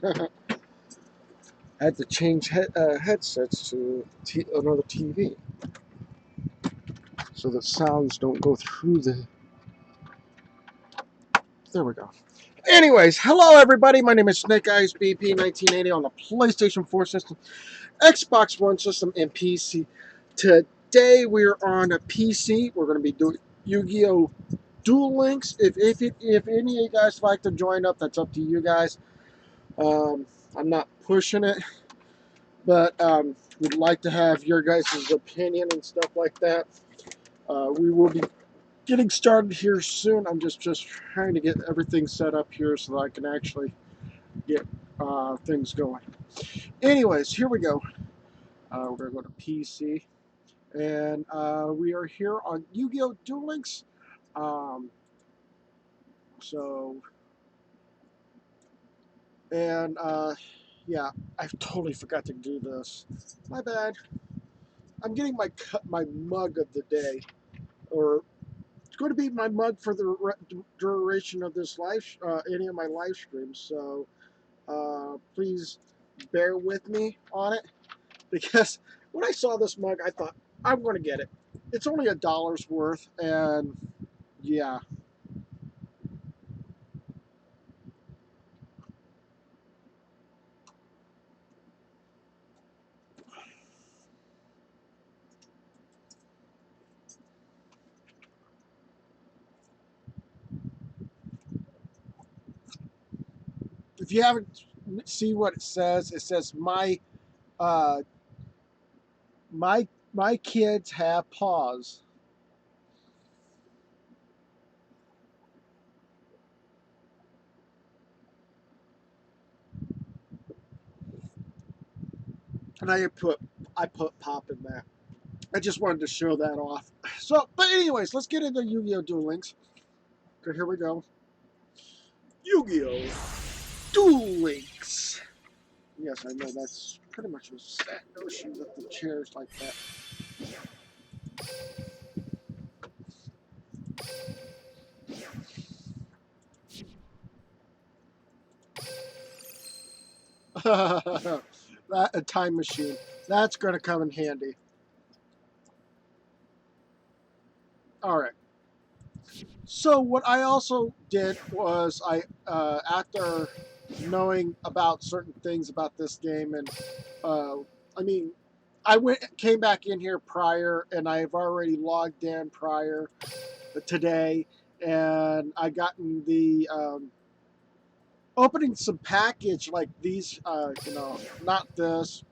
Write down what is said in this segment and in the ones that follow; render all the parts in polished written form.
I had to change headsets to another TV so that sounds don't go through the. There we go. Anyways, hello everybody. My name is Snake Eyes BP 1980 on the PlayStation 4 system, Xbox One system, and PC. Today we're on a PC. We're going to be doing Yu-Gi-Oh! Duel Links. If any of you guys like to join up, that's up to you guys. I'm not pushing it, but would like to have your guys' opinion and stuff like that. We will be getting started here soon. I'm just trying to get everything set up here so that I can actually get things going. Anyways, here we go. We're going to go to PC. And we are here on Yu-Gi-Oh! Duel Links. Um, so, and yeah, I totally forgot to do this. My bad. I'm getting my mug of the day, or it's going to be my mug for the duration of this any of my live streams. So please bear with me on it, because when I saw this mug, I thought I'm going to get it. It's only $1 worth, and yeah. If you haven't see what it says uh, my kids have paws. And I put pop in that. I just wanted to show that off. So, but anyways, let's get into Yu-Gi-Oh! Duel Links. So here we go. Yu-Gi-Oh! Duel Links. Yes, I know that's pretty much a sad notion with the chairs like that. That a time machine. That's going to come in handy. All right. So what I also did was after knowing about certain things about this game, and uh, I mean, came back in here prior, and I've already logged in prior today, and I gotten the opening some package like these, not this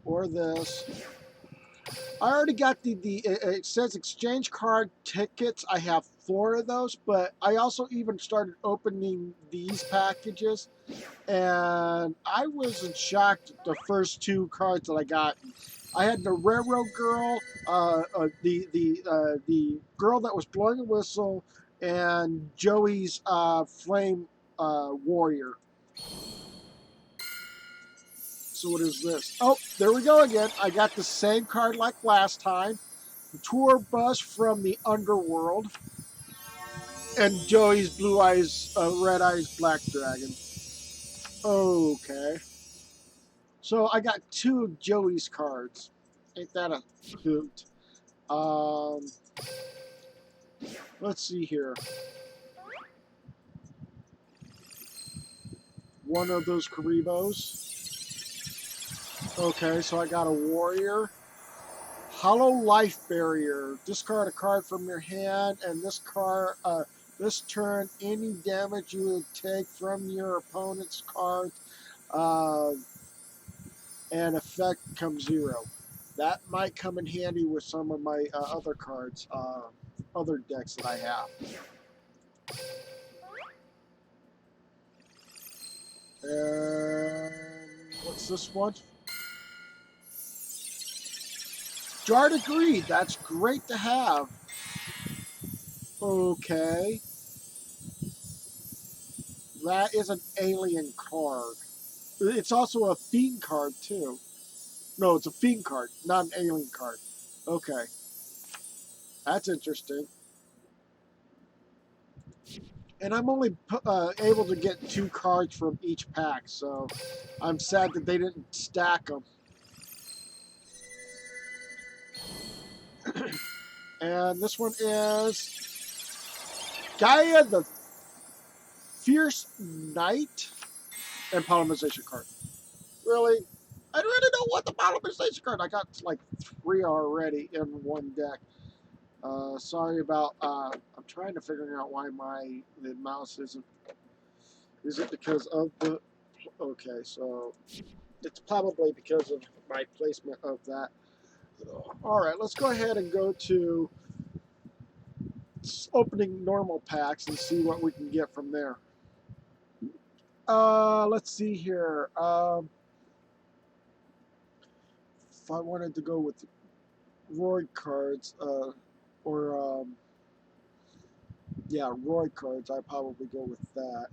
or this. I already got it says exchange card tickets. I have 4 of those, but I also even started opening these packages, and I wasn't shocked at the first 2 cards that I got. I had the Railroad Girl, the girl that was blowing a whistle, and Joey's Flame Warrior. So what is this? Oh, there we go again. I got the same card like last time. Tour bus from the underworld, and Joey's blue eyes, red eyes, black dragon. Okay, so I got 2 of Joey's cards. Ain't that a hoot? Um, let's see here. One of those Karibos. Okay, so I got a warrior. Hollow Life Barrier. Discard a card from your hand, and this turn, any damage you would take from your opponent's card, uh, and effect comes 0. That might come in handy with some of my other cards, other decks that I have. And what's this one? Jar Greed. That's great to have. Okay. That is an alien card. It's also a fiend card, too. No, it's a fiend card, not an alien card. Okay. That's interesting. And I'm only able to get 2 cards from each pack, so I'm sad that they didn't stack them. And this one is Gaia the Fierce Knight and Polymerization card. Really? I really don't want the Polymerization card. I got like 3 already in one deck. Sorry about. I'm trying to figure out why the mouse isn't. Is it because of the? Okay, so it's probably because of my placement of that. All right, let's go ahead and go to opening normal packs and see what we can get from there. Let's see here. If I wanted to go with Roy cards, or yeah, Roy cards, I'd probably go with that.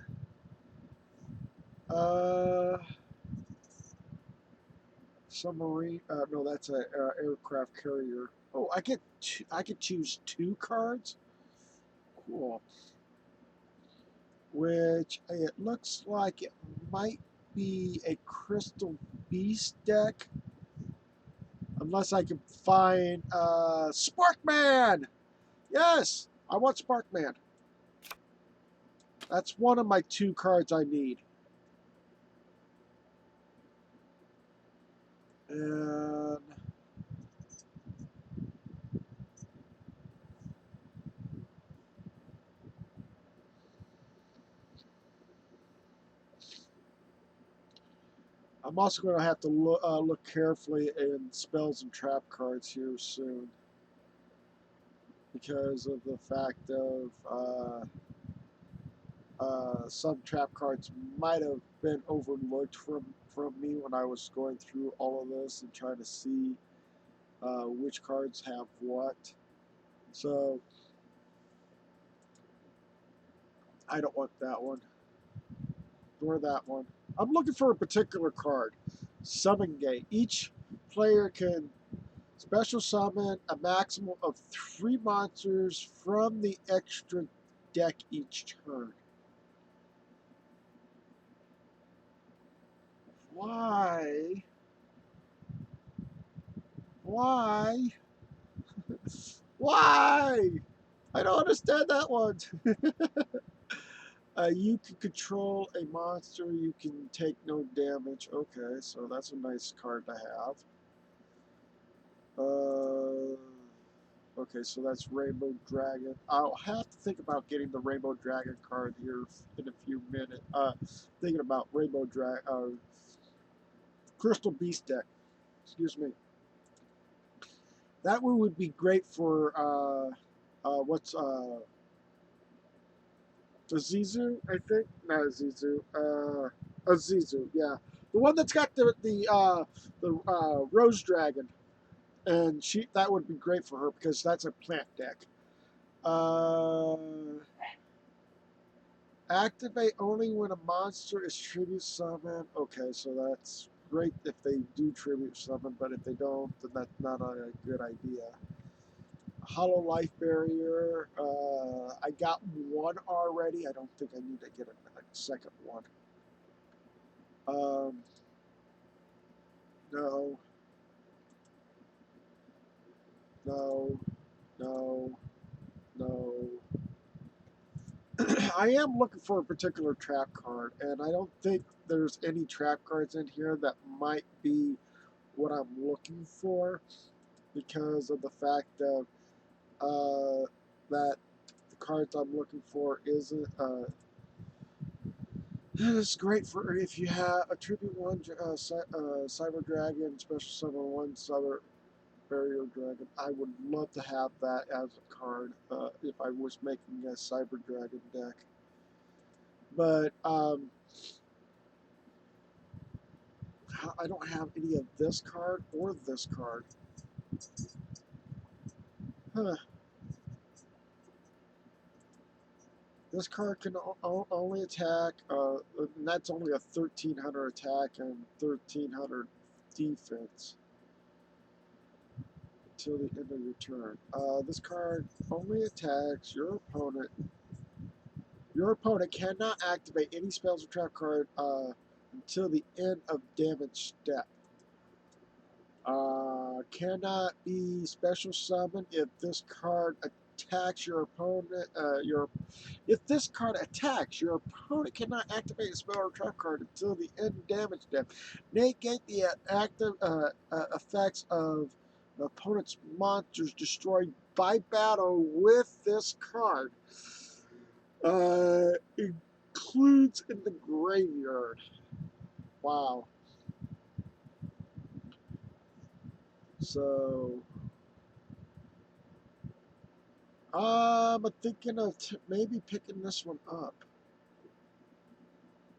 Uh, submarine. No, that's a aircraft carrier. Oh, I could choose 2 cards. Cool. Which it looks like it might be a Crystal Beast deck, unless I can find Sparkman. Yes, I want Sparkman. That's one of my 2 cards I need. And I'm also going to have to look carefully in spells and trap cards here soon, because of the fact of some trap cards might have been overlooked from me when I was going through all of this and trying to see which cards have what. So I don't want that one, nor that one. I'm looking for a particular card. Summon Gate. Each player can special summon a maximum of 3 monsters from the extra deck each turn. Why? Why? Why? I don't understand that one. You can control a monster. You can take no damage. Okay, so that's a nice card to have. Okay, so that's Rainbow Dragon. I'll have to think about getting the Rainbow Dragon card here in a few minutes. Thinking about Rainbow Dragon, Crystal Beast deck. Excuse me. That one would be great for what's Azizu, I think. Not Azizu. Azizu, yeah, the one that's got the Rose Dragon, and that would be great for her because that's a plant deck. Uh, Activate only when a monster is tribute summoned. Okay, so that's great if they do tribute summon, but if they don't, then that's not a good idea. Hollow Life Barrier. I got one already. I don't think I need to get a second one. Um, no, no, no, no. I am looking for a particular trap card, and I don't think there's any trap cards in here that might be what I'm looking for, because of the fact that that the cards I'm looking for isn't. It's great for if you have a tribute one Cyber Dragon, special summon one Cyber Barrier Dragon. I would love to have that as a card if I was making a Cyber Dragon deck. But I don't have any of this card or this card. Huh. This card can only attack, and that's only a 1300 attack and 1300 defense until the end of your turn. This card only attacks your opponent Your opponent cannot activate any spells or trap card until the end of damage step. Cannot be special summoned if this card attacks your opponent. If this card attacks, your opponent cannot activate a spell or trap card until the end of damage step. Negate the active effects of the opponent's monsters destroyed by battle with this card. Includes in the graveyard. Wow. So I'm thinking of maybe picking this one up.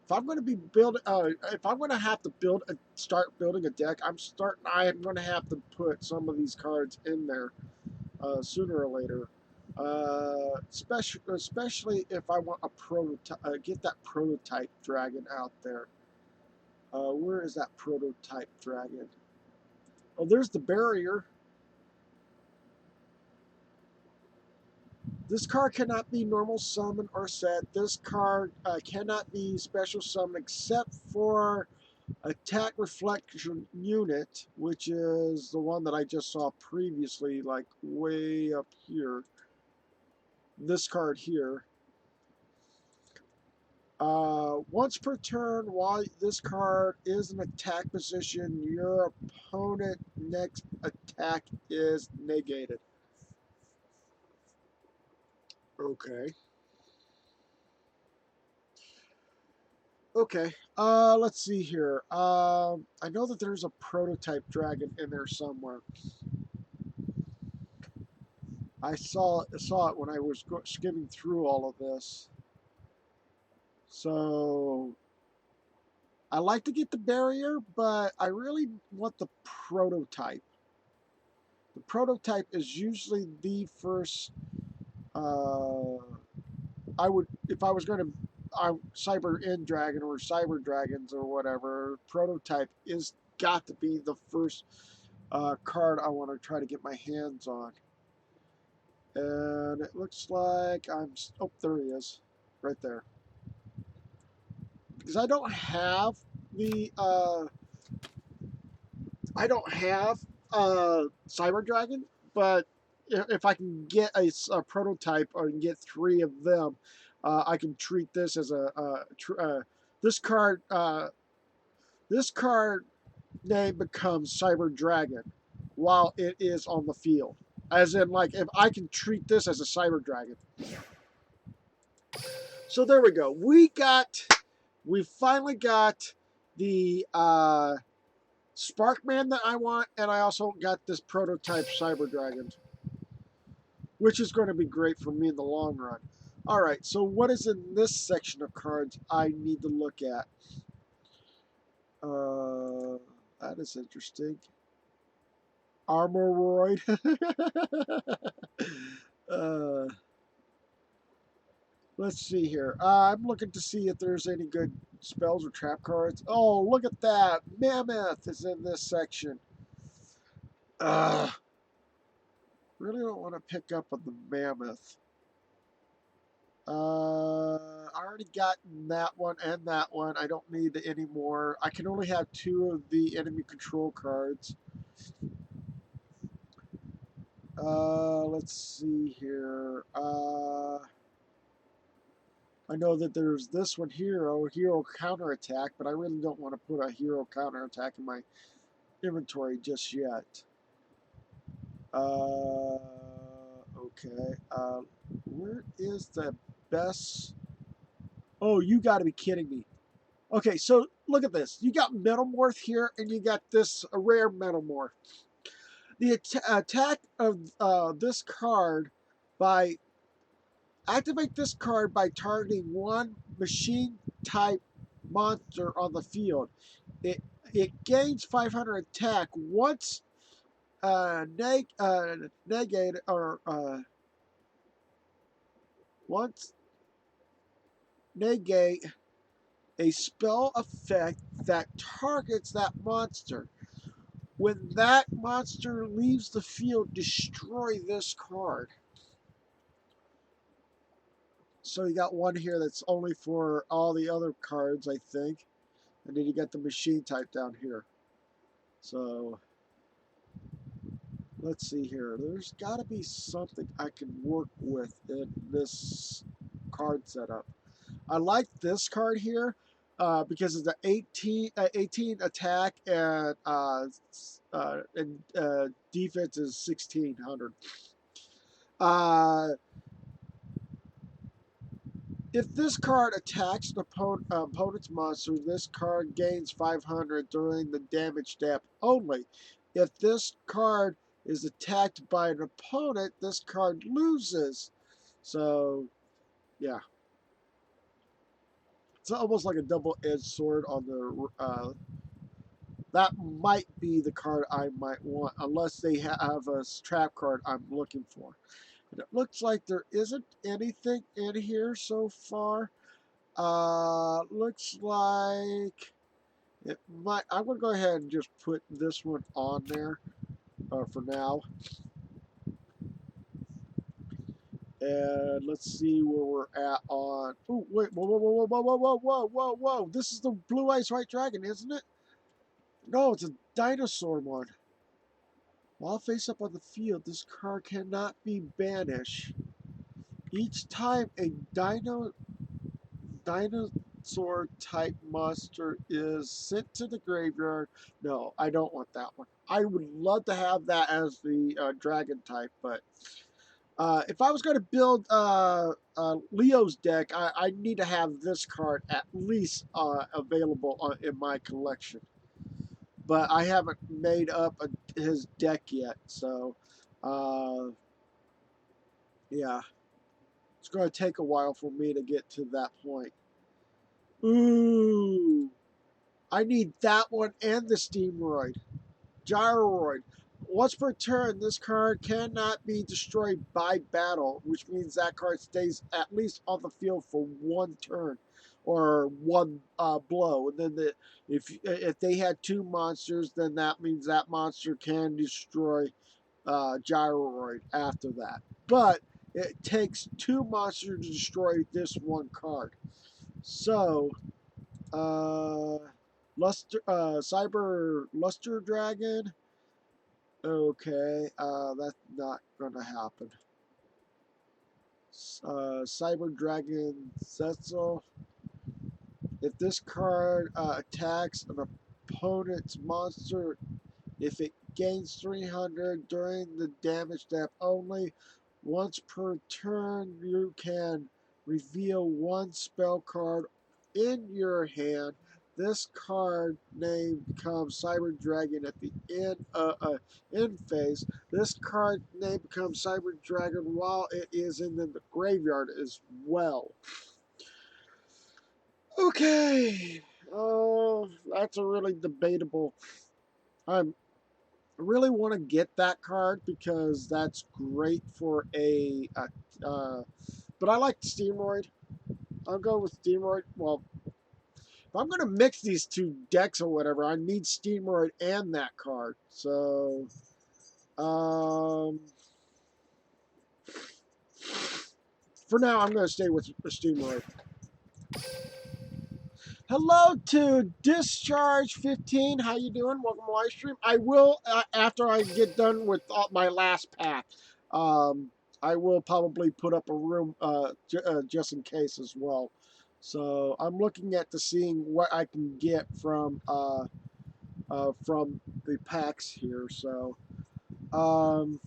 If I'm going to be if I'm going to have to start building a deck, I'm going to have to put some of these cards in there sooner or later. Especially if I want a prototype, get that prototype dragon out there. Where is that prototype dragon? Oh, there's the barrier. This card cannot be normal summon or set. This card cannot be special summon except for attack reflection unit, which is the one that I just saw previously, like way up here. This card here. Once per turn, while this card is in attack position, your opponent's next attack is negated. Okay. Okay. Let's see here. I know that there's a prototype dragon in there somewhere. I saw it when I was skimming through all of this. So I like to get the barrier, but I really want the prototype. The prototype is usually the first. I would, if I was going to, Cyber End Dragon or Cyber Dragons or whatever. Prototype is got to be the first card I want to try to get my hands on. And it looks like oh, there he is, right there. Because I don't have the I don't have Cyber Dragon, but if I can get a prototype or can get 3 of them, I can treat this as this card. This card name becomes Cyber Dragon while it is on the field. As in, like, if I can treat this as a Cyber Dragon. So there we go. We finally got the Sparkman that I want, and I also got this prototype Cyber Dragon, which is going to be great for me in the long run. All right, so what is in this section of cards I need to look at? That is interesting. Armoroid. uh, let's see here. I'm looking to see if there's any good spells or trap cards. Oh, look at that. Mammoth is in this section. Really don't want to pick up on the Mammoth. I already got that one and that one. I don't need any more. I can only have 2 of the enemy control cards. Let's see here. I know that there's this one here, hero counterattack, but I really don't want to put a hero counterattack in my inventory just yet. Okay. Where is the best? Oh, you got to be kidding me. Okay, so look at this. You got Metamorph here, and you got this rare Metamorph. The attack of this card by activate this card by targeting one machine type monster on the field. It gains 500 attack once negate or once negate a spell effect that targets that monster. When that monster leaves the field, destroy this card. So you got one here that's only for all the other cards, I think. And then you got the machine type down here. So let's see here. There's got to be something I can work with in this card setup. I like this card here because it's an 18 attack and defense is 1600. Uh, if this card attacks the opponent's monster, this card gains 500 during the damage step only. If this card is attacked by an opponent, this card loses. So, yeah. It's almost like a double-edged sword on the... that might be the card I might want, unless they have a trap card I'm looking for. And it looks like there isn't anything in here so far. Looks like it might. I'm gonna go ahead and just put this one on there for now, and let's see where we're at on. Oh wait! Whoa! Whoa! Whoa! Whoa! Whoa! Whoa! Whoa! Whoa! Whoa! This is the Blue Eyes White Dragon, isn't it? No, it's a dinosaur one. While face up on the field, this card cannot be banished. Each time a dinosaur type monster is sent to the graveyard. No, I don't want that one. I would love to have that as the dragon type, but if I was going to build Leo's deck, I need to have this card at least available in my collection. But I haven't made up his deck yet, so yeah, it's going to take a while for me to get to that point. Ooh. I need that one and the Steamroid. Gyroid. Once per turn, this card cannot be destroyed by battle, which means that card stays at least on the field for one turn or one blow. And then if they had two monsters, then that means that monster can destroy Gyroid after that. But it takes two monsters to destroy this one card. So Cyber Luster Dragon. Okay, that's not gonna happen. Cyber Dragon Zetzel. If this card attacks an opponent's monster, if it gains 300 during the damage step only, once per turn you can reveal one spell card in your hand. This card name becomes Cyber Dragon at the end phase. This card name becomes Cyber Dragon while it is in the graveyard as well. Okay, that's a really debatable. I really want to get that card because that's great for but I like Steamroid. I'll go with Steamroid. Well, if I'm going to mix these two decks or whatever, I need Steamroid and that card. So, for now, I'm going to stay with Steamroid. Hello to Discharge 15. How you doing? Welcome to live stream. I will after I get done with my last pack. I will probably put up a room just in case as well. So I'm looking at seeing what I can get from the packs here. So I'm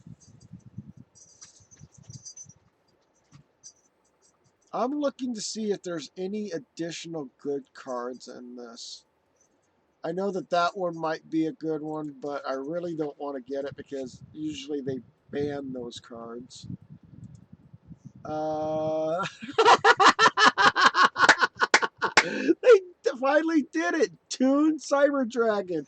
looking to see if there's any additional good cards in this. I know that one might be a good one, but I really don't want to get it because usually they ban those cards. They finally did it! Toon Cyber Dragon.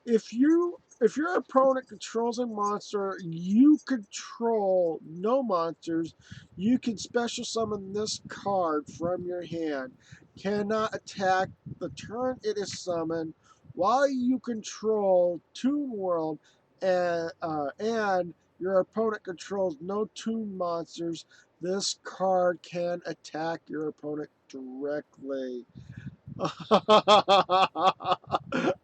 If your opponent controls a monster, you control no monsters. You can special summon this card from your hand. Cannot attack the turn it is summoned. While you control Toon World, and your opponent controls no Toon monsters, This card can attack your opponent directly.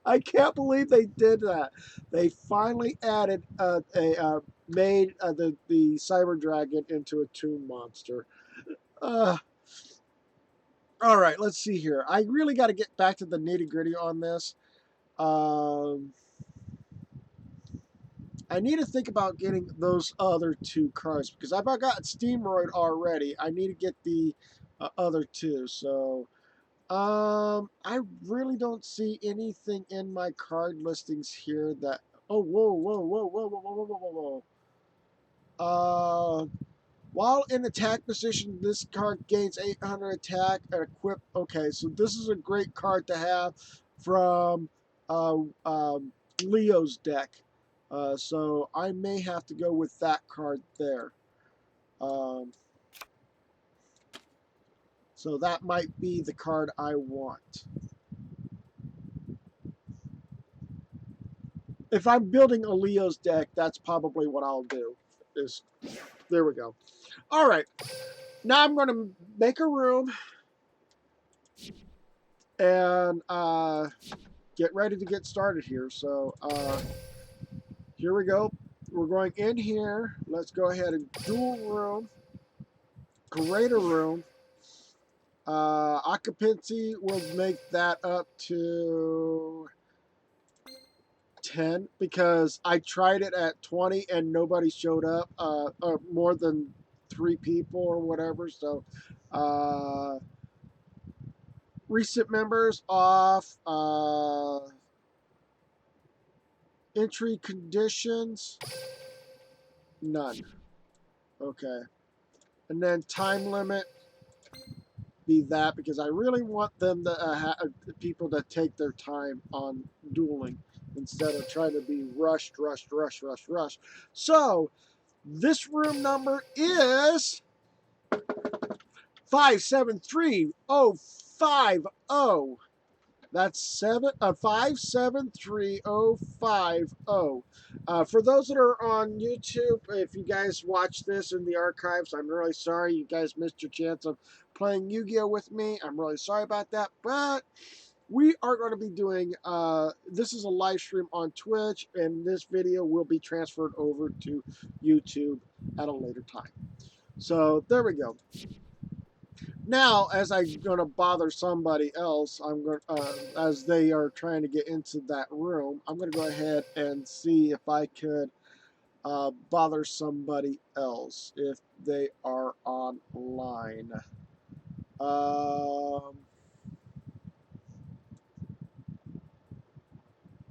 I can't believe they did that. They finally added made the Cyber Dragon into a tomb monster. Uh, all right, let's see here. I really got to get back to the nitty gritty on this. Um, I need to think about getting those other two cards because I've got Steamroid already. I need to get the other two. So I really don't see anything in my card listings here that. Oh, whoa, whoa, whoa, whoa, whoa, whoa, whoa, whoa, whoa. While in attack position, this card gains 800 attack and equip. Okay, so this is a great card to have from uh, um, Leo's deck. So I may have to go with that card there. Um, so that might be the card I want. If I'm building a Leo's deck, that's probably what I'll do. There we go. All right. Now I'm going to make a room and get ready to get started here. So here we go. We're going in here. Let's go ahead and dual room, creator room. Occupancy will make that up to 10 because I tried it at 20 and nobody showed up, more than 3 people or whatever. So recent members off. Entry conditions, none. Okay. And then time limit, be that because I really want them to people to take their time on dueling instead of trying to be rushed. So this room number is 573050. That's 573050. For those that are on YouTube, if you guys watch this in the archives, I'm really sorry you guys missed your chance of playing Yu-Gi-Oh with me. I'm really sorry about that, but we are going to be doing. This is a live stream on Twitch, and this video will be transferred over to YouTube at a later time. So there we go. Now, as I'm going to bother somebody else, I'm going as they are trying to get into that room, I'm going to go ahead and see if I could bother somebody else if they are online.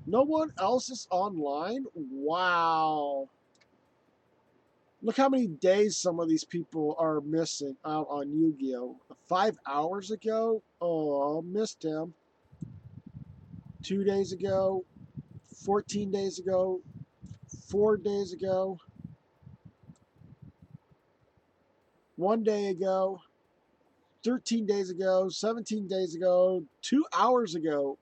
No one else is online? Wow. Look how many days some of these people are missing out on Yu-Gi-Oh! 5 hours ago? Oh, missed him. 2 days ago, 14 days ago, 4 days ago, 1 day ago, 13 days ago, 17 days ago, 2 hours ago.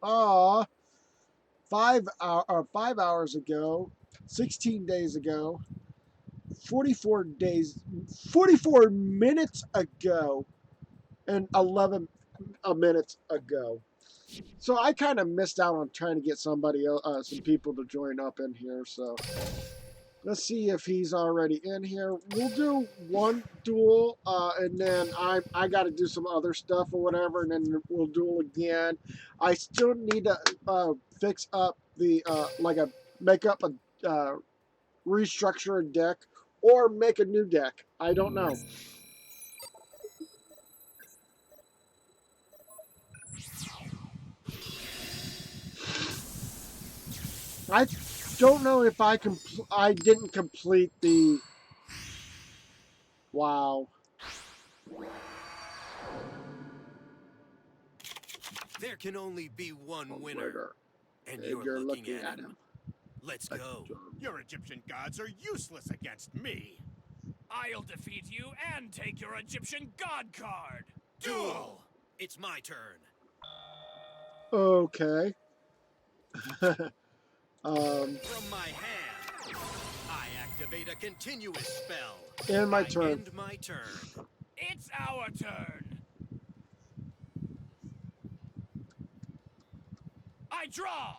5 hours ago, 16 days ago, 44 days, 44 minutes ago, and 11 minutes ago. So I kind of missed out on trying to get somebody else, some people to join up in here. So let's see if he's already in here. We'll do one duel, and then I got to do some other stuff or whatever, and then we'll duel again. I still need to fix up the make up a restructure a deck or make a new deck. I don't know. I don't know if I didn't complete the. Wow. There can only be one winner, and And you're you're looking looking at at him. him. Let's go. Your Egyptian gods are useless against me. I'll defeat you and take your Egyptian god card. Duel! It's my turn. Okay. From my hand, I activate a continuous spell. And my I turn. end my turn. It's our turn. I draw.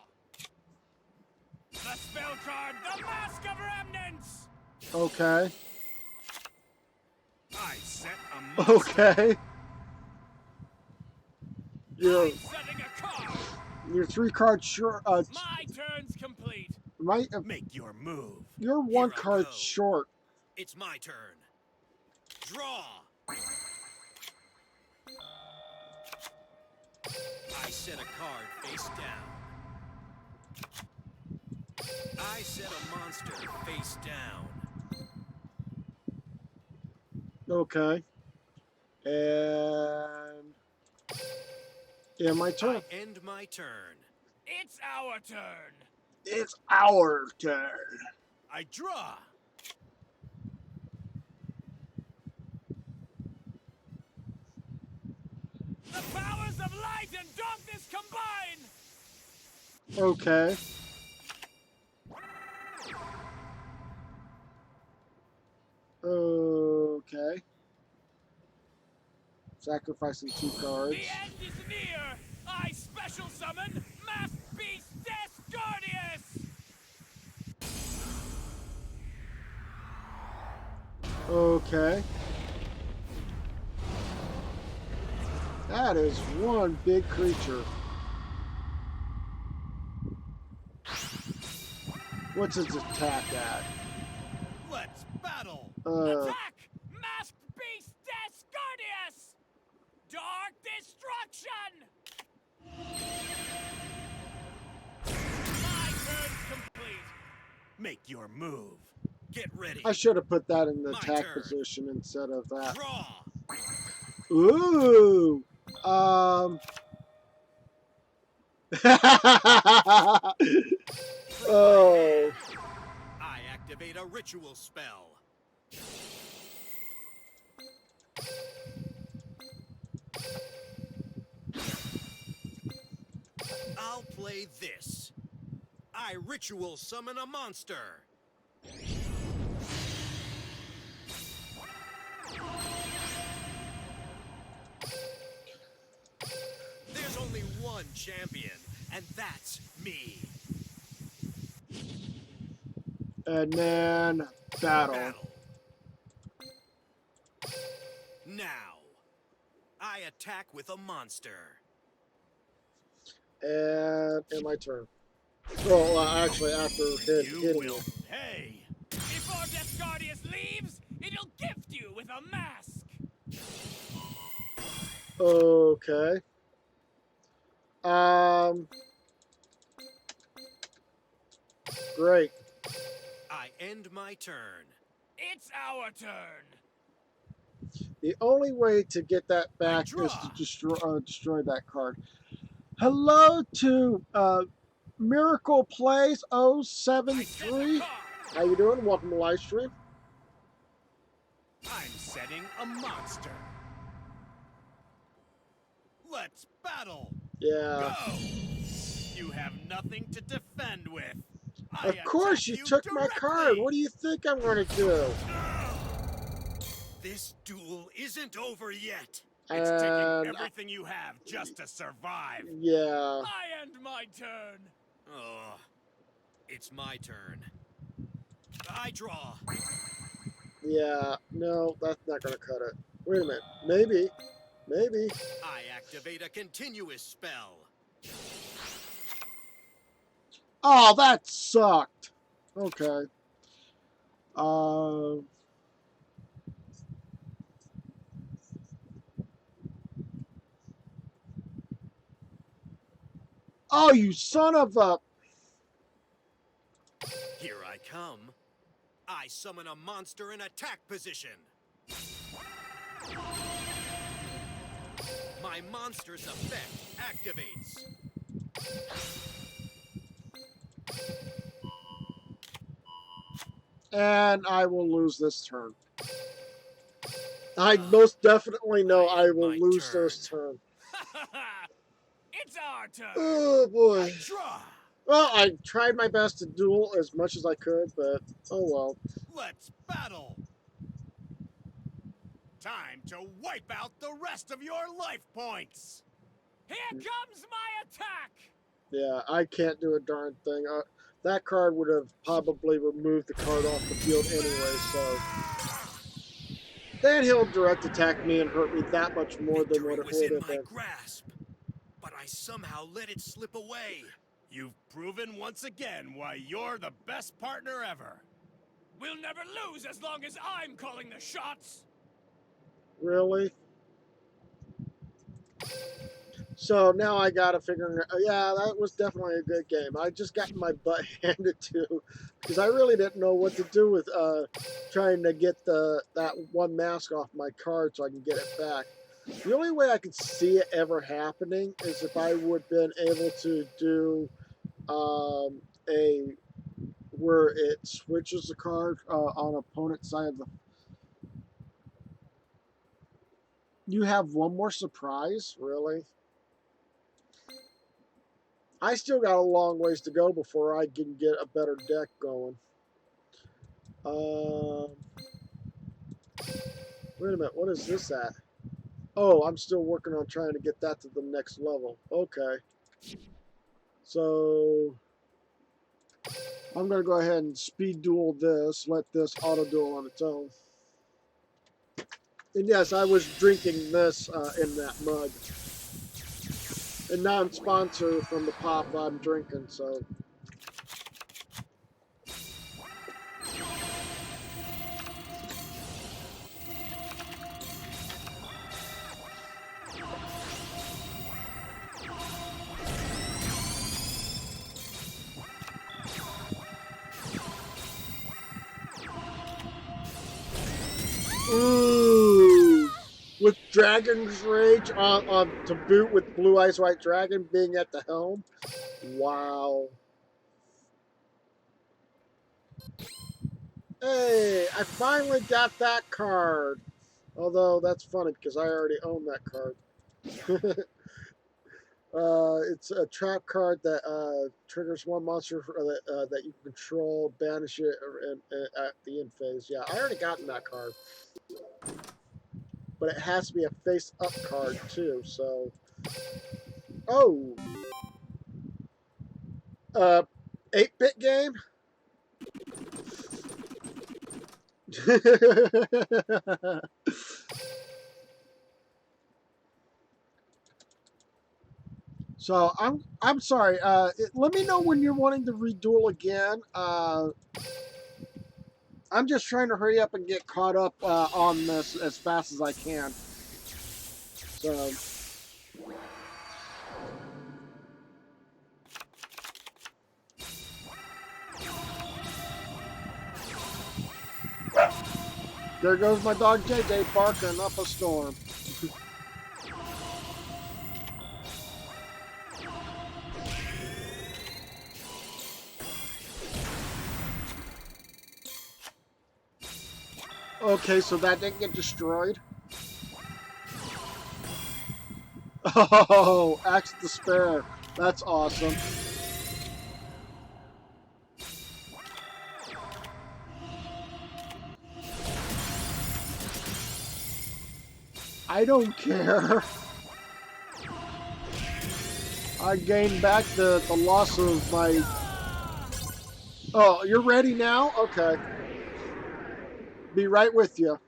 The spell card, the Mask of Remnants. Okay. I set a monster. Okay. You're I'm setting a card. 3 cards short. My turn's complete. Make your move. You're Here 1 I card go. short. It's my turn. Draw. I set a card face down. I set a monster face down. Okay. And my turn. I end my turn. It's our turn. It's our turn. I draw. The powers of light and darkness combine. Okay. Okay. Sacrificing 2 cards. The end is near. I special summon Masked Beast Descardius. Okay. That is 1 big creature. What's its attack at? Let's battle. Attack! Masked Beast Descardius! Dark Destruction! My turn's complete. Make your move. Get ready. I should have put that in the My attack turn. position instead of that. Draw. Ooh. Oh. I activate a ritual spell. I'll play this. I ritual summon a monster. There's only one champion, and that's me. And then battle. Now, I attack with a monster. And my turn. Well, actually, after You hitting will it. pay. Before Descardius leaves, it'll gift you with a mask. Okay. Great. I end my turn. It's our turn. The only way to get that back is to destroy that card. Hello to Miracle Plays I set a 073. card. How you doing? Welcome to live stream. I'm setting a monster. Let's battle. Yeah. Go. You have nothing to defend with. Of course, you took my card. What do you think I'm going to do? This duel isn't over yet. It's taking And everything you have just to survive. yeah. I end my turn. Oh, it's my turn. I draw. Yeah. No, that's not going to cut it. Wait a minute. Maybe. Maybe. I activate a continuous spell. Oh, that sucked. Okay. Oh, you son of a... Here I come. I summon a monster in attack position. My monster's effect activates. And I will lose this turn. I most definitely know I will My lose turn. this turn. It's our turn. Oh, boy. Draw. Well, I tried my best to duel as much as I could, but oh well. Let's battle. Time to wipe out the rest of your life points. Here comes my attack! Yeah, I can't do a darn thing. That card would have probably removed the card off the field anyway, so. Then he'll direct attack me and hurt me that much more than what Victory it was would in have my been. grasp, but I somehow let it slip away. You've proven once again why you're the best partner ever. We'll never lose as long as I'm calling the shots! Really? So now I gotta figure. Yeah, that was definitely a good game. I just got my butt handed to because I really didn't know what to do with trying to get that one mask off my card so I can get it back. The only way I could see it ever happening is if I would have been able to do a where it switches the card on opponent's side of the. You have one more surprise, really? I still got a long ways to go before I can get a better deck going. Um, wait a minute, what is this at? Oh, I'm still working on trying to get that to the next level. Okay. So, I'm going to go ahead and speed duel this, let this auto duel on its own. And yes, I was drinking this in that mug. A non-sponsor from the pop I'm drinking, so. Ooh. With Dragon's Rage to boot with Blue Eyes White Dragon being at the helm. Wow. Hey, I finally got that card. Although that's funny because I already own that card. It's a trap card that triggers one monster that you control, banish it at the end phase. Yeah, I already gotten that card. But it has to be a face-up card too, so. Oh! 8-bit game? So I'm sorry. Let me know when you're wanting to reduel again. I'm just trying to hurry up and get caught up on this as fast as I can. So. There goes my dog JJ barking up a storm. Okay, so that didn't get destroyed. Oh, Axe Despair. That's awesome. I don't care. I gained back the loss of my... Oh, you're ready now? Okay. Be right with you.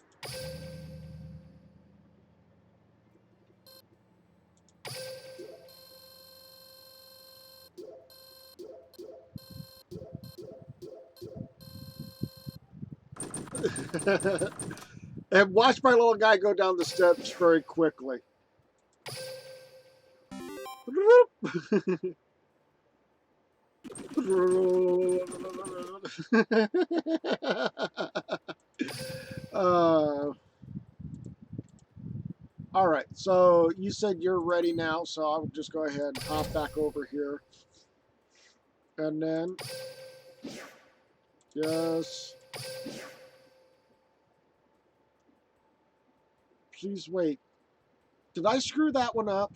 And watch my little guy go down the steps very quickly. uh, all right, so you said you're ready now, so I'll just go ahead and hop back over here. And then, yes. Please wait. Did I screw that one up?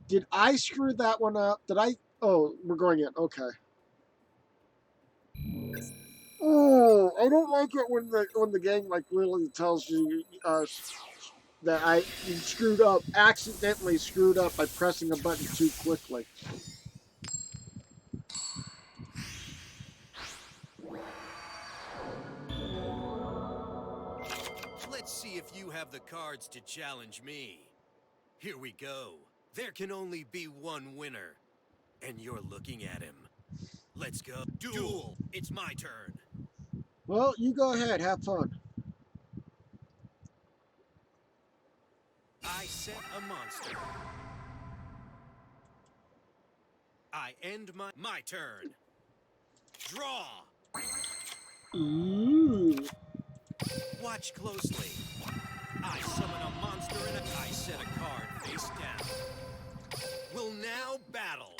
Did I screw that one up? Did I? Oh, we're going in. Okay. Oh, I don't like it when the game like literally tells you that I screwed up, accidentally screwed up by pressing a button too quickly. Let's see if you have the cards to challenge me. Here we go. There can only be one winner, and you're looking at him. Let's go. Duel. It's my turn. Well, you go ahead, have fun. I set a monster. I end my turn. Draw. Ooh. Watch closely. I summon a monster and I set a card face down. Will now battle.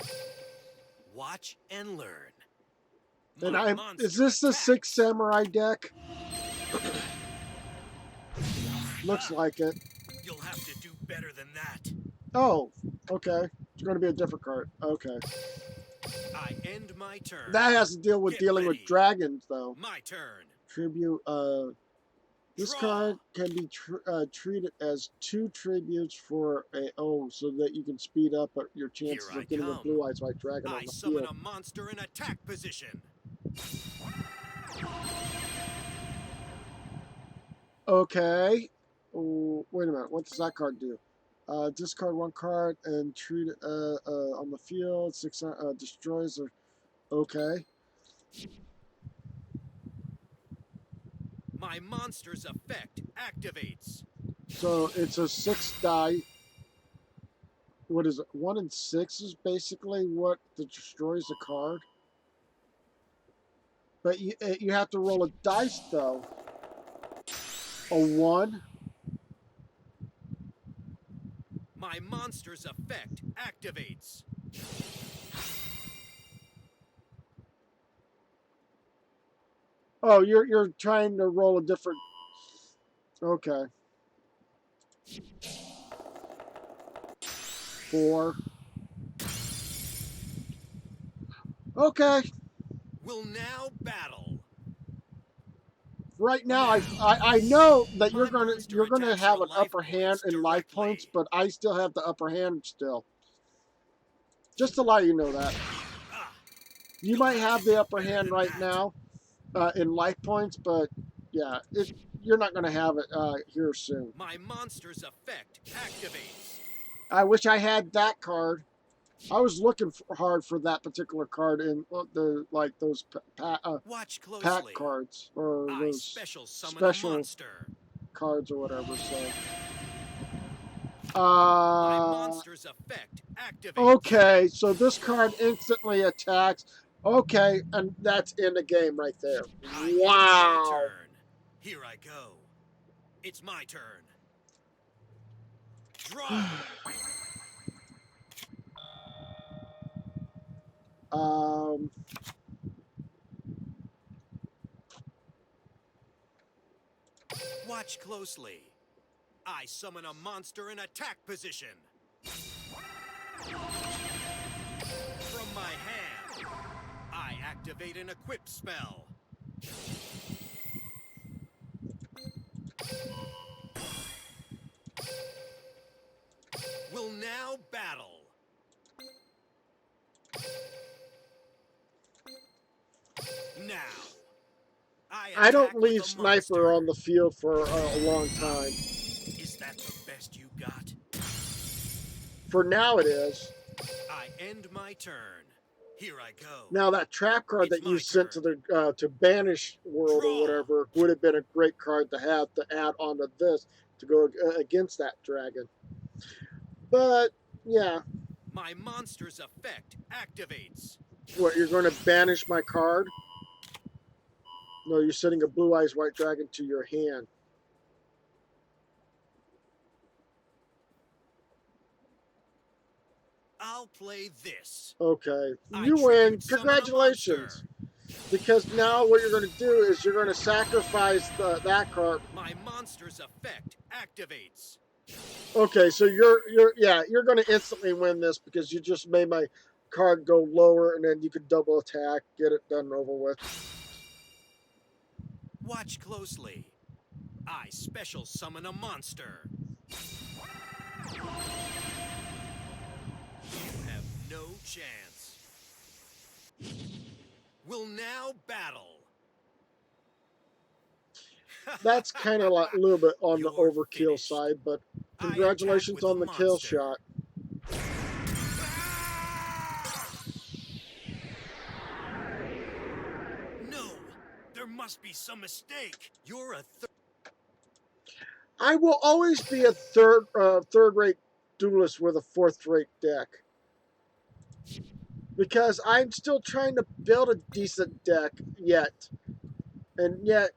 Watch and learn. And My is monster this the Six attacks. Samurai deck? Looks like it. You'll have to do better than that. Oh, okay. It's going to be a different card. Okay. I end my turn. That has to deal with Get dealing ready. with dragons, though. My turn. Tribute. This Draw. card can be treated as 2 tributes for a so that you can speed up your chances Here I of getting a come. blue eyes white dragon on I the summon field. a monster in attack position. Okay. Oh, wait a minute. What does that card do? Discard 1 card and treat it on the field. 6 destroys or okay. My monster's effect activates. So it's a 6 die. What is it? 1 and 6 is basically what destroys a card. But you have to roll a dice though. A 1. My monster's effect activates. Oh, you're trying to roll a different. Okay. 4. Okay. Will now battle. Right now, I know that My monster you're gonna attacks have your an life upper hand points in life points, directly. but I still have the upper hand still. Just to let you know that Ah, you you'll might have have to the do upper better hand than right that. now in life points, but yeah, you're not gonna have it here soon. My monster's effect activates. I wish I had that card. I was looking hard for that particular card in the like those Watch pack closely. cards or I those special summon a special monster. cards or whatever. So, My monster's effect activates. okay, so this card instantly attacks. Okay, and that's in the game right there. I end my Wow. turn. Here I go. It's my turn. Draw. um, Watch closely. I summon a monster in attack position. From my hand, I activate an equip spell. Will now battle. Now, I I don't attack with leave a Sniper on monster. the field for a long time. Is that the best you got? For now, it is. I end my turn. Here I go. Now that trap card It's that you my sent to turn. the to Banish World or Draw. whatever would have been a great card to have to add onto this to go against that dragon. But yeah, My monster's effect activates. what you're going to banish my card? No, you're sending a blue eyes white dragon to your hand. I'll play this. Okay, I you win. tribute summon a Congratulations. monster. Because now what you're going to do is you're going to sacrifice that card. My monster's effect activates. Okay, so you're going to instantly win this because you just made my card go lower, and then you could double attack, get it done and over with. Watch closely. I special summon a monster. You have no chance. Will now battle. That's kind of like a little bit on the You're overkill finished. side, but I attack congratulations with a on the kill monster. shot. No, there must be some mistake. You're a I will always be a third rate duelist with a fourth rate deck because I'm still trying to build a decent deck yet, and yet,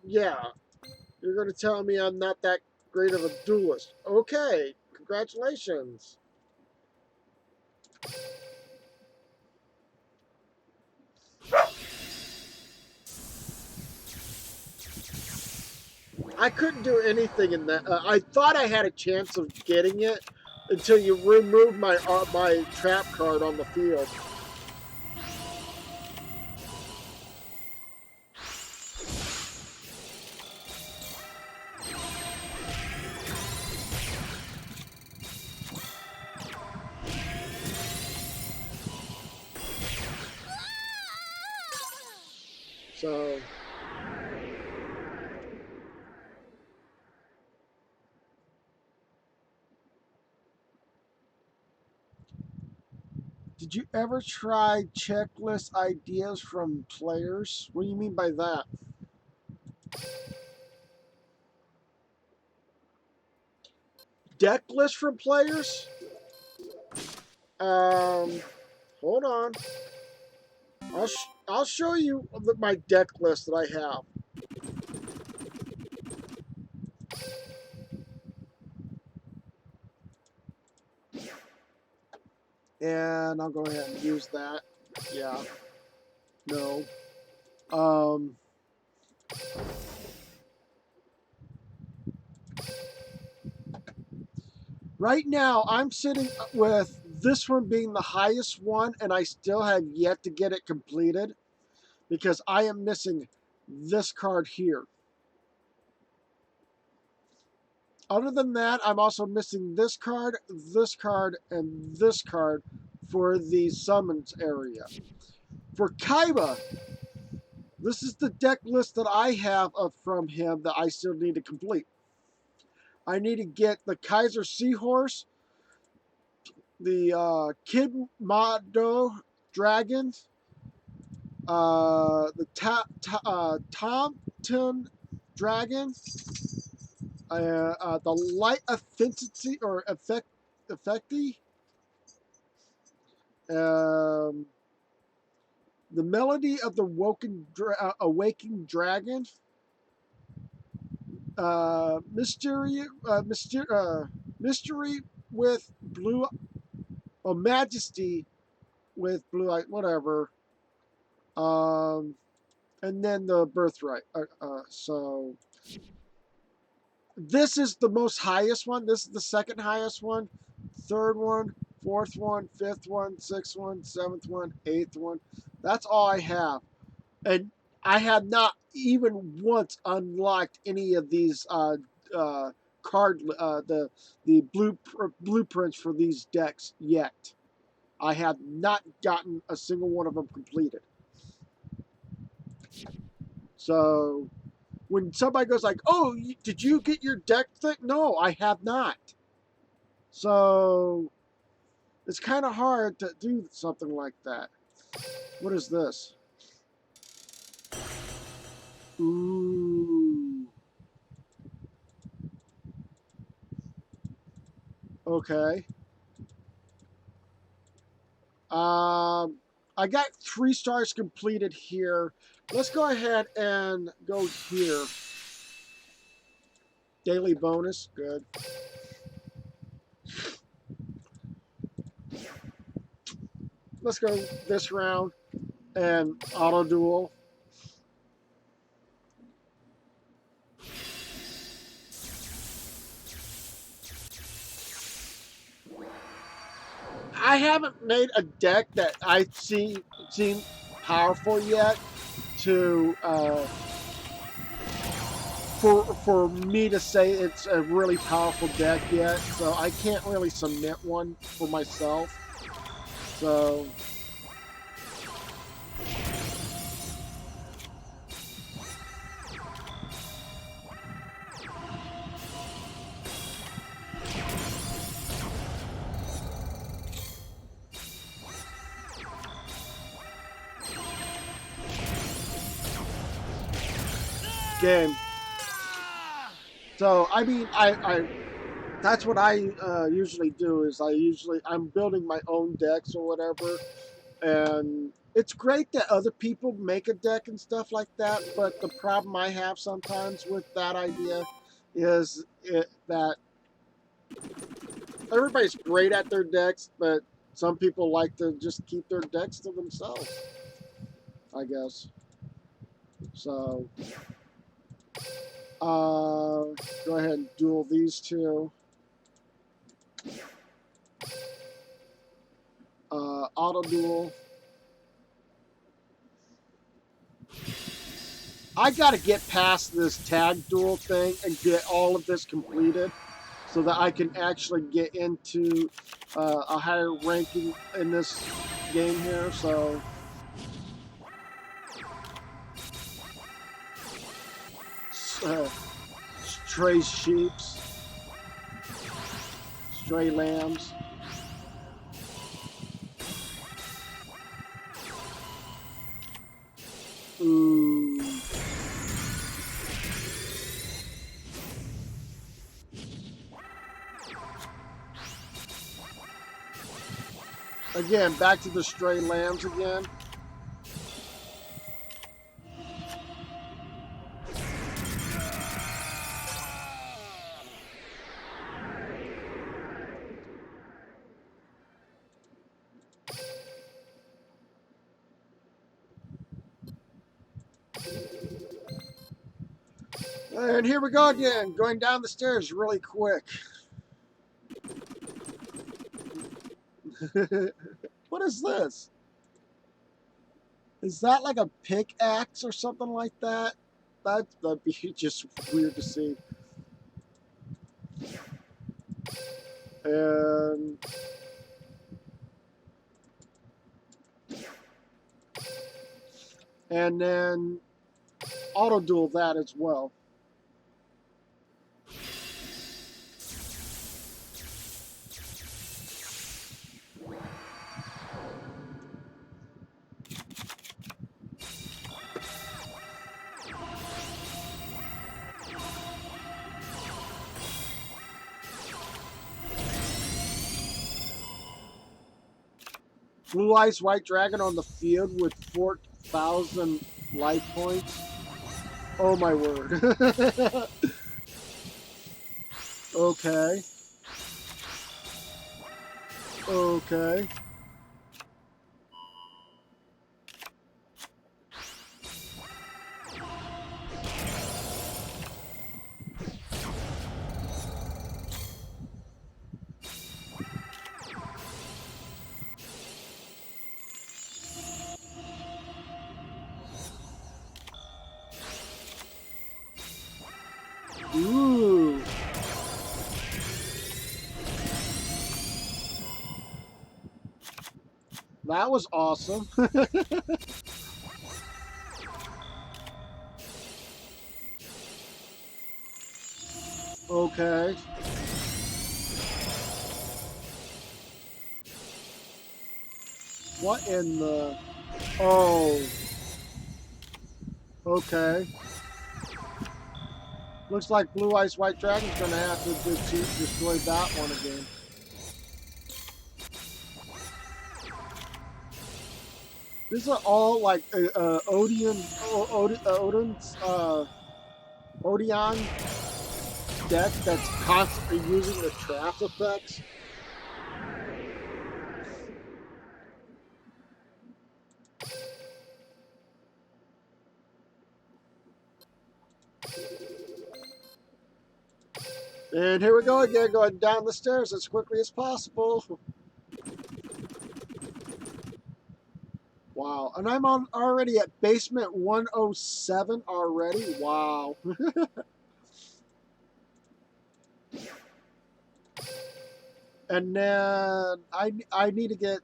yeah, you're going to tell me I'm not that great of a duelist. Okay, congratulations. I couldn't do anything in that. I thought I had a chance of getting it until you removed my trap card on the field. So did you ever try checklist ideas from players? What do you mean by that? Deck list from players? Um, hold on. I'll show you my deck list that I have. And I'll go ahead and use that. Yeah. No. Um, right now, I'm sitting with this one being the highest one, and I still have yet to get it completed because I am missing this card here. Other than that, I'm also missing this card, and this card for the summons area. For Kaiba, this is the deck list that I have from him that I still need to complete. I need to get the Kaiser Seahorse, the Kid Mado Dragon, the Tomton Dragon, the Light Affinity or Effecty, um, the Melody of the Awaking Dragon, Mystery with Blue, Majesty with Blue Eye, whatever, and then the Birthright. So this is the most highest one. This is the second highest one, third one, fourth one, fifth one, sixth one, seventh one, eighth one. That's all I have. And I have not even once unlocked any of these card the blueprints for these decks yet. I have not gotten a single one of them completed. So when somebody goes like, "Oh, did you get your deck thing?" No, I have not. So it's kind of hard to do something like that. What is this? Ooh. Okay. I got 3 stars completed here. Let's go ahead and go here. Daily bonus, good. Let's go this round and auto duel. I haven't made a deck that I seem powerful yet to for me to say it's a really powerful deck yet. So I can't really submit one for myself. So game. So I mean, I that's what I usually do. Is I'm building my own decks or whatever, and it's great that other people make a deck and stuff like that. But the problem I have sometimes with that idea is that everybody's great at their decks, but some people like to just keep their decks to themselves, I guess. So go ahead and duel these two. Auto duel. I got to get past this tag duel thing and get all of this completed so that I can actually get into a higher ranking in this game here. So uh, stray sheeps, stray lambs. Ooh. Again, back to the stray lambs again. And here we go again, going down the stairs really quick. What is this? Is that like a pickaxe or something like that? That'd be just weird to see. And then auto duel that as well. Blue Ice White Dragon on the field with 4,000 life points. Oh my word. Okay. Okay. Ooh. That was awesome. Okay. What in the... Oh. Okay. Looks like Blue Ice White Dragon's going to have to destroy that one again. These are all like Odeon deck that's constantly using the trap effects. And here we go again, going down the stairs as quickly as possible. Wow. And I'm on already at basement 107 already. Wow. And then I need to get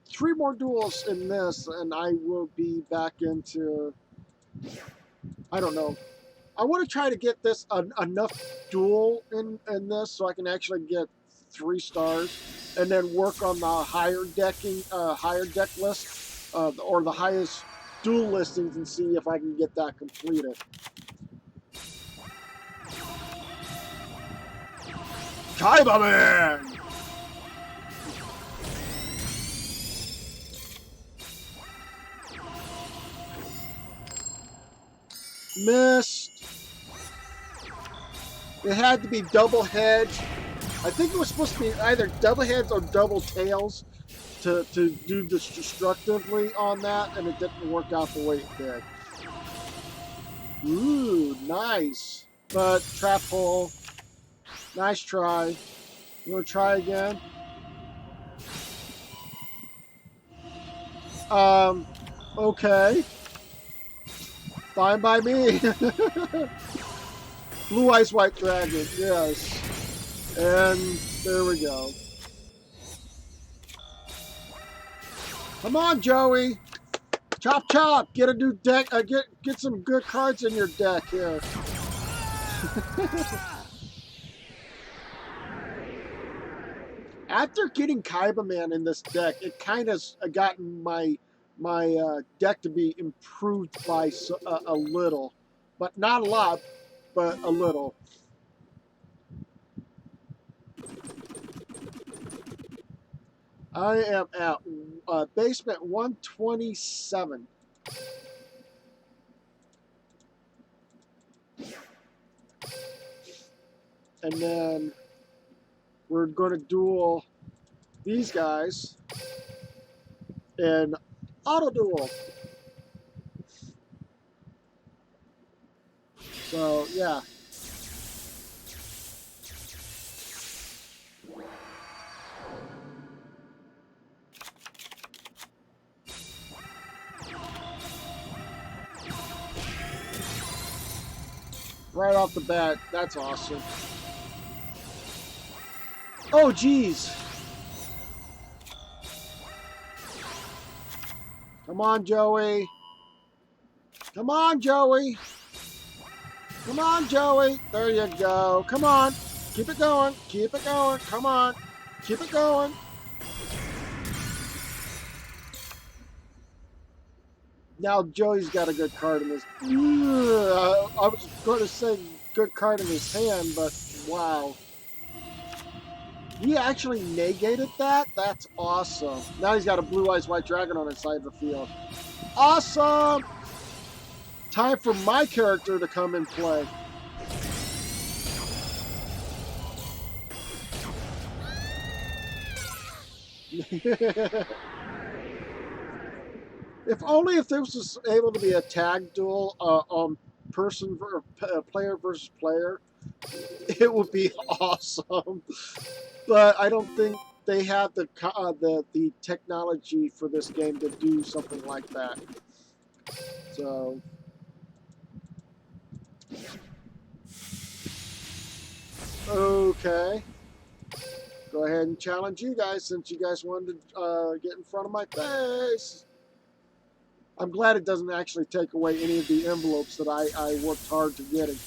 3 more duels in this, and I will be back into, I don't know. I want to try to get this enough duel in this so I can actually get 3 stars, and then work on the higher deck list, or the highest duel listings, and see if I can get that completed. Kaiba Man! Missed. It had to be double heads. I think it was supposed to be either double heads or double tails to do this destructively on that, and it didn't work out the way it did. Ooh, nice. But trap hole. Nice try. You want to try again? Okay. Fine by me. Blue Ice White Dragon, yes. And there we go. Come on, Joey. Chop chop. Get a new deck. Get some good cards in your deck here. After getting Kaiba Man in this deck, it kind of gotten my deck to be improved by a little, but not a lot, but a little. I am at basement 127. And then we're going to duel these guys in auto duel. So, yeah. Right off the bat, that's awesome. Oh, geez. Come on, Joey. Come on, Joey. Come on, Joey. There you go. Come on. Keep it going. Keep it going. Come on. Keep it going. Now Joey's got a good card in his... I was going to say good card in his hand, but wow. He actually negated that? That's awesome. Now he's got a Blue Eyes White Dragon on his side of the field. Awesome! Time for my character to come and play. If this was able to be a tag duel player versus player, it would be awesome. But I don't think they have the technology for this game to do something like that. So okay, go ahead and challenge you guys since you guys wanted to get in front of my face. I'm glad it doesn't actually take away any of the envelopes that I worked hard to getting.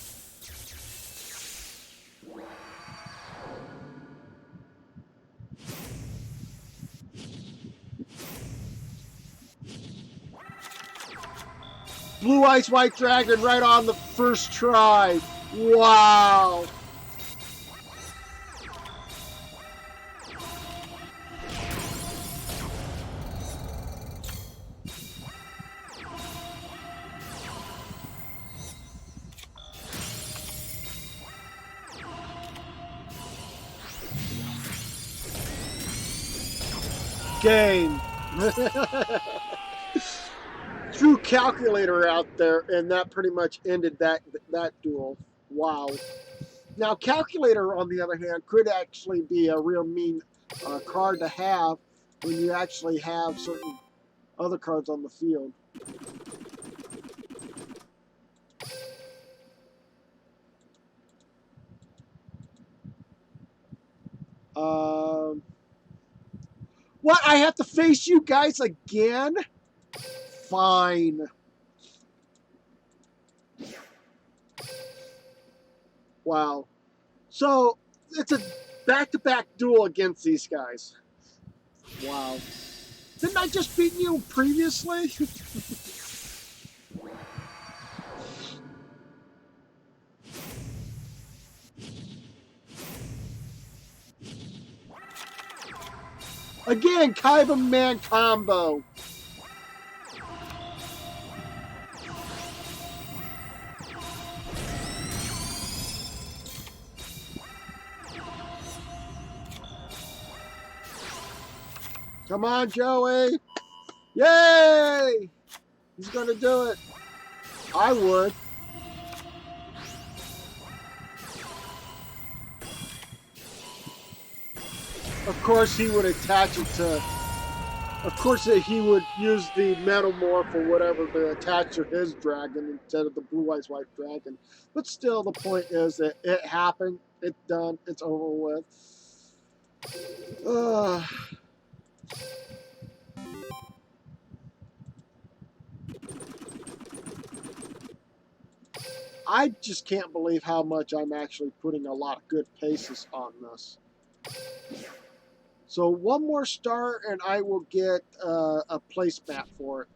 Blue Ice White Dragon right on the first try. Wow. Game. Threw Calculator out there, and that pretty much ended that duel. Wow. Now, Calculator, on the other hand, could actually be a real mean card to have when you actually have certain other cards on the field. What? I have to face you guys again? Fine. Wow. So, it's a back-to-back duel against these guys. Wow. Didn't I just beat you previously? Again, Kaiba Man combo. Come on, Joey. Yay! He's going to do it. I would. Of course, he would attach it to... Of course, he would use the Metamorph or whatever to attach to his dragon instead of the Blue Eyes White Dragon. But still, the point is that it happened. It's done. It's over with. I just can't believe how much I'm actually putting a lot of good paces on this. So one more star and I will get a placemat for it.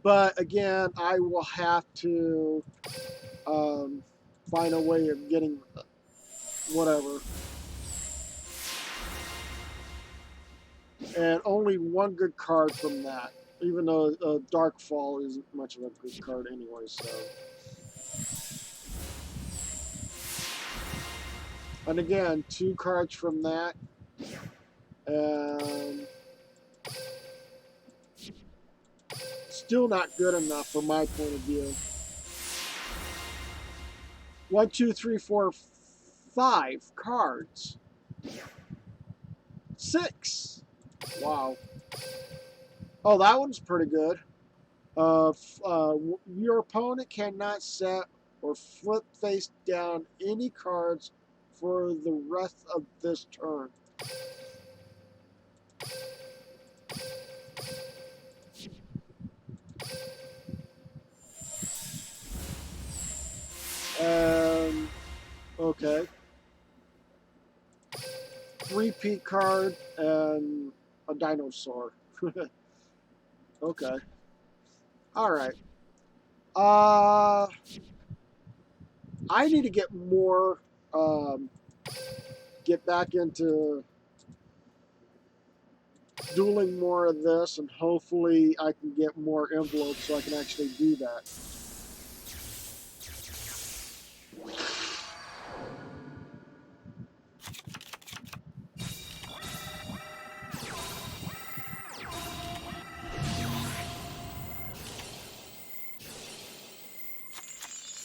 But again, I will have to find a way of getting whatever. And only one good card from that. Even though Dark Fall isn't much of a good card anyway, so. And again, 2 cards from that. Still not good enough from my point of view. 1, 2, 3, 4, 5 cards. 6. Wow. Oh, that one's pretty good. Your opponent cannot set or flip face down any cards for the rest of this turn. Okay. Repeat card and a dinosaur. Okay. Alright. I need to get more, get back into dueling more of this, and hopefully I can get more envelopes so I can actually do that.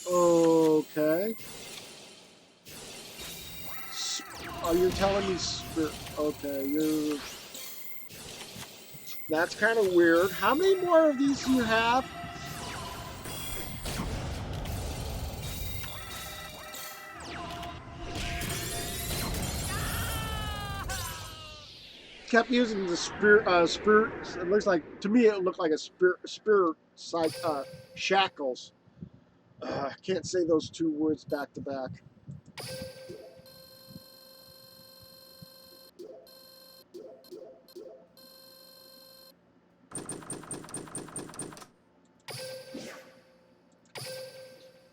Okay. Are you telling me spirit? Okay, you're... That's kind of weird. How many more of these do you have? Kept using the spirit. It looks like, to me, it looked like a spirit shackles. I can't say those 2 words back to back.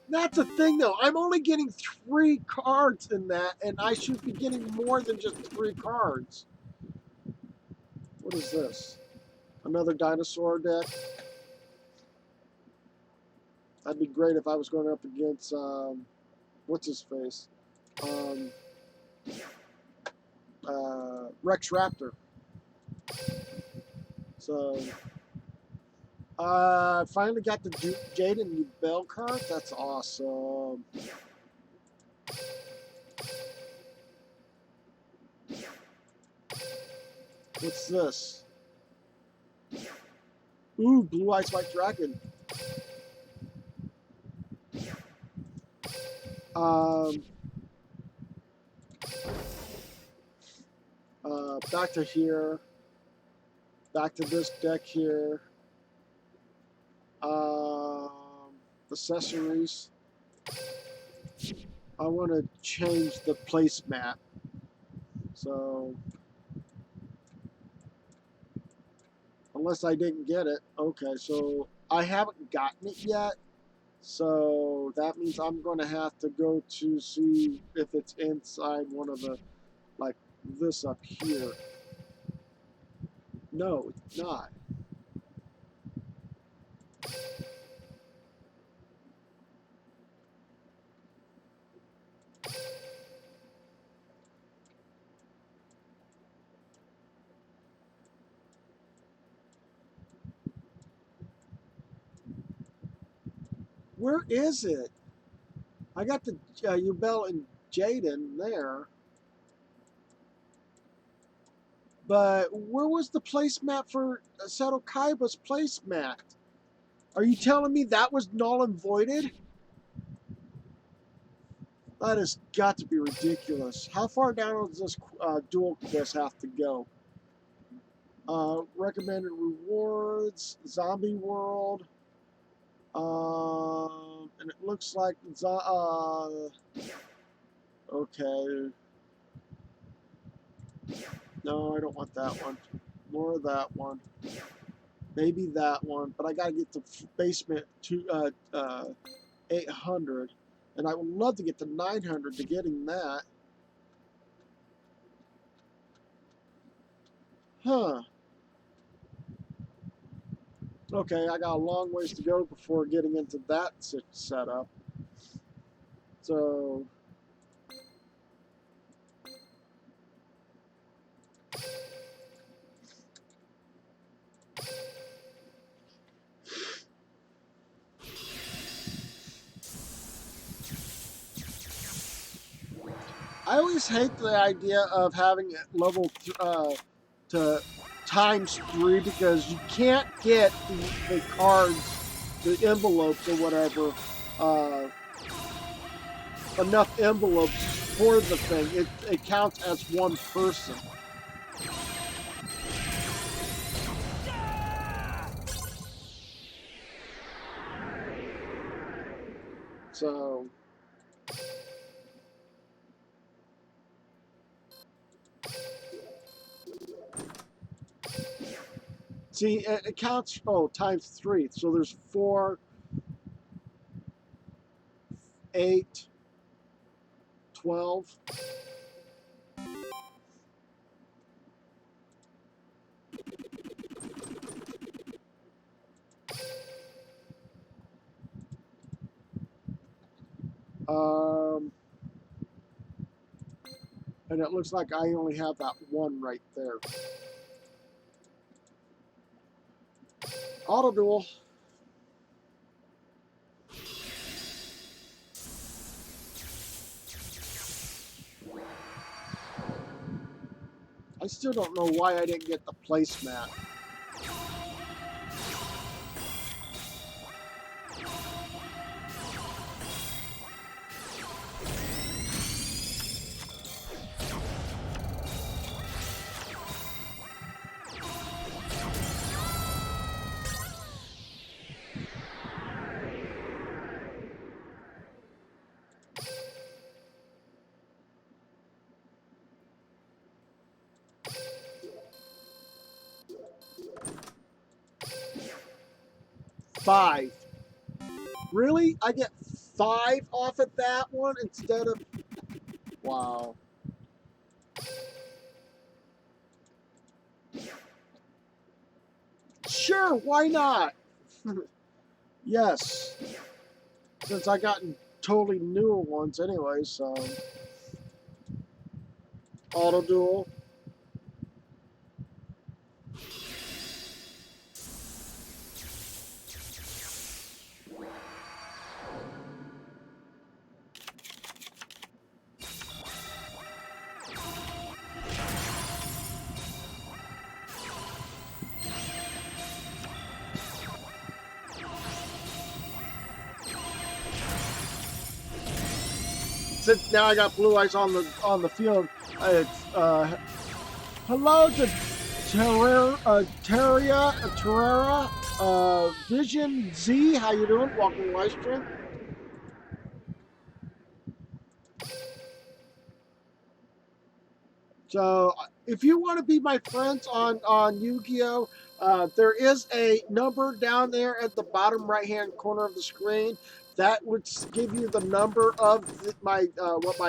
That's the thing, though. I'm only getting 3 cards in that, and I should be getting more than just 3 cards. What is this? Another dinosaur deck? That'd be great if I was going up against, what's his face? Rex Raptor. So, I finally got the Jaden Bell card. That's awesome. What's this? Ooh, Blue Eyes White Dragon. Um, back to here. Back to this deck here. Accessories. I want to change the placemat. So, unless I didn't get it. Okay, so I haven't gotten it yet. So that means I'm going to have to go to see if it's inside one of the, like this up here. No, it's not. Where is it? I got the Ubel and Jaden there. But where was the placemat for Seto Kaiba's placemat? Are you telling me that was null and voided? That has got to be ridiculous. How far down does this dual quest have to go? Recommended rewards, zombie world, and it looks like okay. No, I don't want that one. More of that one. Maybe that one, but I gotta get to basement to 800, and I would love to get to 900 to getting that. Huh. Okay, I got a long ways to go before getting into that setup. So, I always hate the idea of having it level to ×3 because you can't get the cards, the envelopes or whatever, enough envelopes for the thing. It counts as one person. So, see, it counts, ×3. So there's 4, 8, 12. And it looks like I only have that one right there. Auto duel. I still don't know why I didn't get the placemat. Five. Really? I get 5 off of that one instead of... Wow. Sure, why not? Yes. Since I got totally newer ones anyway, so... Auto duel. since now I got Blue Eyes on the field, it's hello to Terrera, Vision Z. How you doing? Welcome to live stream. So if you want to be my friends on Yu-Gi-Oh, there is a number down there at the bottom right-hand corner of the screen that would give you the number of my what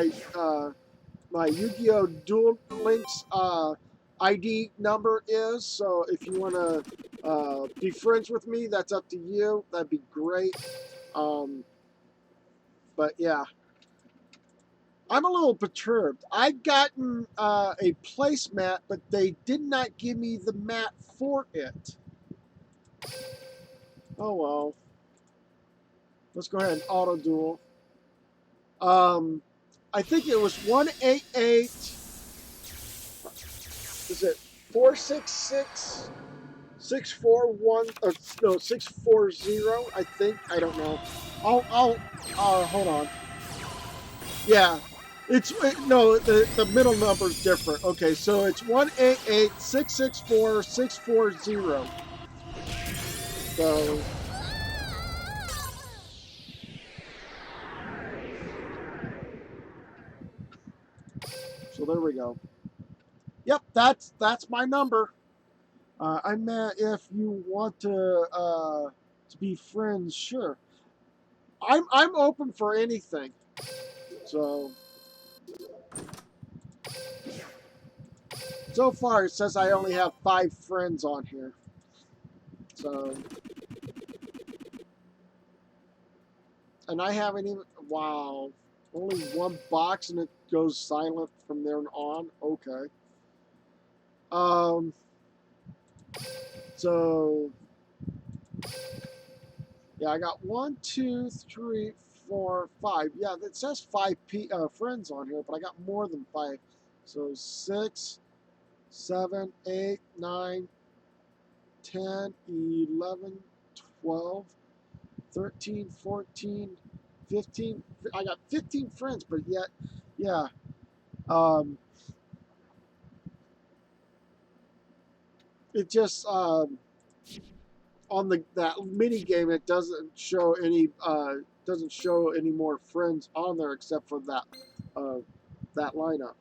my Yu-Gi-Oh Duel Links ID number is. So if you want to be friends with me, that's up to you. That'd be great. But yeah. I'm a little perturbed. I'd gotten a placemat, but they did not give me the mat for it. Oh well. Let's go ahead and auto duel. I think it was 188. Is it 466 641? No, 640. I think. I don't know. I'll hold on. Yeah, no, the middle number is different. Okay, so it's 188-664-640. So there we go. Yep, that's my number. I meant if you want to be friends, sure. I'm open for anything. So far it says I only have 5 friends on here. So, and I haven't even, wow, only 1 box and it goes silent from there on. Okay. So yeah, I got 1, 2, 3, 4, 5. Yeah, it says 5 friends on here, but I got more than 5. So 6, 7, 8, 9, 10, 11, 12, 13, 14, 15. I got 15 friends, but yet, yeah. It just on that mini game, it doesn't show any more friends on there except for that lineup.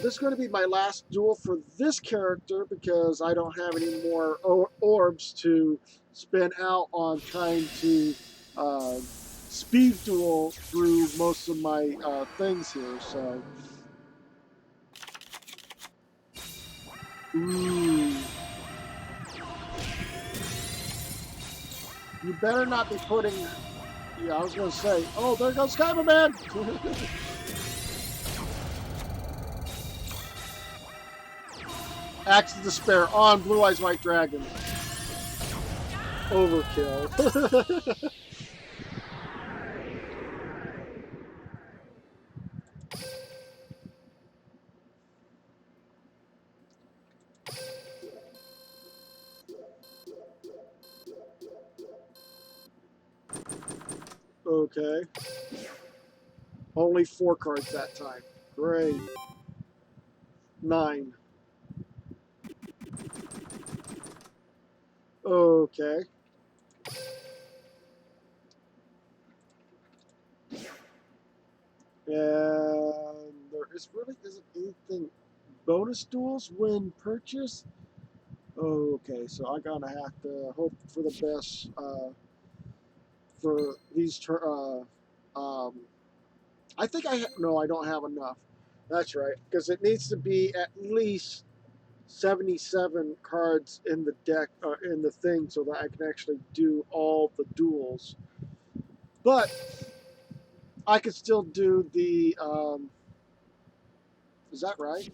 This is going to be my last duel for this character because I don't have any more orbs to spin out on trying to speed duel through most of my things here. So, ooh. You better not be putting. Yeah, I was going to say. Oh, there goes Cyberman! Axe of Despair on Blue Eyes White Dragon. Overkill. Okay. Only 4 cards that time. Great. 9. Okay. And there really isn't anything. Bonus duels when purchased. Okay, so I'm gonna have to hope for the best for these. I think no, I don't have enough. That's right, because it needs to be at least 77 cards in the deck in the thing so that I can actually do all the duels. But I could still do the. Is that right?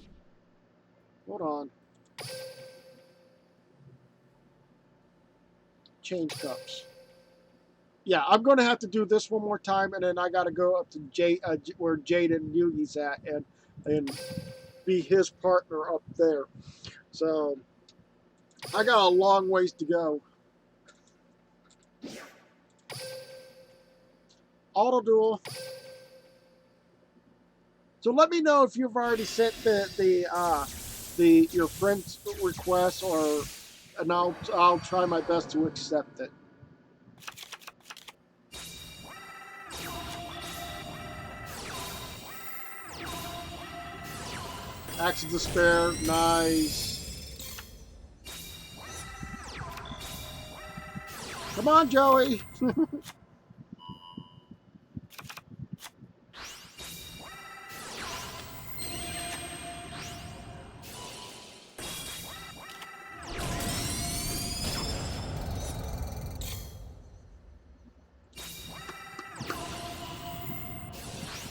Hold on. Change cups. Yeah, I'm going to have to do this one more time, and then I got to go up to where Jaden Yugi's at, and be his partner up there. So I got a long ways to go. Auto duel. So let me know if you've already sent the your friend's request, or and I'll try my best to accept it. Axe of Despair, nice. Come on, Joey.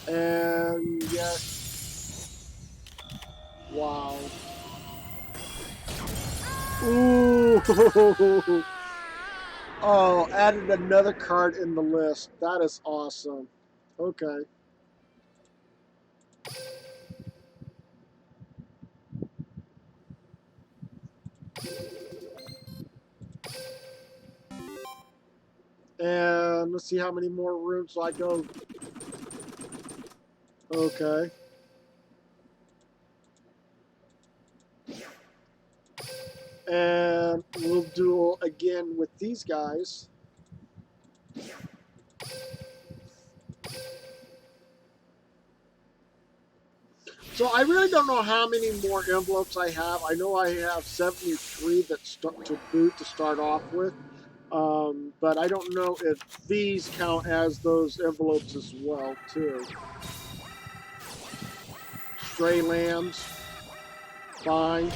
And yet, wow. Ooh. Oh, added another card in the list. That is awesome. Okay. And let's see how many more rooms I go. Okay. And we'll duel again with these guys. So I really don't know how many more envelopes I have. I know I have 73 that start to boot to start off with. But I don't know if these count as those envelopes as well, too. Stray Lambs. Fine.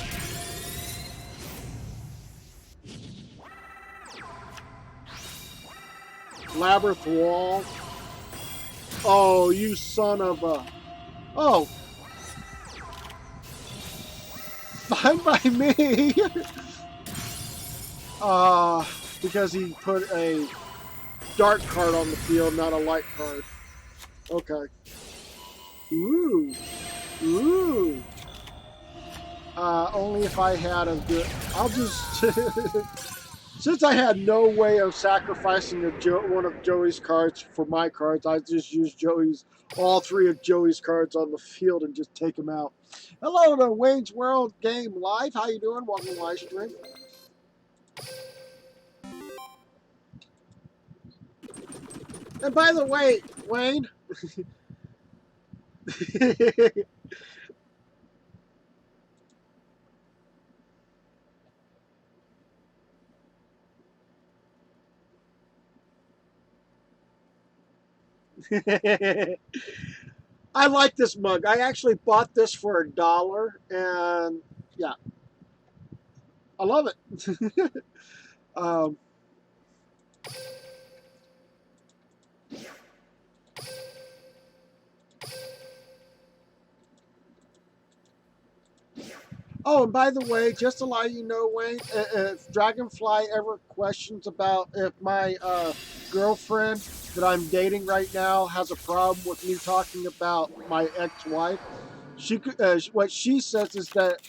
Labyrinth Wall. Oh, you son of a... Oh. Fine by me. Because he put a dark card on the field, not a light card. Okay. Ooh. Ooh. Only if I had a good... I'll just... Since I had no way of sacrificing one of Joey's cards for my cards, I just used all three of Joey's cards on the field and just take them out. Hello to Wayne's World Game Live. How you doing? Welcome to live stream. And by the way, Wayne... I like this mug. I actually bought this for $1, and yeah, I love it. um, oh, and by the way, just to let you know, Wayne, if Dragonfly ever questions about if my girlfriend that I'm dating right now has a problem with me talking about my ex-wife, what she says is that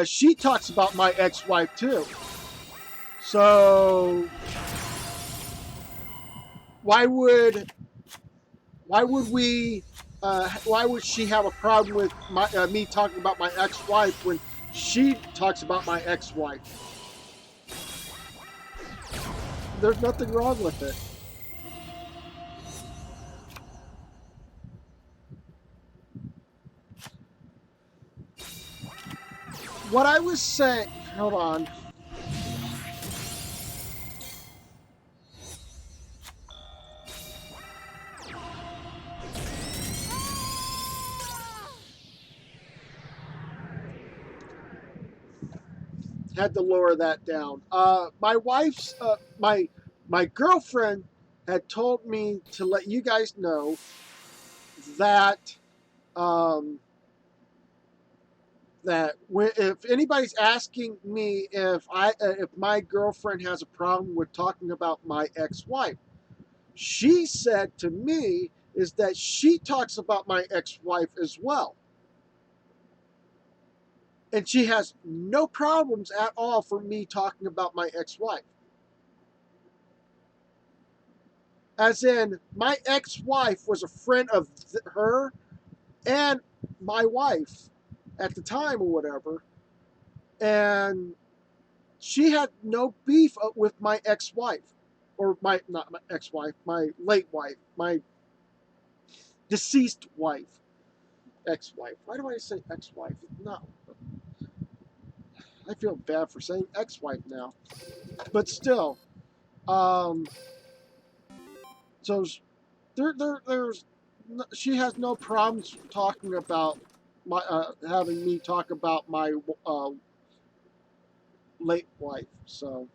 she talks about my ex-wife too. So why would why would she have a problem with me talking about my ex-wife when she talks about my ex-wife? There's nothing wrong with it. What I was saying, hold on. Had to lower that down. My girlfriend had told me to let you guys know that um, if anybody's asking me if my girlfriend has a problem with talking about my ex-wife, she said to me is that she talks about my ex-wife as well. And she has no problems at all for me talking about my ex-wife. As in, my ex-wife was a friend of her and my wife at the time or whatever, and she had no beef with my ex-wife, or my not my ex-wife, my late wife, my deceased wife, ex-wife. Why do I say ex-wife? No, I feel bad for saying ex-wife now, but still. Um, so there's she has no problems talking about my having me talk about my uh, late wife. So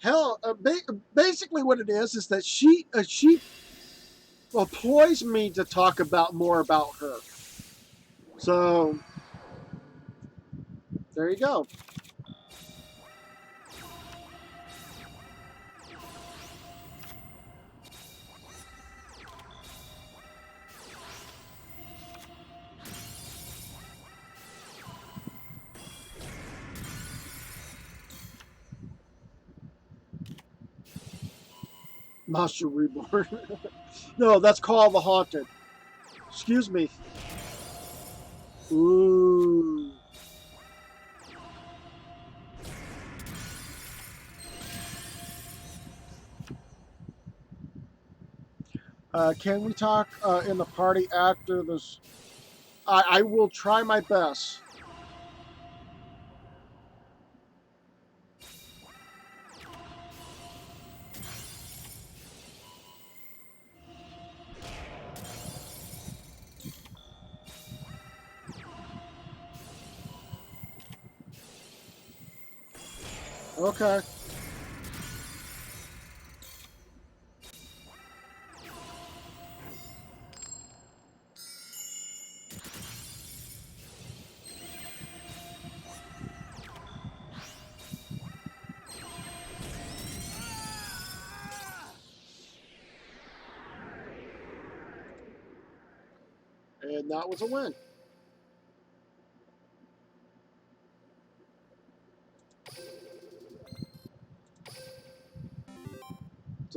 hell, basically what it is that she employs me to talk about more about her. So there you go. Monster Reborn. No, that's called the Haunted. Excuse me. Ooh. Can we talk in the party after this? I will try my best. Okay. And that was a win.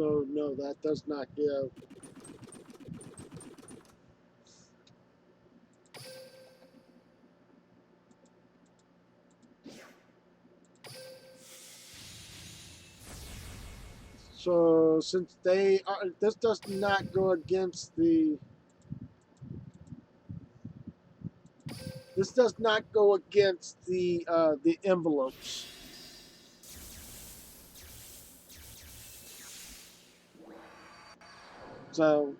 So no, that does not give. So since they are, this does not go against the. This does not go against the envelopes. So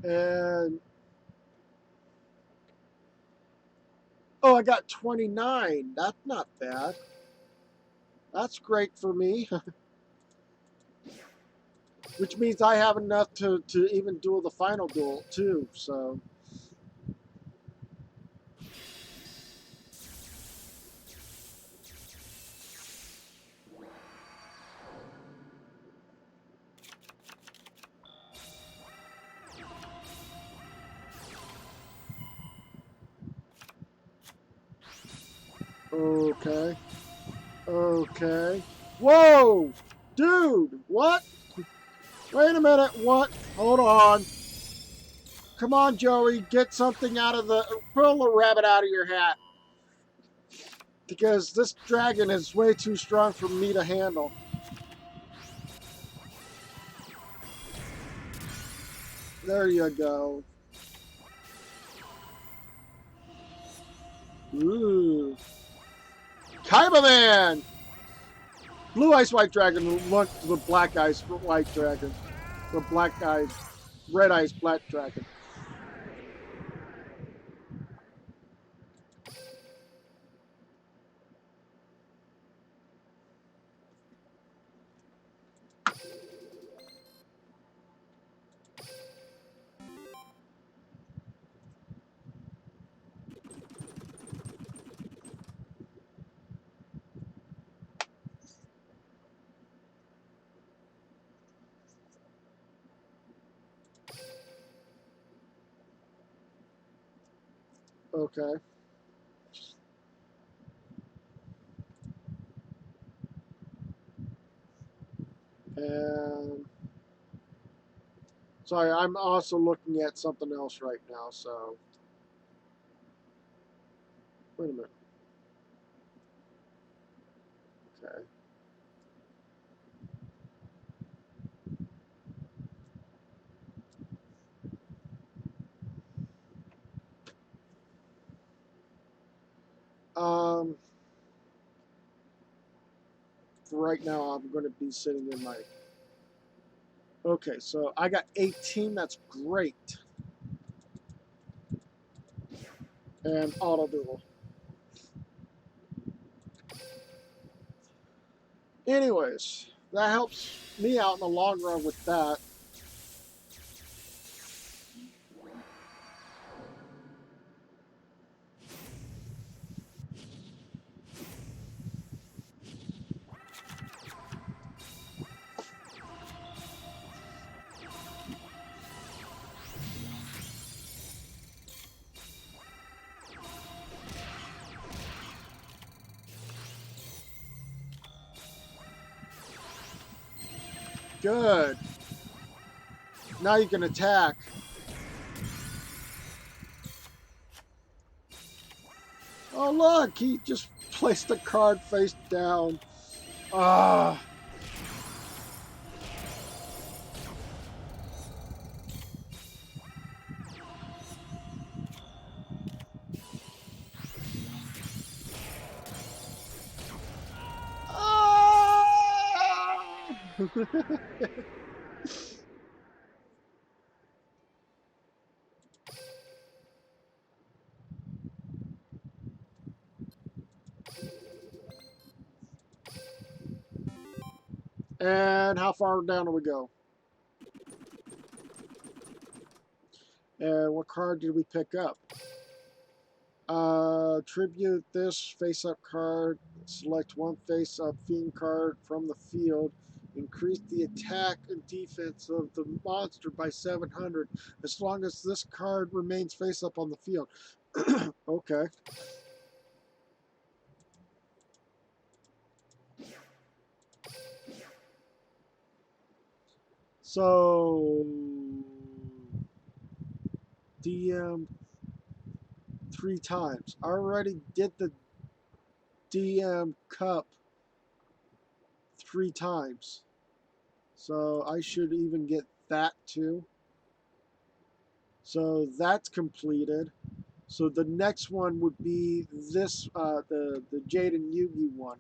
and oh, I got 29. That's not bad. That's great for me. Which means I have enough to even duel the final duel too. So Okay. Okay. Whoa! Dude, what? Wait a minute, what? Hold on. Come on, Joey, get something out of the... Pull a rabbit out of your hat. Because this dragon is way too strong for me to handle. There you go. Ooh. Kaiba Man! Blue Ice White Dragon went to the Black Ice White Dragon. The Black Ice, Red Ice Black Dragon. Okay. And sorry, I'm also looking at something else right now, so wait a minute. Okay. Um right now I'm gonna be sitting in my okay, so I got 18, that's great. And auto duel. Anyways, that helps me out in the long run with that. Good. Now you can attack. Oh look, he just placed the card face down. Ah. Ah! And how far down do we go? And what card did we pick up? Tribute this face-up card. Select one face-up fiend card from the field. Increase the attack and defense of the monster by 700 as long as this card remains face-up on the field. Okay. So... DM 3 times. I already did the DM Cup 3 times. So I should even get that too. So that's completed. So the next one would be this, the Jaden Yugi one.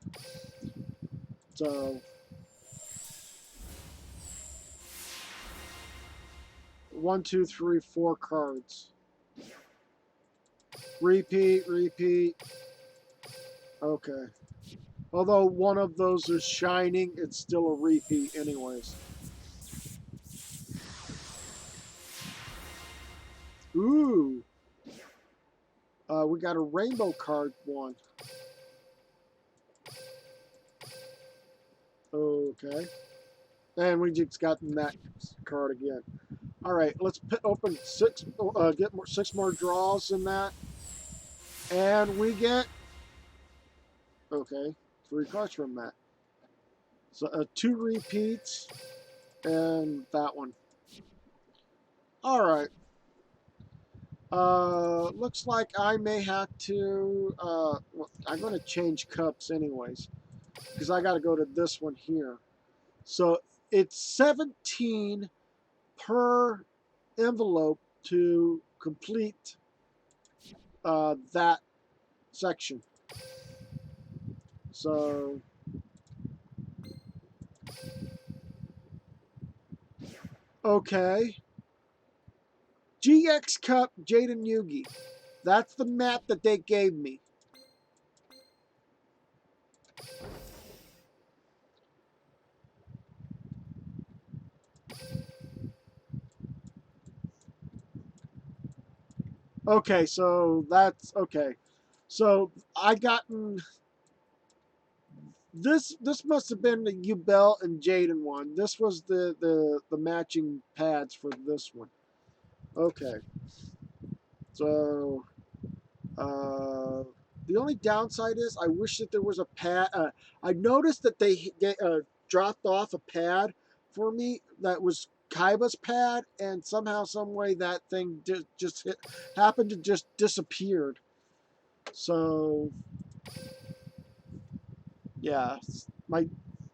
So 1, 2, 3, 4 cards. Repeat, repeat. Okay. Although one of those is shining, it's still a repeat anyways. Ooh. We got a rainbow card one. Okay. And we just got that card again. All right, let's open 6, get 6 more draws in that. And we get Okay, 3 cards from that. So 2 repeats and that one. All right. Looks like I may have to. Well, I'm going to change cups anyways because I got to go to this one here. So it's 17 per envelope to complete that section. So okay, GX Cup Jaden Yugi. That's the map that they gave me. Okay, so that's okay. So I gotten this. This must have been the Ubel and Jaden one. This was the matching pads for this one. Okay, so uh, the only downside is I wish that there was a pad. I noticed that they dropped off a pad for me that was Kaiba's pad, and somehow, some way, that thing just happened to just disappeared. So yeah, my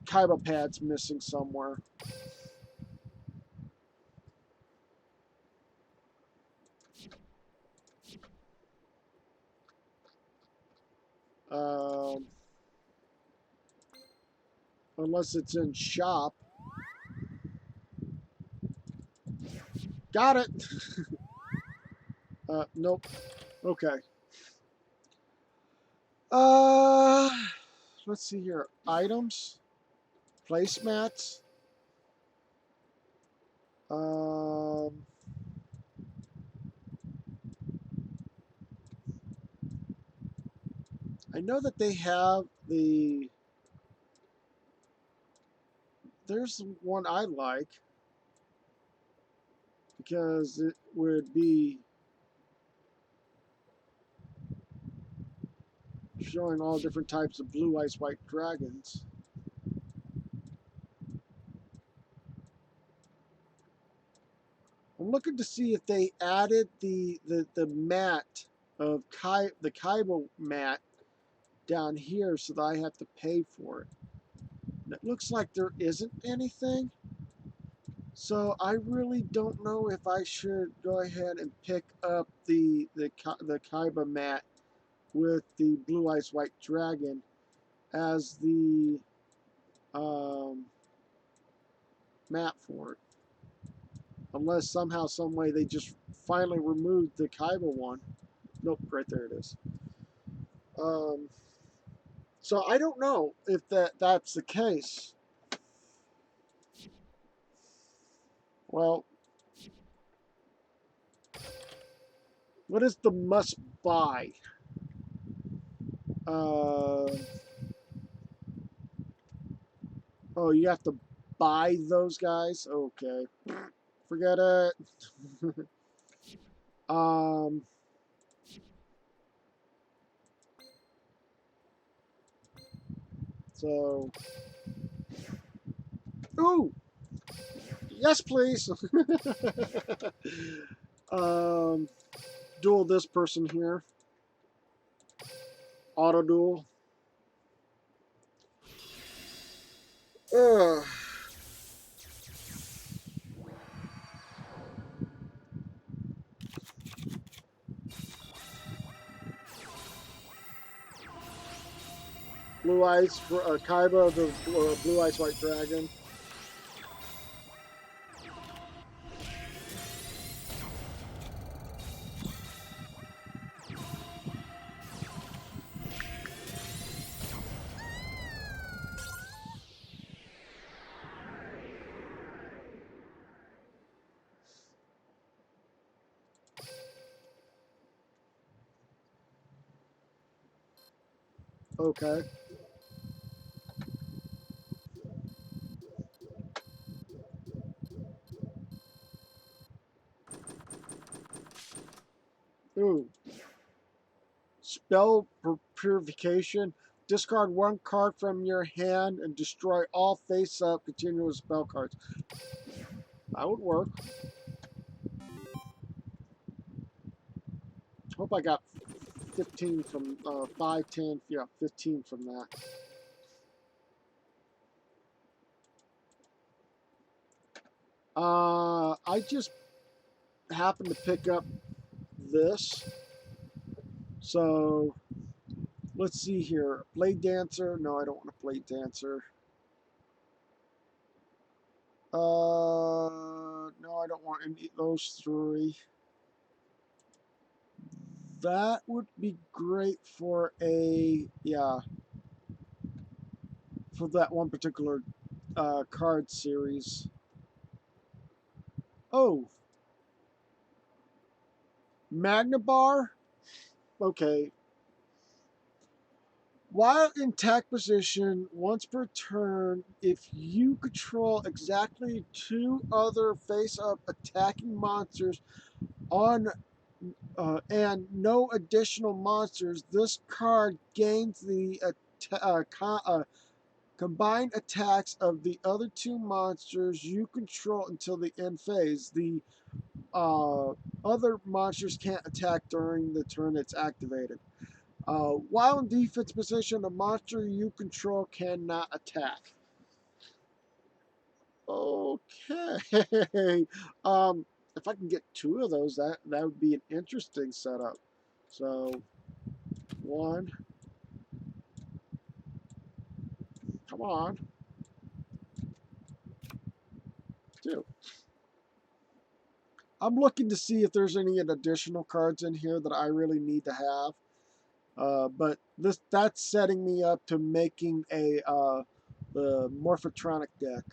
Kaiba pad's missing somewhere. Um, Unless it's in shop. Got it. Nope. Okay. Uh, let's see here. Items, placemats. Um, I know that they have the. There's one I like because it would be showing all different types of blue ice white dragons. I'm looking to see if they added the mat of the Kaiba mat down here so that I have to pay for it. And it looks like there isn't anything. So I really don't know if I should go ahead and pick up the Kaiba mat with the Blue Eyes White Dragon as the um, mat for it. Unless somehow, some way they just finally removed the Kaiba one. Nope, right there it is. Um, so I don't know if that's the case. Well, what is the must buy? Uh, oh, you have to buy those guys? Okay. Forget it. um, so, ooh, yes, please. um, Duel this person here. Auto duel. Ugh. Blue Eyes for Kaiba, the Blue Eyes White Dragon. Okay. Ooh. Spell purification. Discard one card from your hand and destroy all face-up continuous spell cards. That would work. Hope I got 15 from 5, 10, yeah, 15 from that. I just happened to pick up this. So let's see here. Blade Dancer. No, I don't want a Blade Dancer. No, I don't want any of those three. That would be great for a, yeah, for that one particular card series. Oh, Magnabar? Okay. While in attack position, once per turn, if you control exactly 2 other face-up attacking monsters on and no additional monsters, this card gains the combined attacks of the other 2 monsters you control until the end phase. The other monsters can't attack during the turn it's activated. While in defense position, a monster you control cannot attack. Okay. If I can get 2 of those, that would be an interesting setup. So 1, come on, 2. I'm looking to see if there's any additional cards in here that I really need to have. But that's setting me up to making a the Morphotronic deck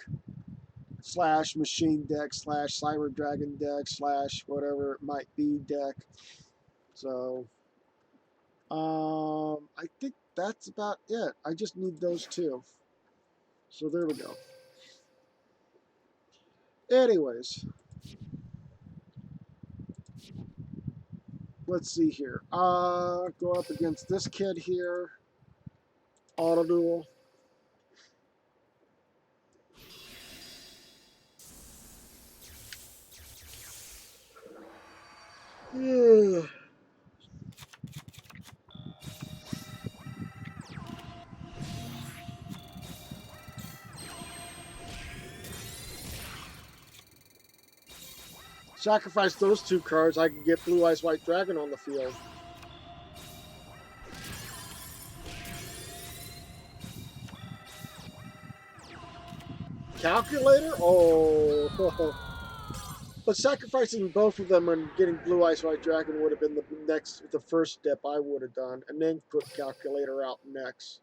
slash machine deck slash Cyber Dragon deck slash whatever it might be deck. So I think that's about it. I just need those 2. So there we go. Anyways, let's see here. Go up against this kid here. Auto duel. Sacrifice those 2 cards, I can get Blue Eyes White Dragon on the field. Calculator? Oh. But sacrificing both of them and getting Blue Eyes White Dragon would have been the first step I would have done, and then put Calculator out next.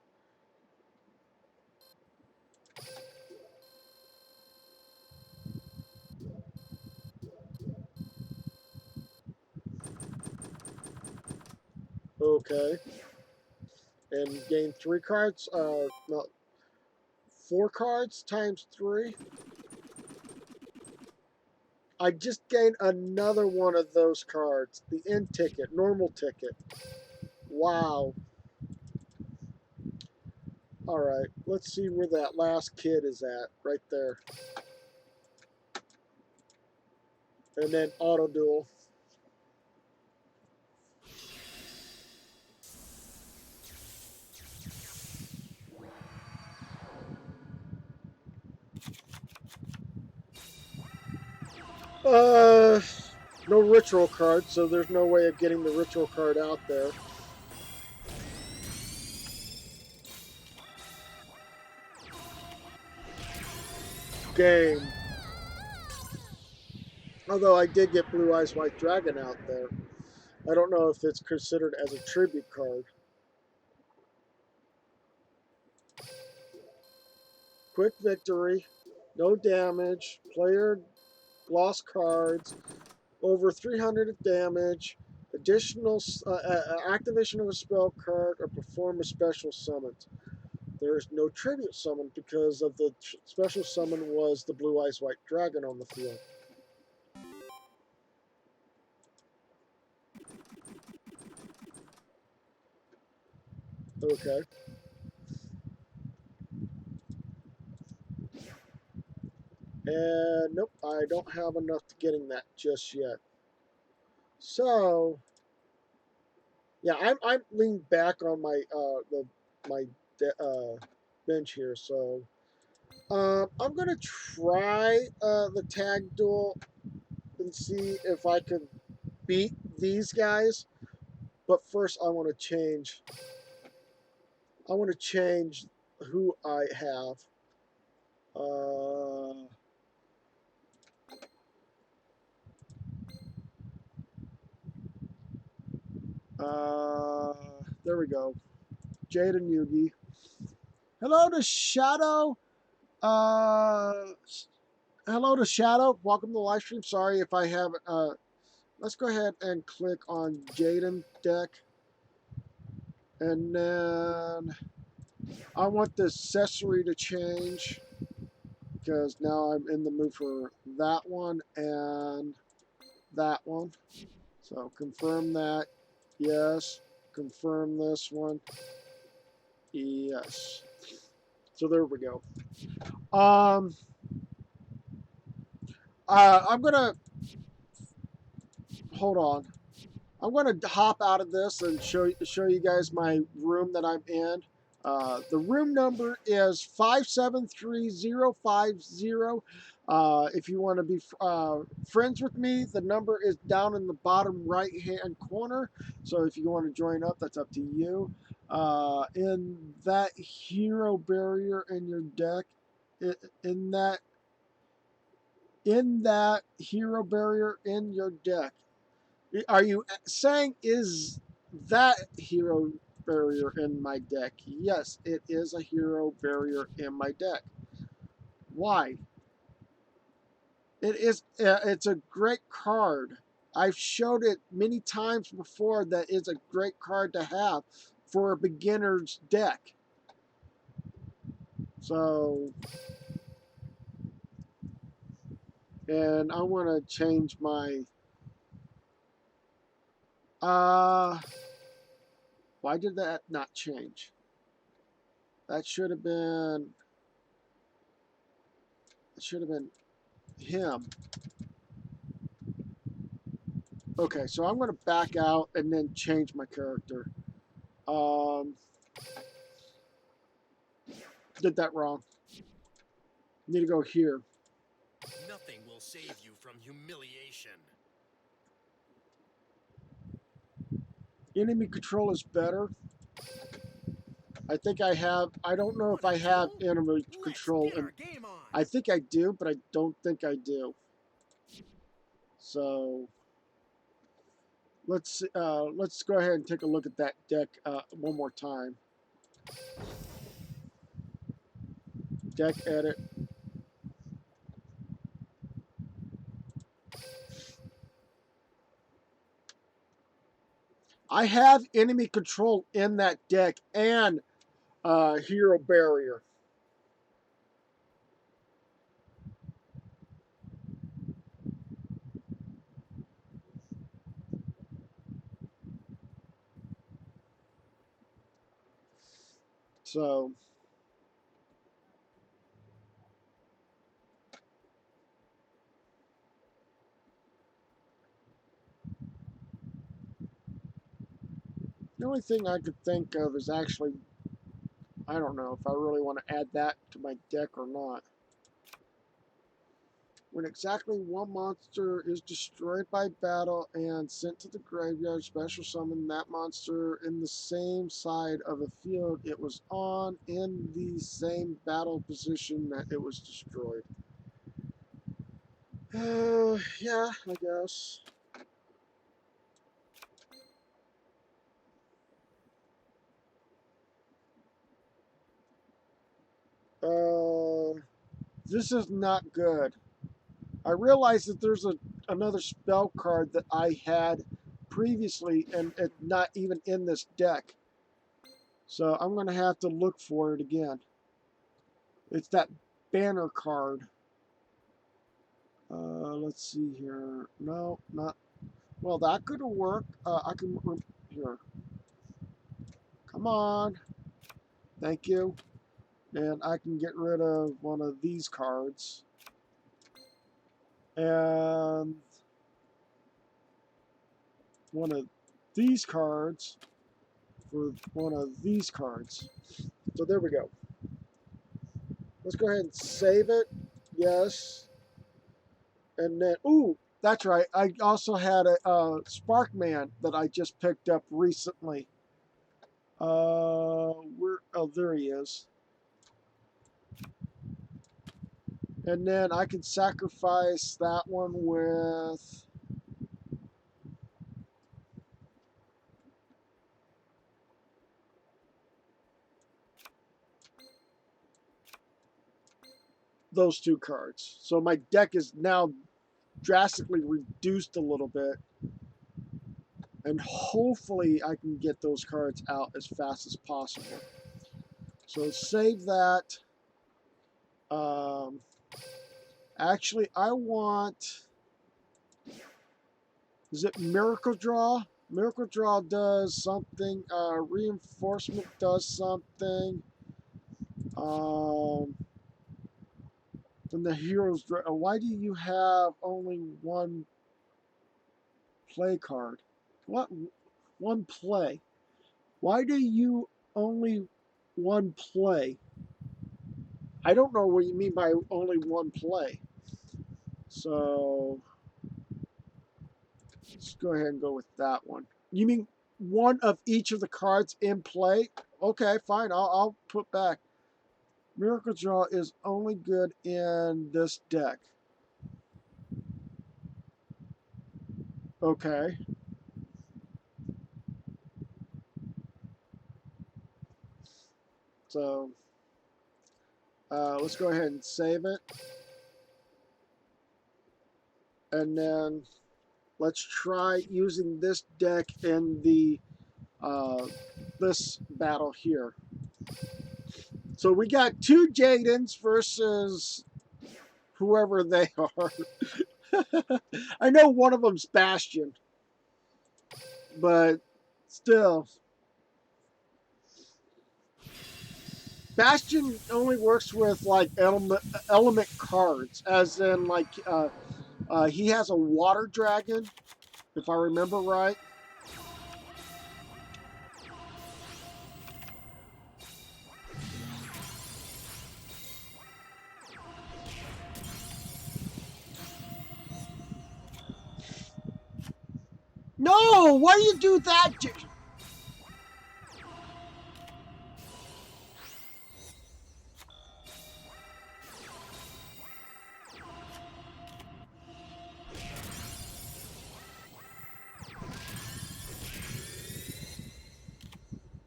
Okay. And gain 3 cards? No, 4 cards times 3? I just gained another one of those cards. The end ticket, normal ticket. Wow. Alright, let's see where that last kid is at. Right there. And then auto duel. Uh, no ritual card, so there's no way of getting the ritual card out there. Game. Although I did get Blue Eyes White Dragon out there. I don't know if it's considered as a tribute card. Quick victory. No damage. Player lost cards. Over 300 of damage. Additional activation of a spell card or perform a special summon. There is no tribute summon because of the special summon was the Blue Eyes White Dragon on the field. Okay. And nope, I don't have enough to getting that just yet. So yeah, I'm leaning back on my my bench here. So I'm gonna try the tag duel and see if I can beat these guys. But first, I want to change. I want to change who I have. Uh, uh, there we go. Jaden Yugi. Hello to Shadow. Uh, hello to Shadow. Welcome to the live stream. Sorry if I haven't. Let's go ahead and click on Jaden deck, and then I want the accessory to change because now I'm in the mood for that one and that one. So confirm that. Yes. Confirm this one. Yes. So there we go. Um, I'm gonna hold on. I'm gonna hop out of this and show you guys my room that I'm in. The room number is 573050. If you want to be friends with me, the number is down in the bottom right hand corner. So if you want to join up, that's up to you. In that hero barrier in your deck, in that hero barrier in your deck, are you saying is that hero barrier in my deck? Yes, it is a hero barrier in my deck. Why? It is. It's a great card. I've showed it many times before that it's a great card to have for a beginner's deck. So, and I want to change my. Uh, why did that not change? That should have been. It should have been him. Okay, so I'm going to back out and then change my character. Um, did that wrong. Need to go here. Nothing will save you from humiliation. Enemy control is better. I think I have. I don't know if Want a I have duel? enemy Let's control, get and our game on. I think I do, but I don't think I do. So let's go ahead and take a look at that deck one more time. Deck edit. I have enemy control in that deck and hero barrier. So the only thing I could think of is actually, I don't know if I really want to add that to my deck or not. When exactly one monster is destroyed by battle and sent to the graveyard, special summon that monster in the same side of a field it was on in the same battle position that it was destroyed. Yeah, I guess. Uh, this is not good. I realize that there's another spell card that I had previously and it's not even in this deck. So I'm going to have to look for it again. It's that banner card. Let's see here. No, not. Well, that could work. I can. Here. Come on. Thank you. And I can get rid of one of these cards. and one of these cards for one of these cards. So there we go. Let's go ahead and save it. Yes. And then, ooh, that's right. I also had a Sparkman that I just picked up recently. Where? Oh, there he is. And then I can sacrifice that one with those two cards. So my deck is now drastically reduced a little bit. And hopefully I can get those cards out as fast as possible. So save that. Um, actually, I want... Is it Miracle Draw? Miracle Draw does something. Reinforcement does something. Um, from the Heroes. Why do you have only one play card? What? One play? Why do you only one play? I don't know what you mean by only one play. So let's go ahead and go with that one. You mean one of each of the cards in play? Okay, fine. I'll put back. Miracle Draw is only good in this deck. Okay. So let's go ahead and save it. And then let's try using this deck in the this battle here. So we got two Jadens versus whoever they are. I know one of them's Bastion, but still. Bastion only works with like element cards, as in like he has a water dragon, if I remember right. No, why do you do that?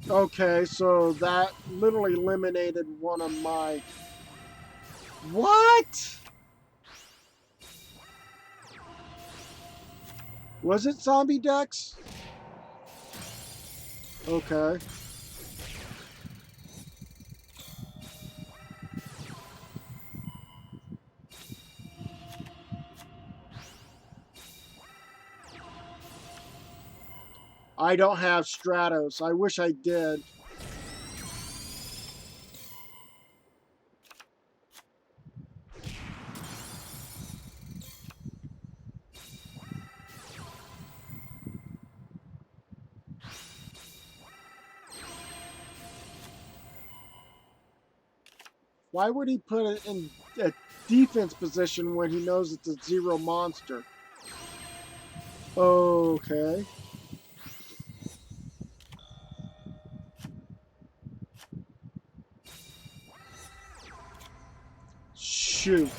Okay, so that literally eliminated one of my... What? Was it zombie decks? Okay. I don't have Stratos. I wish I did. Why would he put it in a defense position when he knows it's a zero monster? Okay. Shoot.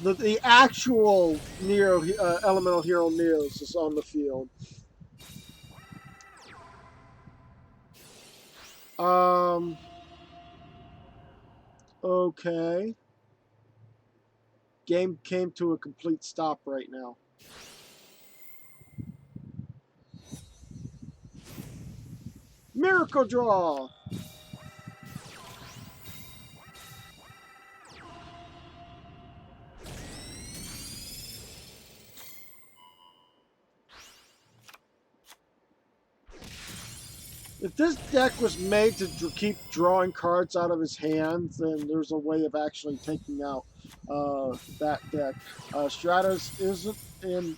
The actual Neo, elemental hero Neos is on the field. Um. Okay. Game came to a complete stop right now. Miracle Draw! If this deck was made to keep drawing cards out of his hands, then there's a way of actually taking out that deck. Stratos isn't in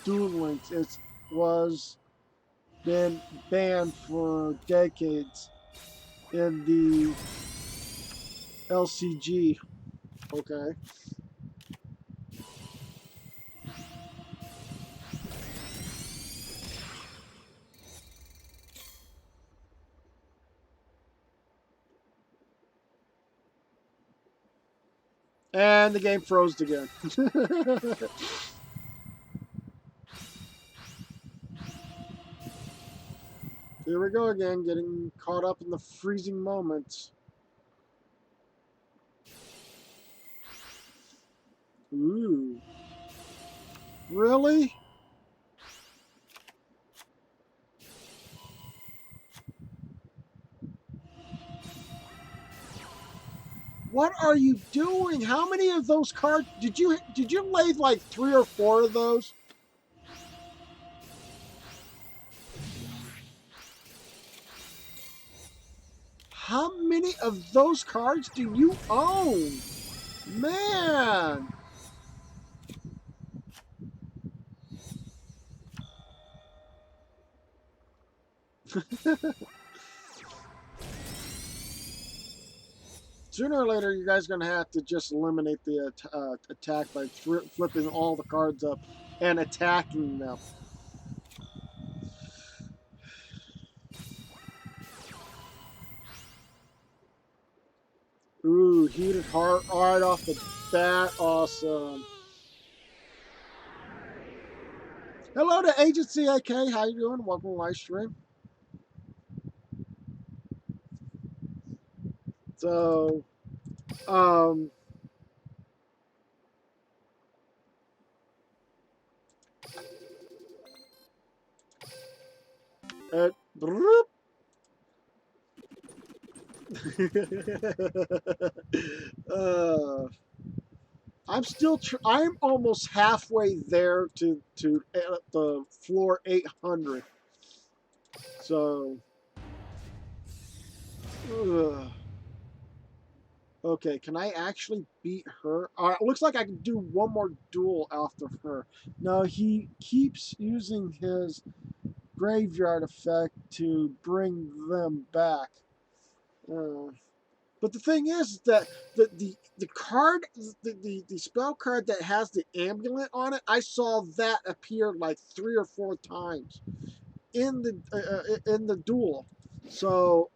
Duel Links. It was been banned for decades in the LCG. Okay. And the game froze again. Here we go again, getting caught up in the freezing moments. Ooh. Really? What are you doing? How many of those cards did you lay like 3 or 4 of those? How many of those cards do you own? Man. Sooner or later, you guys are going to have to just eliminate the attack by flipping all the cards up and attacking them. Ooh, heated heart right off the bat. Awesome. Hello to Agency AK. How you doing? Welcome to live stream. So, um, uh, uh, I'm almost halfway there to the floor 800. So, okay, can I actually beat her? It looks like I can do one more duel after her. No, he keeps using his graveyard effect to bring them back. Uh, but the thing is that the card, the spell card that has the amulet on it, I saw that appear like 3 or 4 times in the duel. So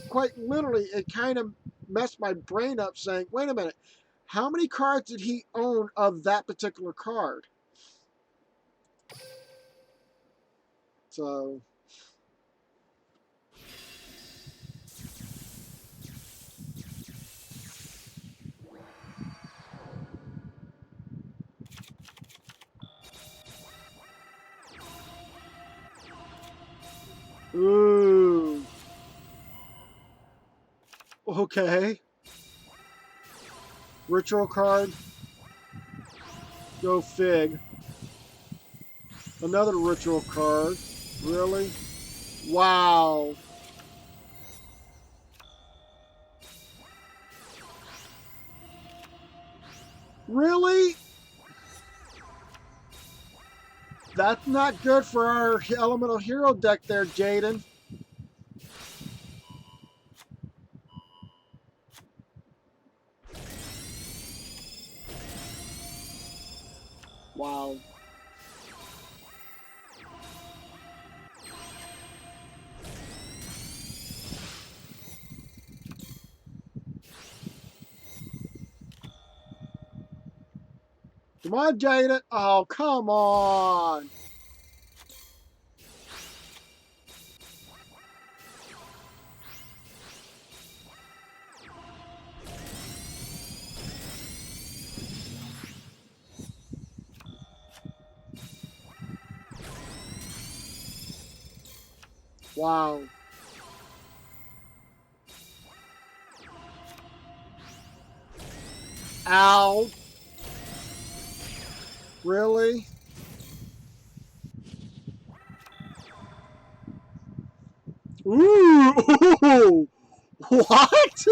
quite literally, it kind of messed my brain up, saying, "Wait a minute, how many cards did he own of that particular card?" So, ooh, okay, ritual card, go fig. Another ritual card, really? Wow. Really? That's not good for our elemental hero deck there, Jaden. Wow. Come on, Jaden. Oh, come on. Wow. Ow. Really? Ooh! What?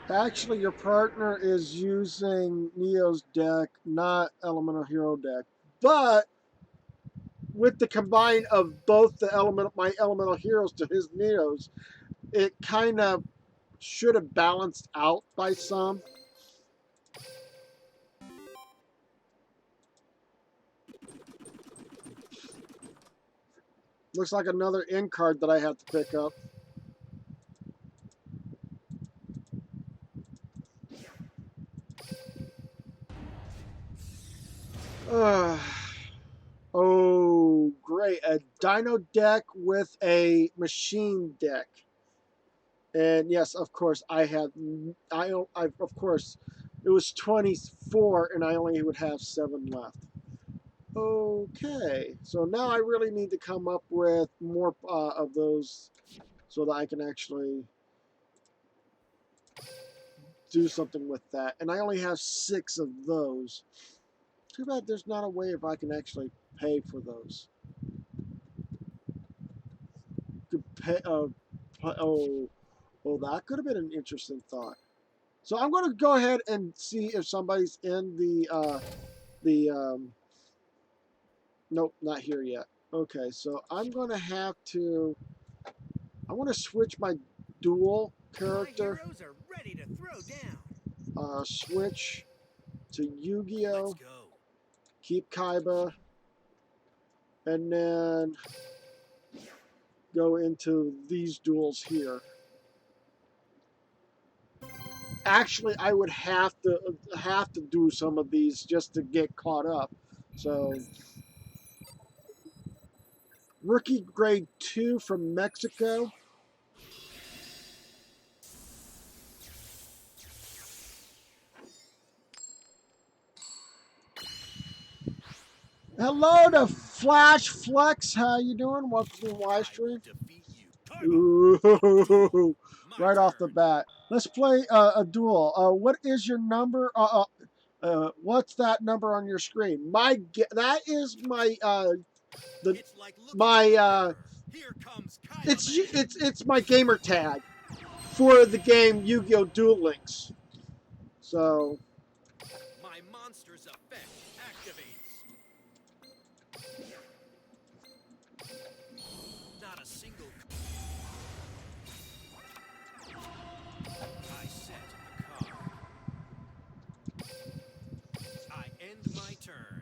Actually, your partner is using Neo's deck, not Elemental Hero deck. But with the combine of both my Elemental Heroes to his Neos, it kind of should have balanced out by some. Looks like another in card that I have to pick up. Oh, great. A Dino deck with a machine deck. And yes, of course, of course, it was 24 and I only would have 7 left. Okay, so now I really need to come up with more of those so that I can actually do something with that. And I only have 6 of those. Too bad there's not a way if I can actually pay for those. Could pay, oh, that could have been an interesting thought. So I'm going to go ahead and see if somebody's in the nope, not here yet. Okay, so I'm going to have to, I want to switch my duel character. My heroes are ready to throw down. Switch to Let's Yu-Gi-Oh, go. keep Kaiba, and then go into these duels here. Actually, I would have to do some of these just to get caught up. So, rookie grade 2 from Mexico. Hello to Flash Flex. How you doing? Welcome to the live stream. Ooh, right off the bat. Let's play a duel. What is your number? What's that number on your screen? That is my the my it's my gamer tag for the game Yu-Gi-Oh! Duel Links. So My monster's effect activates. Not a single. I set a card. I end my turn.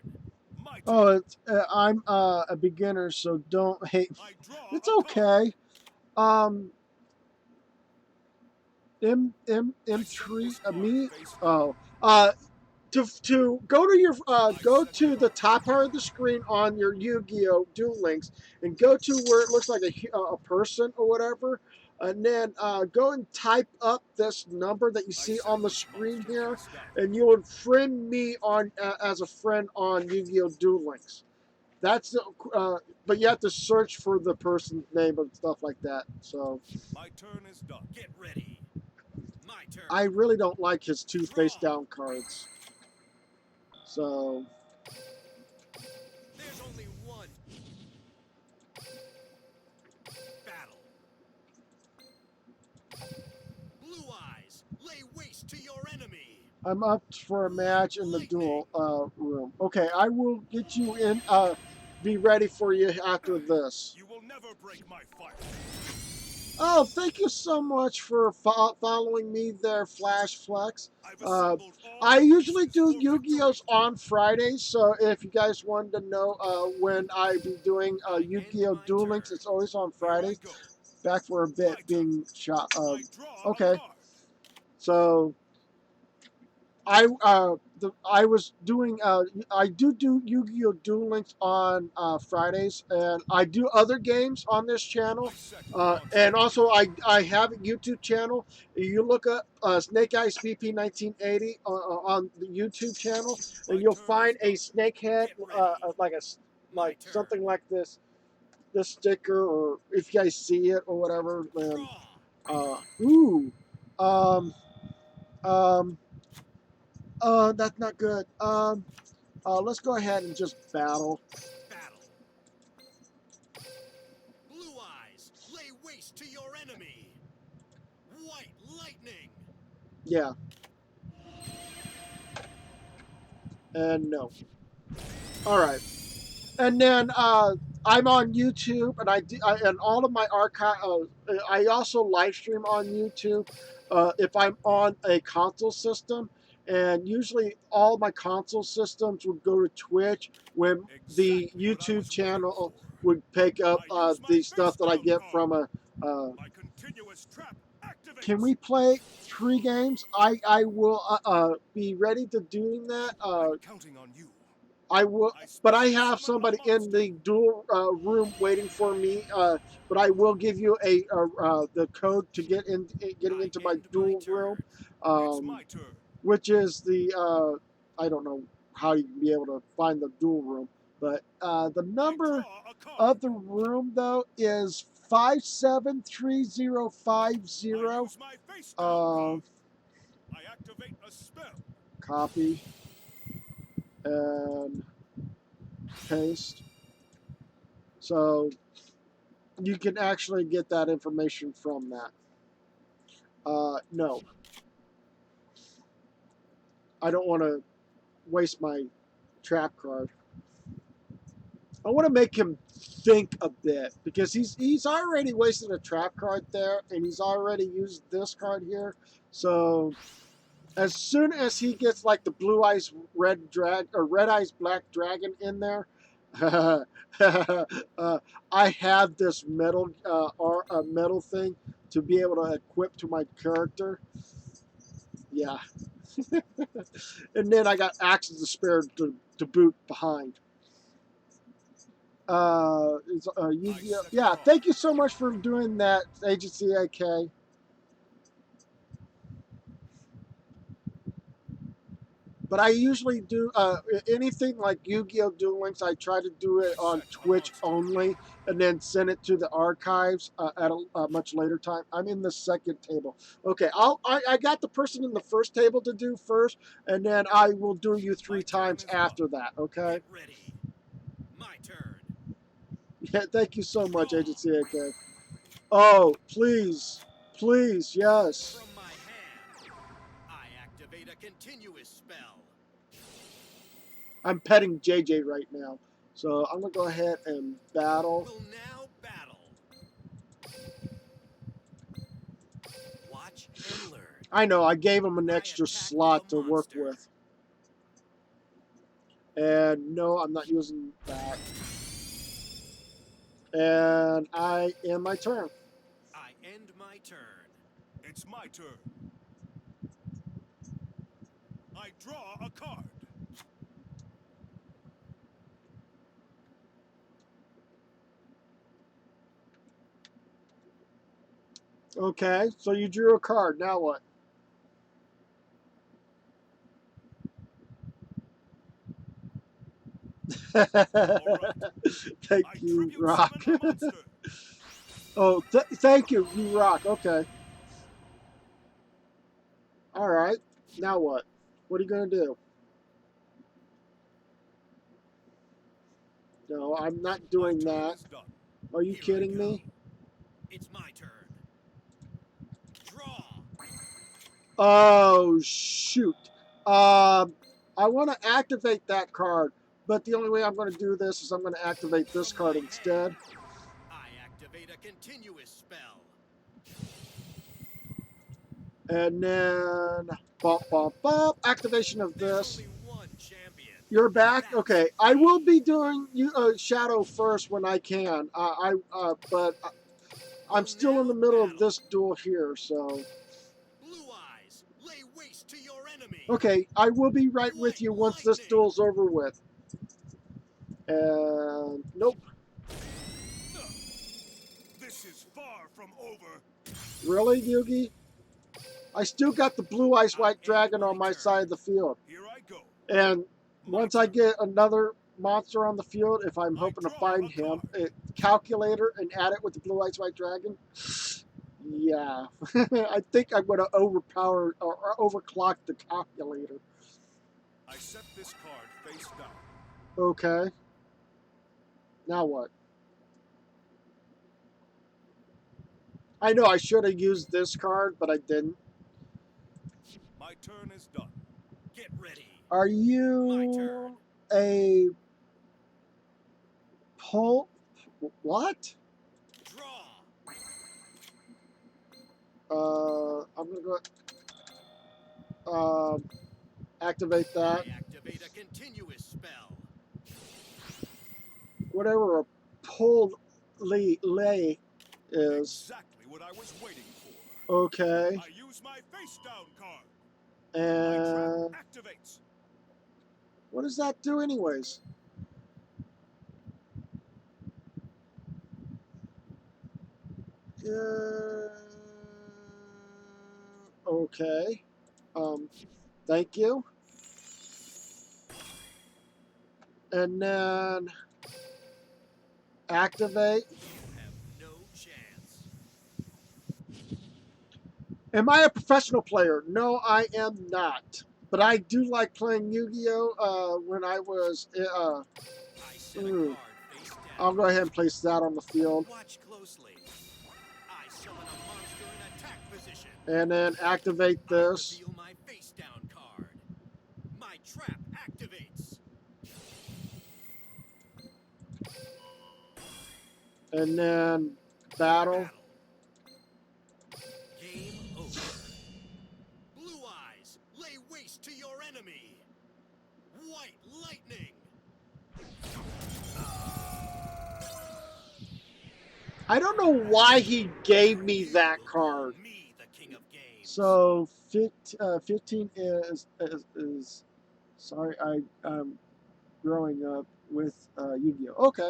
My turn. oh, I'm a beginner, so don't hate. I draw It's a card. okay. Um, I set M3 this card me. face Oh, to go to your go to the top part of the screen on your Yu-Gi-Oh! Duel Links and go to where it looks like a person or whatever, and then go and type up this number that you I see set on the this screen monster here, face down. and you would friend me on as a friend on Yu-Gi-Oh! Duel Links. That's the but you have to search for the person's name and stuff like that. So My turn is done. Get ready. My turn. I really don't like his 2 face Draw. down cards. So There's only one. Battle. Blue eyes, lay waste to your enemy. I'm up for a match in the duel room. Okay, I will get you in. Be ready for you after this. You will never break my fight. Oh, thank you so much for following me there, Flash Flex. I've Uh, assembled all I the usually pieces do for Yu-Gi-Ohs victory. on Fridays, so if you guys wanted to know when I be doing I end Yu-Gi-Oh! my Duel Links, turn. it's always on Here I Fridays. go. Back for a bit My turn. being shot. I draw a Okay, card. so I was doing I do Yu-Gi-Oh! Duel Links on Fridays, and I do other games on this channel, I set the and monster. also I have a YouTube channel. You look up Snake Eyes BP 1980 on the YouTube channel, and My you'll turn is find a done. snakehead Get ready. My like turn. something like this sticker, or if you guys see it or whatever. Then Draw. ooh, um um. That's not good. Let's go ahead and just battle. Battle. Yeah. And no. All right. And then I'm on YouTube, and and all of my archive. I also live stream on YouTube if I'm on a console system, and usually all my console systems would go to Twitch when the Exactly what I YouTube was waiting channel for. would pick up I use my the face stuff that I down get card. from a. My continuous trap Can activates. we play 3 games? I will be ready to doing that. I'm counting on you. I will, I but I special have summon a somebody in monster. the duel room waiting for me. But I will give you the code to get in, getting I into my end my duel room, turn. It's um, my turn. which is the I don't know how you can be able to find the duel room, but the I number draw a card. of the room though is 573050. I use my face down card. Um, I activate a spell. Copy and paste. So you can actually get that information from that. No, I don't want to waste my trap card. I want to make him think a bit because he's already wasted a trap card there, and he's already used this card here. So as soon as he gets like the blue eyes red drag or red eyes black dragon in there, I have this metal thing to be able to equip to my character. Yeah. And then I got Axes to Spare to boot behind. I Yu-Gi-Oh! set a Yeah, card. thank you so much for doing that, Agency AK. But I usually do anything like Yu-Gi-Oh! Duel Links. I try to do I it on set a Twitch monster. only, and then send it to the archives at a much later time. I'm in the second table. Okay, I got the person in the first table to do first, and then I will do you My 3 turn times is done. after that. Okay. Get ready. My turn. Yeah. Thank you so much, Draw. Agency AK. Oh, please, please, yes. From my hand, I activate a continuous spell. I'm petting JJ right now. So I'm going to go ahead and battle. Will now battle. Watch and learn. I know, I gave him an I extra attack with a slot to work monster. with. And no, I'm not using that. And I end my turn. I end my turn. It's my turn. I draw a card. Okay, so you drew a card. Now what? All right. Thank I you, tribute Rock. summon a monster. Oh, thank you, you rock. Okay. All right. Now what? What are you going to do? No, I'm not My doing turn that. is done. Are you Here I kidding go. me? It's my turn. Draw. Oh, shoot. Um, I want to activate that card, but the only way I'm going to do this is I'm going to activate this From card my instead. hand, I activate a continuous spell. And then, bump, bump, bump, activation of There's this. only one champion, You're and back? that's Okay. I me. will be doing Shadow first when I can. But I'm Will still in the now middle of battle. this duel here, so. Blue eyes, lay waste to your enemy. Okay, I will be right with White you once this lightning. duel's over with. And, nope. This is far from over. Really, Yugi? I still got the blue ice I white end dragon my on my turn. side of the field. Here I go. And My once I turn. get another monster on the field, if I'm I hoping to draw find a him, card. calculator and add it with the blue ice white dragon. Yeah, I think I'm going to overpower or overclock the calculator. I set this card face down. Okay. Now what? I know I should have used this card, but I didn't. My turn is done. Get ready. Are My you turn. a pull? What? Draw. I'm gonna go. Activate that. I activate a continuous spell. Whatever a pulled lay is. Exactly what I was waiting for. Okay. I use my face down card. My trap And activates. what does that do, anyways? Okay. Thank you. And then activate. You have no chance. Am I a professional player? No, I am not. But I do like playing Yu-Gi-Oh! When I was. I set a card face down. I'll go ahead and place that on the field. Watch closely. I summon a monster in attack position. And then activate I this. reveal my face down card. My trap activates. And then battle. Game over. Blue eyes, lay waste to your enemy. White lightning. I don't know why he gave me that card. Me, the king of games. So 15 is sorry, I'm growing up with Yu-Gi-Oh. Okay.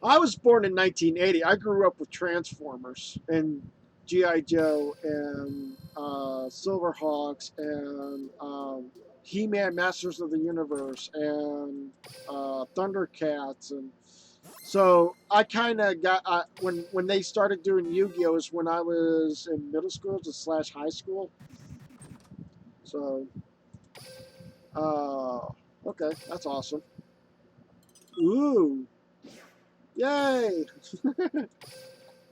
I was born in 1980. I grew up with Transformers and G.I. Joe and Silverhawks and He-Man, Masters of the Universe, and Thundercats, and so I kind of got when they started doing Yu-Gi-Oh is when I was in middle school / high school. So, okay, that's awesome. Ooh, yay!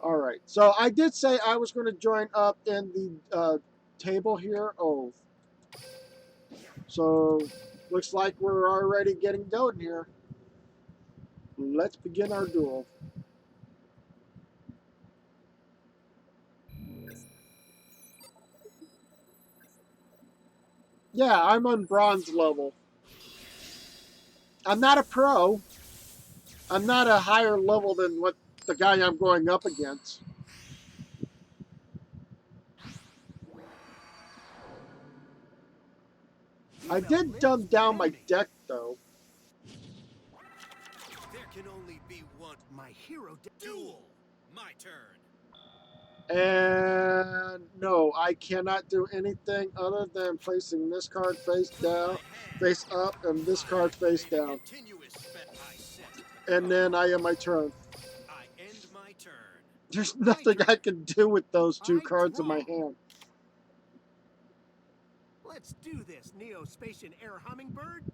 All right, so I did say I was going to join up in the table here. Oh, so looks like we're already getting going here. Let's begin our duel. Yeah, I'm on bronze level. I'm not a pro. I'm not a higher level than what the guy I'm going up against. I did dumb down my deck, though. There can only be one. My hero Duel. My turn. And no, I cannot do anything other than placing this card face down, face up, and this card face down. And then I end my turn. I end my turn. There's nothing I can do with those two cards in my hand. Let's do this, Neo-Spacian Air Hummingbird.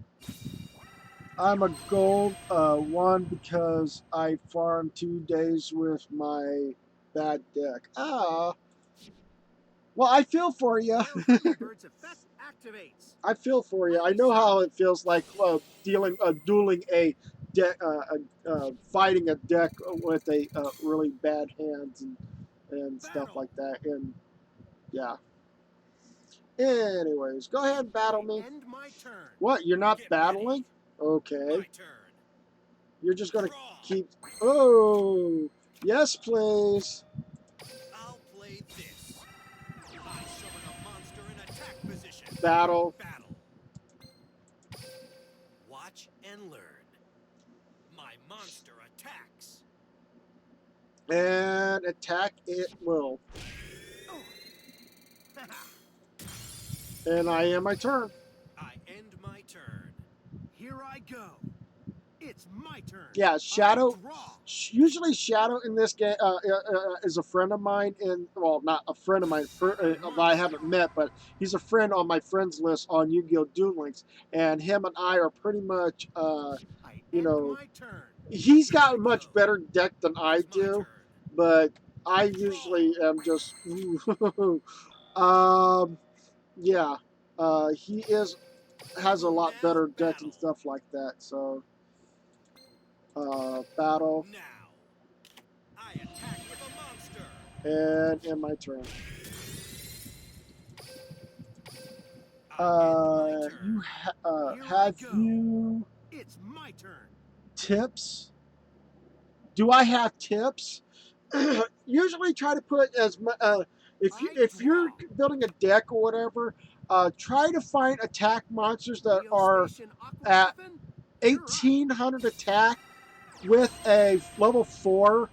I'm a gold 1 because I farmed 2 days with my bad deck. Ah. Well, I feel for you. Bird's effect activates. I feel for you. I know how it feels like dueling a deck, fighting a deck with a really bad hands and stuff like that. And yeah. Anyways, go ahead and battle me. End my turn. What? You're not Get battling? Okay. My turn. You're just gonna Draw. keep. Oh, yes, please. I'll play this. I summon a monster in attack position. Battle. Battle. Watch and learn. My monster attacks. And attack it will. And I end my turn. I end my turn. Here I go. It's my turn. Yeah, Shadow. I draw. Usually, Shadow in this game is a friend of mine. Well, not a friend of mine that I haven't met, but he's a friend on my friends list on Yu-Gi-Oh! Duel Links, and him and I are pretty much, you know, My turn. he's got a much better deck than I It's my do, turn. but I usually am just. um, Yeah, he has a lot Now better deck and battle. stuff like that. So, battle, Now, I attack with a monster. and in my turn. I end my You turn. Here I have go. you It's my turn. tips? Do I have tips? Usually, try to put as much. I If you're draw. building a deck or whatever, try to find attack monsters that Neo are Station at Aquamuffin, you're up. 1800 attack with a level 4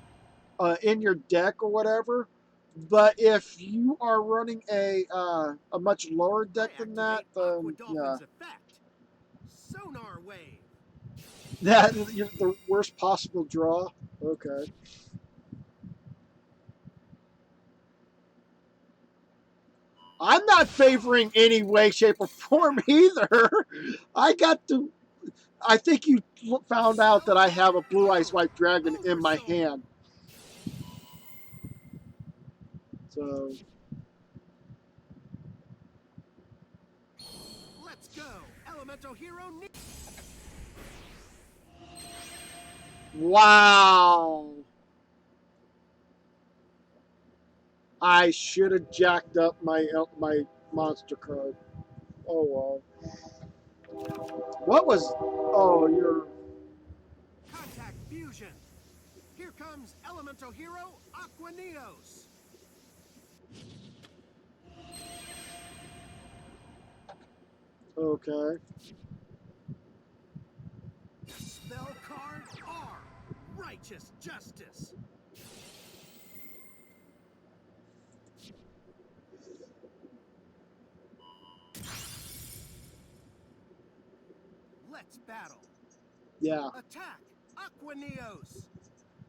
in your deck or whatever. But if you are running a much lower I deck than that, activate Aqua then yeah, Dolphin's effect. Sonar Wave. that the worst possible draw. Okay. I'm not favoring any way, shape, or form either. I got to. I think you found out Spell that I have card, a blue eyes boom. white dragon in my Oversoul. hand. So Let's go. Elemental Hero. wow. I should have jacked up my monster card. Oh well. What was? Oh, you're Contact Fusion. Here comes Elemental Hero Aquaneos. okay. Spell card R. Righteous Justice. Let's battle. Yeah. Attack Aquaneos.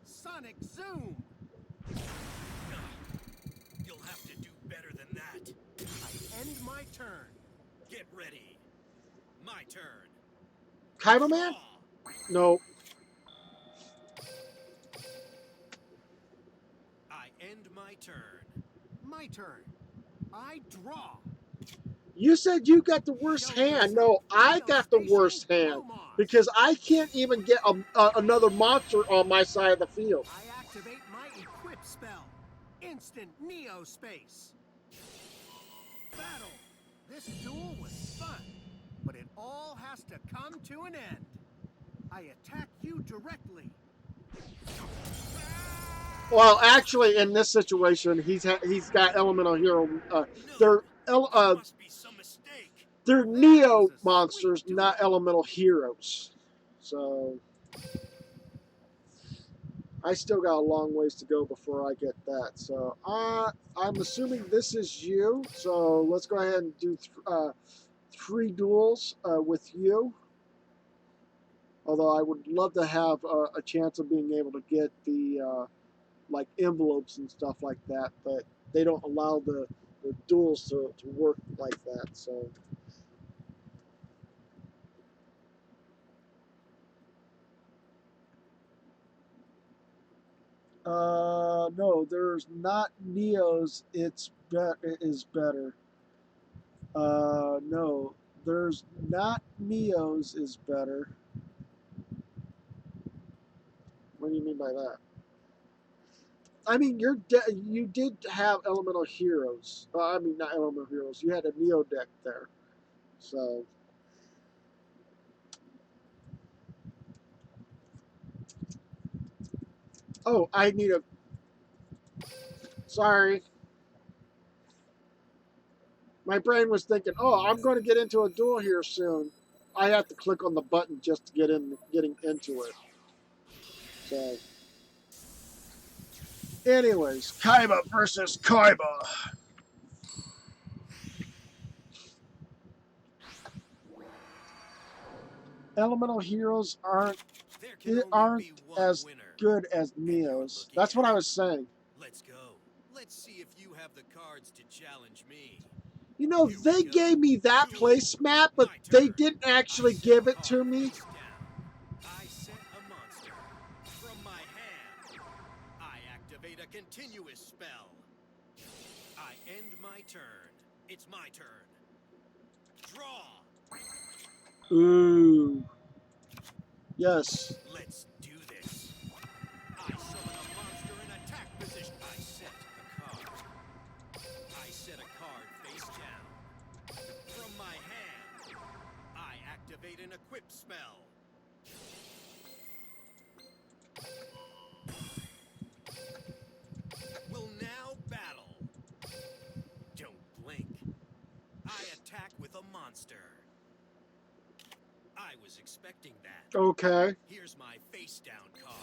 Sonic Zoom. You'll have to do better than that. I end my turn. Get ready. My turn. Kaiba Man? Draw. No. I end my turn. My turn. I draw. You said you got the worst Show hand. yourself, No, I Neo got the Station worst hand Lomos. because I can't even get another monster on my side of the field. I activate my equip spell. Instant Neo Space. Battle. This duel was fun, but it all has to come to an end. I attack you directly. Well, actually, in this situation, he's got elemental hero. No, They're there must be some mistake. they're That was Neo a sweet monsters, not duel. elemental heroes. So I still got a long ways to go before I get that. So I'm assuming this is you. So let's go ahead and do 3 duels with you. Although I would love to have a chance of being able to get the like envelopes and stuff like that, but they don't allow the duels to work like that. So no, there's not Neos. Is better. No, there's not Neos is better. What do you mean by that? I mean, you did have elemental heroes. I mean, not elemental heroes. You had a Neo deck there. So, oh, I need a. Sorry, my brain was thinking, oh, I'm going to get into a duel here soon. I have to click on the button just to getting into it. So, anyways, Kaiba versus Kaiba. Elemental heroes There can only aren't be one as winner, good as and you're Neos. looking That's at what I him. was saying. Let's go. Let's see if you have the cards to challenge me. You know, Here we they go. gave me that Duel. placemat, but My they turn. didn't I actually set give a it to card me. face down. I set a monster. From my hand, I activate a continuous spell. I end my turn. It's my turn. Draw. Ooh. Yes. Let's do this. I summon a monster in attack position. I set a card. I set a card face down. From my hand, I activate an equip spell. Will now battle. Don't blink. I attack with a monster. I was expecting that. Okay. Here's my face down card.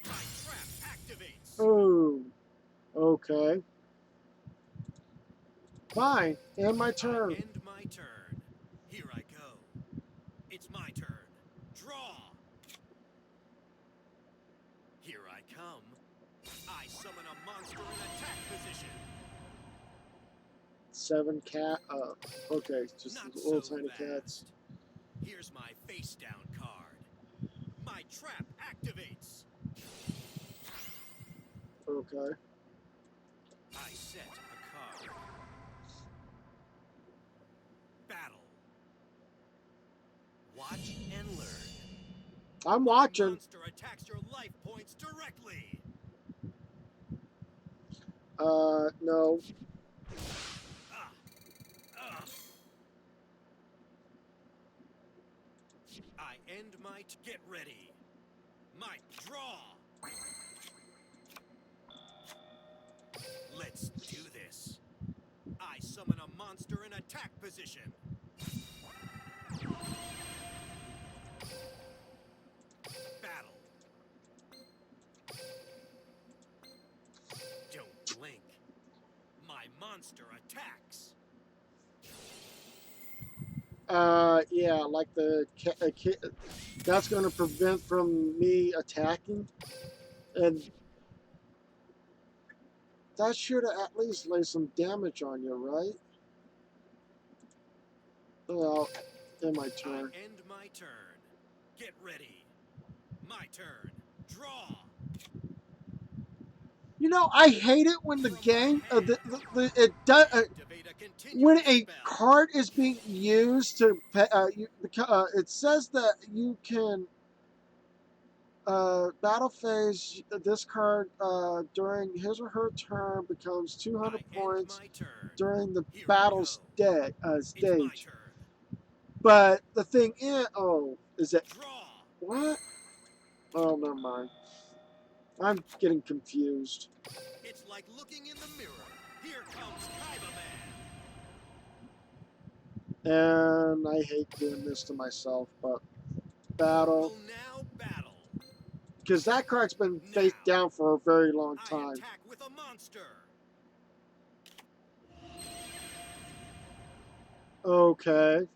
My trap activates. Ooh. Okay. Fine. And my turn. I end my turn. Here I go. It's my turn. Draw. Here I come. I summon a monster in attack position. 7 cat. Okay. Just Not little so tiny fast. cats. Here's my face down card. My trap activates. Okay. I set a card. Battle. Watch and learn. I'm My watching. monster attacks your life points directly. No. Ah, ah. I end my get ready. My draw. Let's do this. I summon a monster in attack position. Battle. Don't blink. My monster attacks. Yeah, like the that's going to prevent from me attacking, and that should at least lay some damage on you, right? Well, in my turn. I end my turn. Get ready. My turn. Draw. You know, I hate it when the From game, my hand, it does, activate a when continuous a spell. card is being used to, it says that you can battle phase, this card during his or her turn becomes 200 I end points my turn. during the Here I battle go. It's my stage. turn. But the thing is, oh, is it Draw. what? Oh, never mind. I'm getting confused. It's like looking in the mirror. Here comes Kaiba Man. And I hate doing this to myself, but battle. Will now battle. Because that card's been Now, face down for a very long I time. attack with a monster. Okay.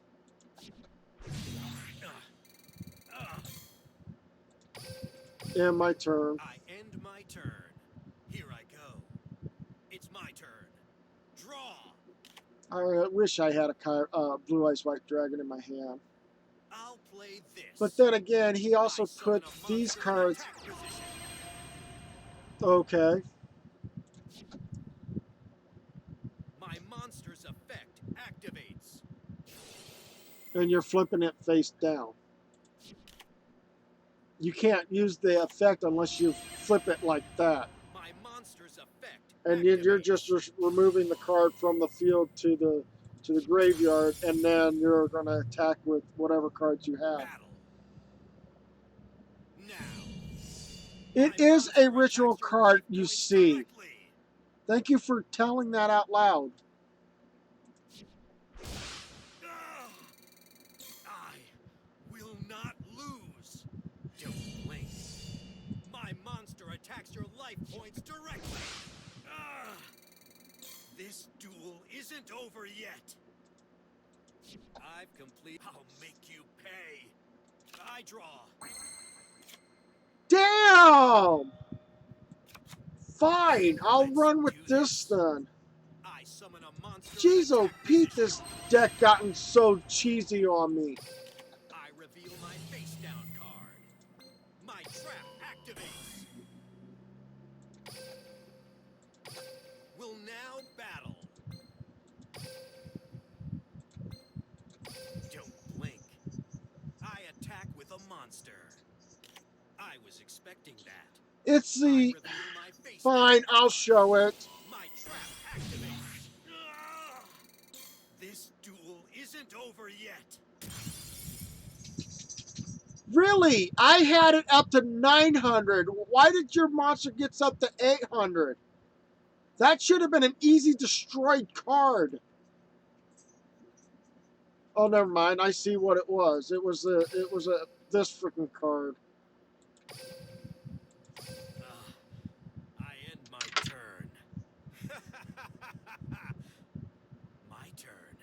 And my turn. I end my turn. Here I go. It's my turn. Draw. I wish I had a Blue Eyes White Dragon in my hand. I'll play this. But then again, he also I summon put a these monster in cards. attack position. Okay. My monster's effect activates. And you're flipping it face down. You can't use the effect unless you flip it like that. My monster's effect And activates. you're just removing the card from the field to the graveyard, and then you're going to attack with whatever cards you have. Battle. Now. It My is a monster ritual attacks your card life you points see. directly. Thank you for telling that out loud. I will not lose. Don't blink. My monster attacks your life points directly. This duel isn't over yet. I've completed. I'll make you pay. I draw. Damn! Fine, I'll Let's run with do this then. I summon a monster. Jeez, in oh attack Pete, position. this deck gotten so cheesy on me. I reveal my face down card. My trap activates. Will now battle. monster. I was expecting that. It's I the... reveal my face Fine, down I'll card. show it. My trap activates. Ah! This duel isn't over yet. Really? I had it up to 900. Why did your monster get up to 800? That should have been an easy destroyed card. Oh, never mind. I see what it was. It was this freaking card. I end my turn. My turn.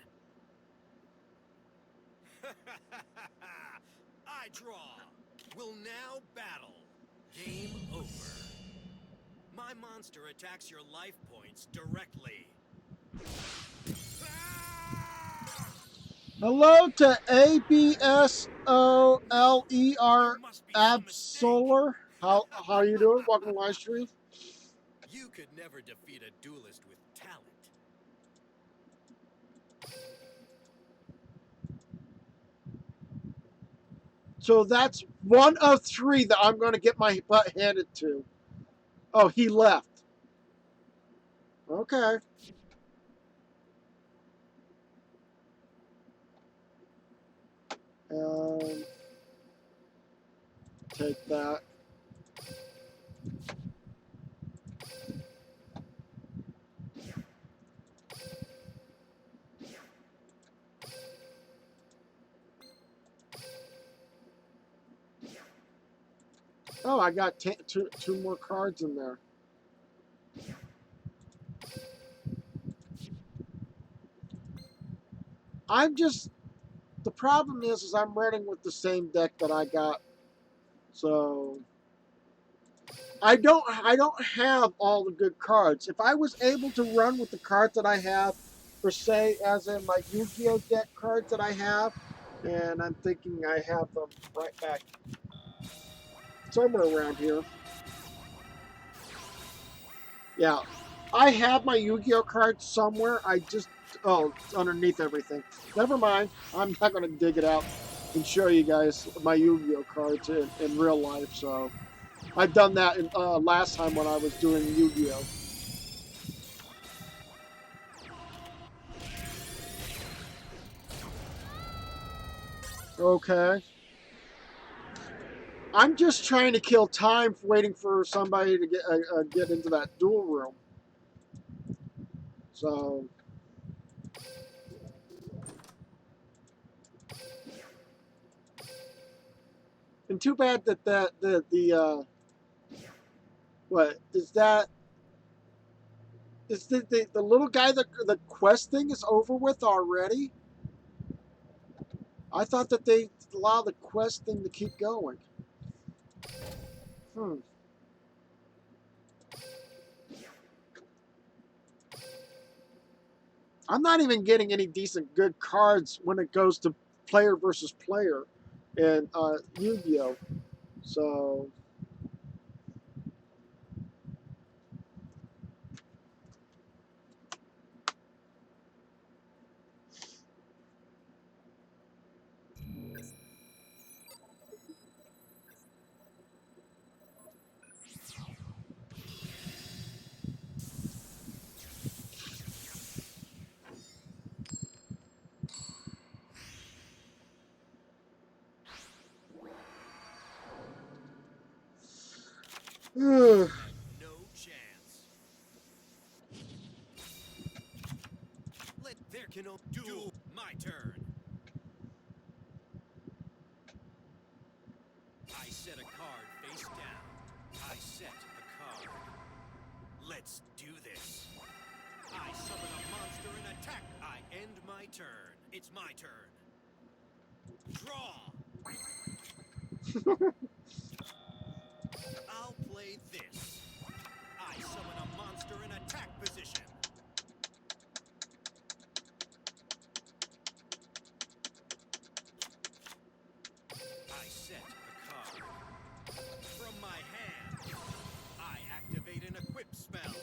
I draw. Will now battle. Game over. My monster attacks your life points directly. Ah! Hello to There ABSOLER must be some mistake. Absoler. How you doing? Welcome to live stream. You could never defeat a duelist with talent. So that's one of three that I'm going to get my butt handed to. Oh, he left. Okay. Take that. Oh, I got two more cards in there. I'm just... The problem is I'm running with the same deck that I got. So I don't have all the good cards. If I was able to run with the cards that I have, for say, as in my Yu-Gi-Oh deck cards that I have, and I'm thinking I have them right back somewhere around here. Yeah, I have my Yu-Gi-Oh cards somewhere. I just... Oh, it's underneath everything. Never mind. I'm not going to dig it out and show you guys my Yu-Gi-Oh cards in real life. So I've done that last time when I was doing Yu-Gi-Oh. Okay. I'm just trying to kill time waiting for somebody to get into that duel room. So... And too bad that what is that? Is the little guy that the quest thing is over with already? I thought that they allow the quest thing to keep going. Hmm. I'm not even getting any decent good cards when it goes to player versus player in Yu-Gi-Oh. So... You have no chance. There can only duel. My turn. I set a card face down. I set a card. Let's do this. I summon a monster and attack. I end my turn. It's my turn. Draw. I'll play this. I summon a monster in attack position. I set a card. From my hand, I activate an equip spell.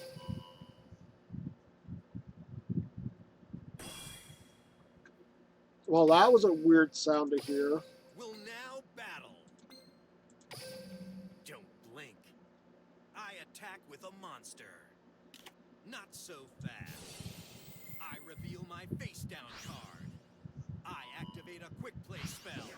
Well, that was a weird sound to hear. Will now battle. attack with a monster. Not so fast. I reveal my face down card. I activate a quick play spell.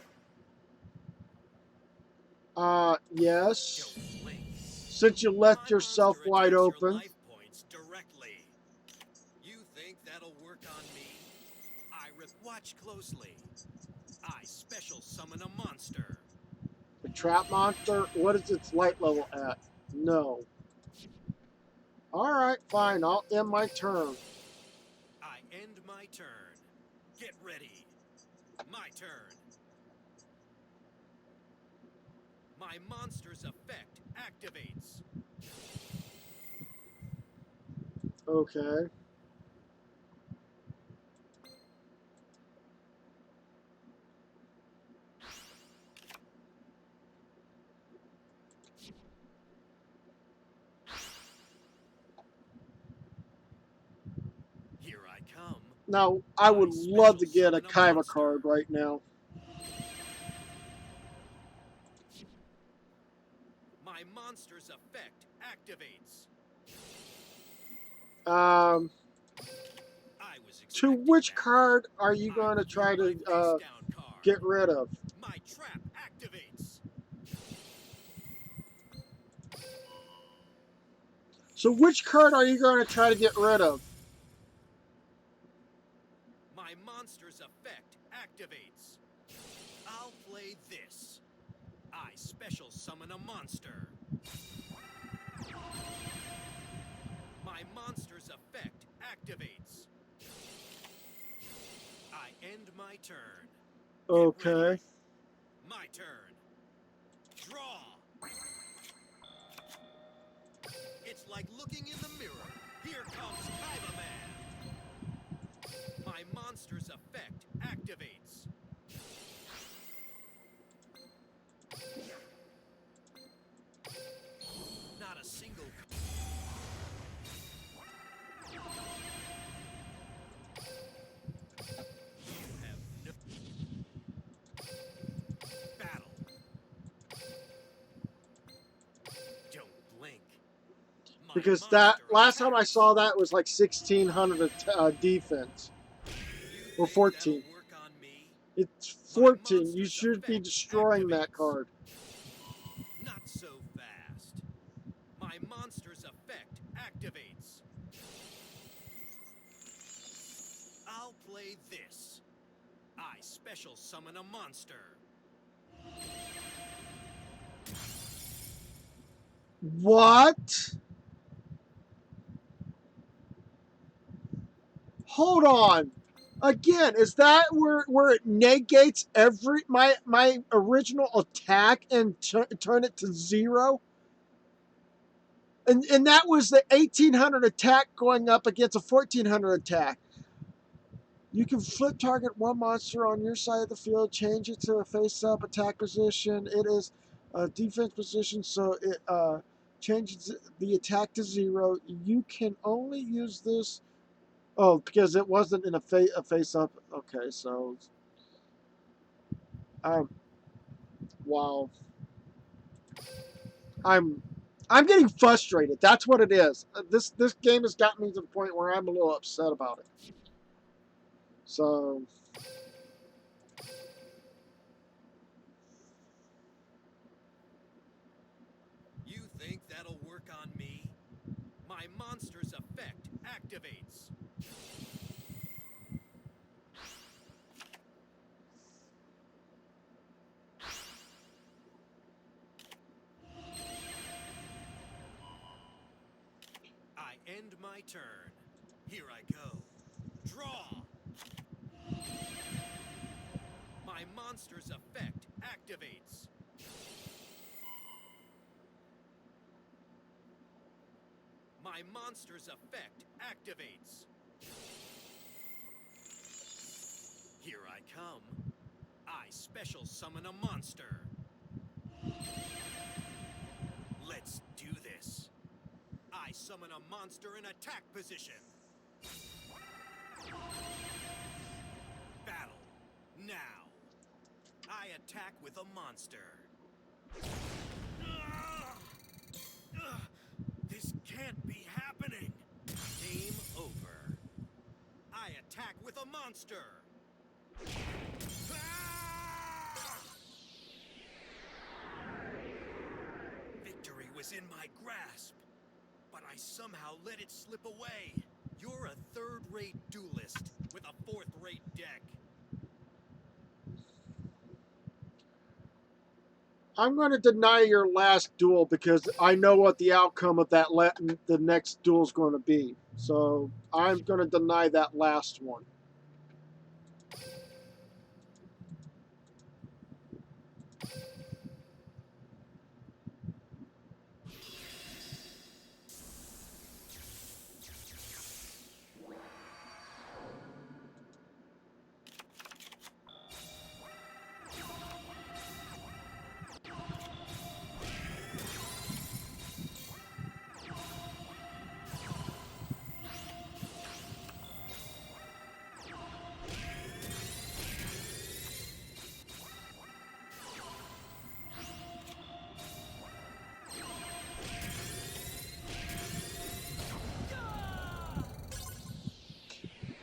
Yes. Don't blink. Since you left My yourself monster wide attacks your open. life points directly. You think that'll work on me? Watch closely. I special summon a monster. The trap monster, what is its light level at? No. Alright, fine, I'll end my turn. I end my turn. Get ready. My turn. My monster's effect activates. Okay. Here I come. Now, I would love to get a summon Kaiba monster. card right now. My monster's effect activates. To which card are you going to try to get rid of? My trap activates. So which card are you going to try to get rid of? My monster's effect activates. I'll play this. I special summon a monster. My monster's effect activates. I end my turn. Okay. My turn. Draw. It's like looking in the mirror. Here comes Kaiba Man. My monster's effect activates. Not a single. You have no battle. Don't blink. My Because that last time I attacks. saw that was like 1600 defense. Or 14. Work on me? It's My 14. You monster's should be effect destroying that activates. card. Not so fast. My monster's effect activates. I'll play this. I special summon a monster. What? Hold on. Again, is that where it negates every my original attack and turn it to 0? And that was the 1800 attack going up against a 1400 attack. You can flip target one monster on your side of the field, change it to a face-up attack position. It is a defense position, so it changes the attack to 0. You can only use this. Oh, because it wasn't in a face-up. Okay, so um, wow. I'm getting frustrated. That's what it is. This game has gotten me to the point where I'm a little upset about it. So You think that'll work on me? My monster's effect activates. I end my turn. Here I go. Draw. My monster's effect activates. My monster's effect activates. Here I come. I special summon a monster. Let's do this. I summon a monster in attack position. Battle. Now. I attack with a monster. monster! Victory was in my grasp, but I somehow let it slip away. You're a third-rate duelist with a fourth-rate deck. I'm going to deny your last duel because I know what the outcome of that the next duel is going to be. So I'm going to deny that last one.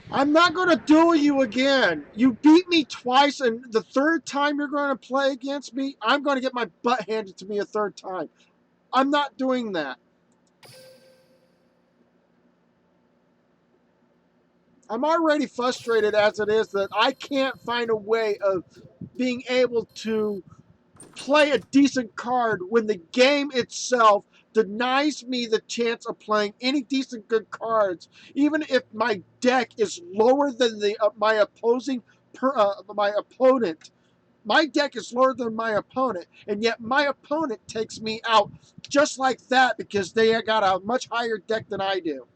I'm not going to duel you again. You beat me twice, and the third time you're going to play against me, I'm going to get my butt handed to me a third time. I'm not doing that. I'm already frustrated as it is that I can't find a way of being able to play a decent card when the game itself denies me the chance of playing any decent good cards, even if my deck is lower than the my opposing my opponent. My deck is lower than my opponent, and yet my opponent takes me out just like that because they got a much higher deck than I do.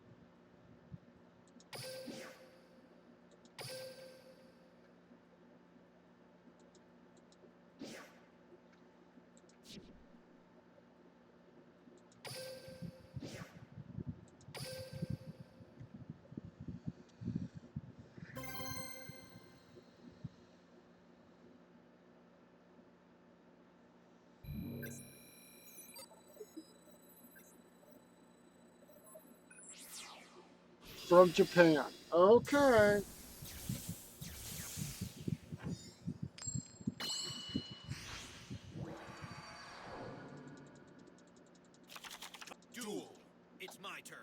From Japan. Okay. Duel! It's my turn.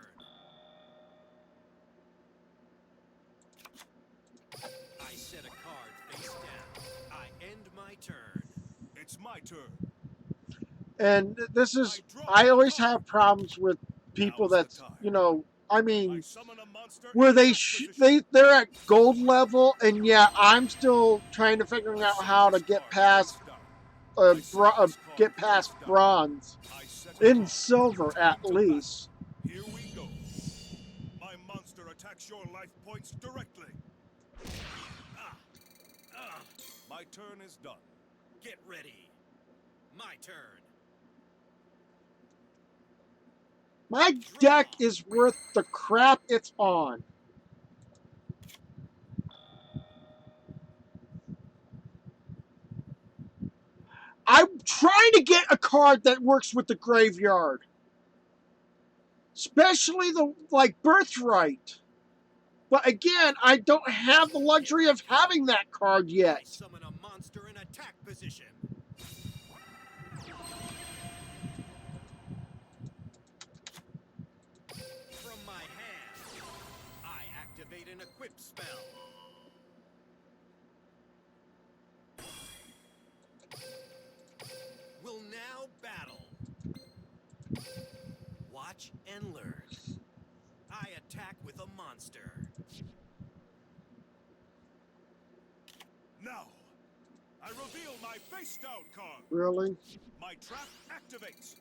I set a card face down. I end my turn. It's my turn. And this is, I draw I a always card. have problems with people Now's the that's, time. I I mean, summon a monster where in attack position. they're at gold level, and yeah, I'm still trying to figuring I out set how to this get card past face down. I set this card get past face down. bronze I set a in card. silver Turn at to battle. least. Here we go. My monster attacks your life points directly. Ah! Ah! My turn is done. Get ready. My turn. My Draw! deck is worth the crap it's on. I'm trying to get a card that works with the graveyard, especially the like birthright. But again, I don't have the Here luxury I of come. having that card I yet. summon a monster in attack position. From my hand, I activate an equip spell. Will now battle. Watch and learn. I attack with a monster. Now, I reveal my face down card. Really? My trap activates.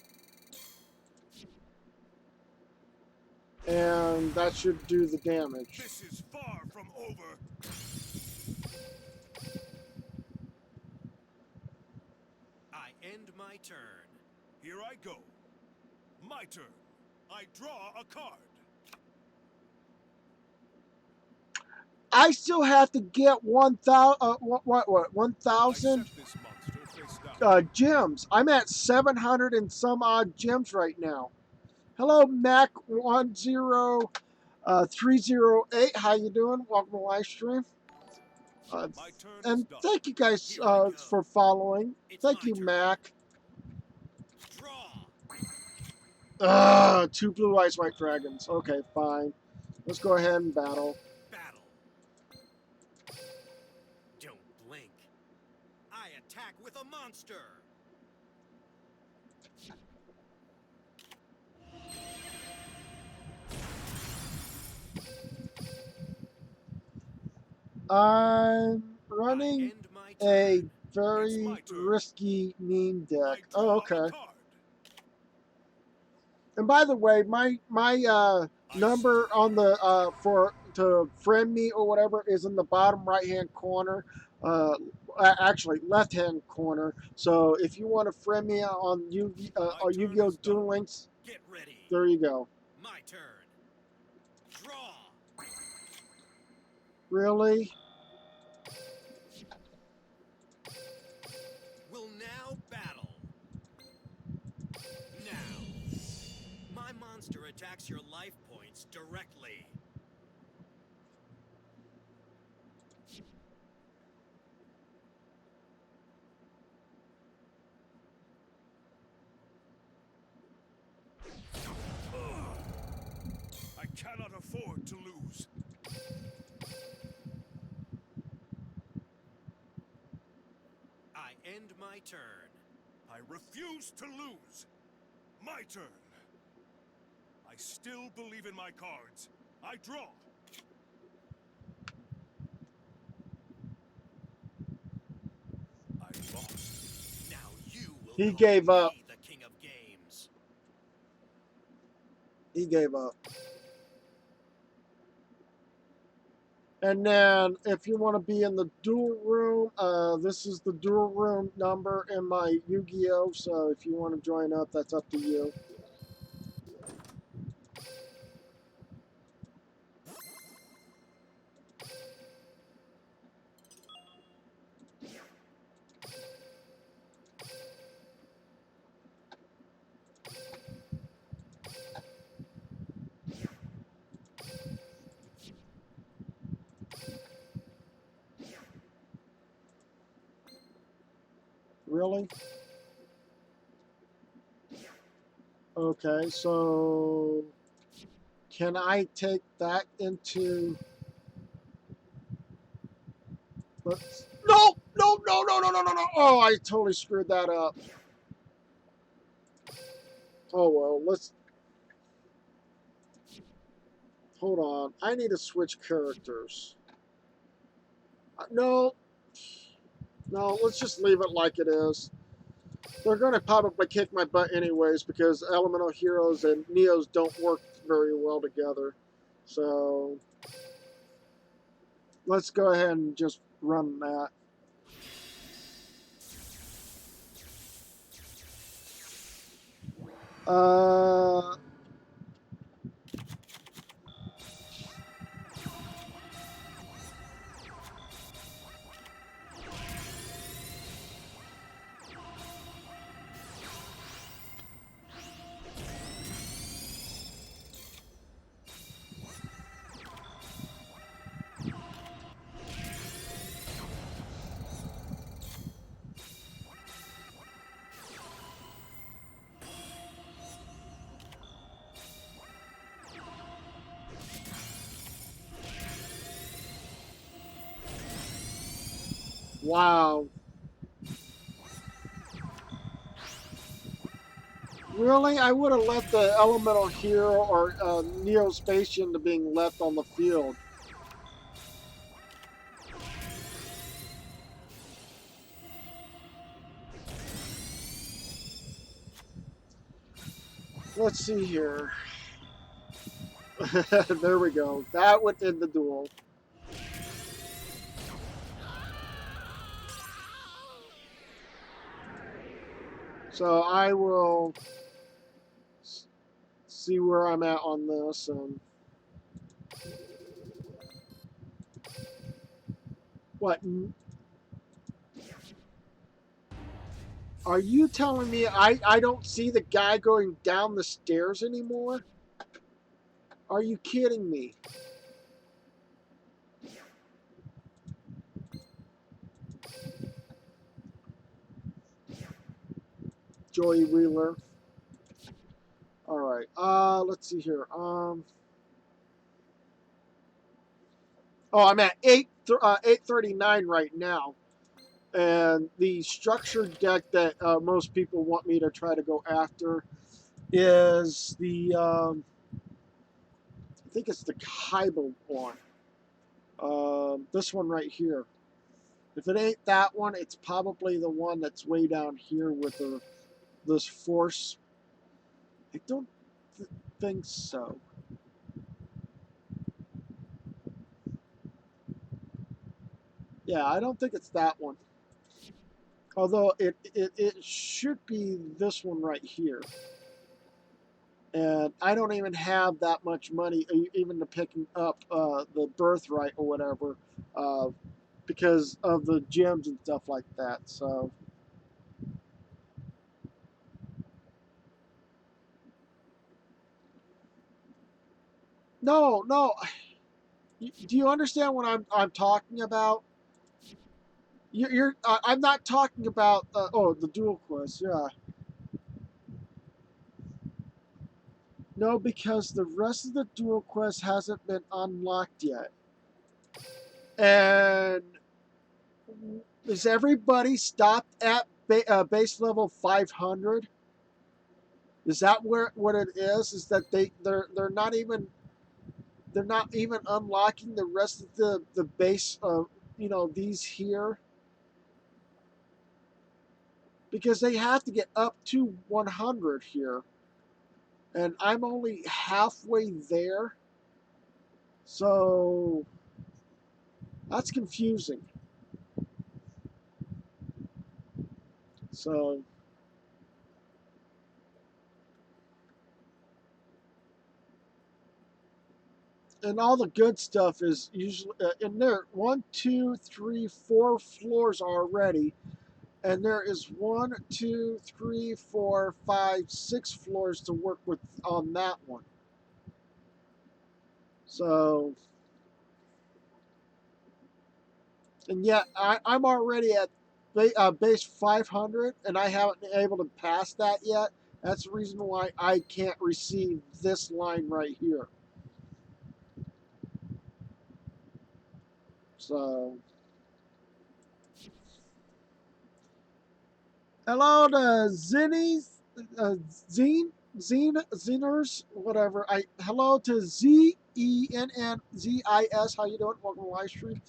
And that should do the damage. This is far from over. I end my turn. Here I go. My turn. I draw a card. I still have to get 1,000, 1,000 This monster face down. gems. I'm at 700 and some odd gems right now. Hello, Mac10308. How you doing? Welcome to the live stream. Uh, My turn is and done. thank you guys Here I go. for following. It's Thank my you, turn. Mac. Draw. Two blue eyes white dragons. Okay, fine. Let's go ahead and battle. Battle. Don't blink. I attack with a monster. I'm I running end my a turn. It's very my turn. risky meme deck. I Oh, draw a okay. card. And by the way, my I number shuffle. on the for to friend me or whatever is in the bottom right hand corner. Actually left hand corner. So if you want to friend me on My turn Yu-Gi-Oh! is done. Duel Links, Get ready. there you go. My turn. Draw. Really? Will now battle. Now. My monster attacks your life points directly. I cannot afford to lose. I end my turn. I refuse to lose. My turn. I still believe in my cards. I draw. I lost. Now you will He call gave up. me the king of games. He gave up. And then if you want to be in the dual room, this is the dual room number in my Yu-Gi-Oh! So if you want to join up, that's up to you. Really? Okay, so can I take that into... Let's... No! No, no, no, no, no, no, no! Oh, I totally screwed that up. Oh, well, let's... Hold on. I need to switch characters. No. No, let's just leave it like it is. They're going to probably kick my butt anyways because Elemental Heroes and Neos don't work very well together. So let's go ahead and just run that. Uh, wow. Really? I would have let the Elemental Hero or Neo-Spacian to being left on the field. Let's see here. There we go. That would end the duel. So I will see where I'm at on this. And what? Are you telling me I don't see the guy going down the stairs anymore? Are you kidding me? Joey Wheeler. All right. Let's see here. Oh, I'm at 839 right now. And the structured deck that most people want me to try to go after is the I think it's the Kaiba one. This one right here. If it ain't that one, it's probably the one that's way down here with this force. I don't think so. Yeah, I don't think it's that one. Although it should be this one right here. And I don't even have that much money even to picking up the birthright or whatever uh, because of the gems and stuff like that. So no, no. Do you understand what I'm talking about? I'm not talking about. Oh, the dual quest. Yeah. No, because the rest of the dual quest hasn't been unlocked yet. And is everybody stopped at base level 500? Is that where what it is? Is that they're not even unlocking the rest of the base of these here because they have to get up to 100 here, and I'm only halfway there, so that's confusing. So and all the good stuff is usually in there. One, two, three, four floors already, and there is one, two, three, four, five, six floors to work with on that one. So, and yet I'm already at base 500, and I haven't been able to pass that yet. That's the reason why I can't receive this line right here. So, hello to Zinnies, Zeners, whatever. Hello to ZENNZIS. How you doing? Welcome to live stream.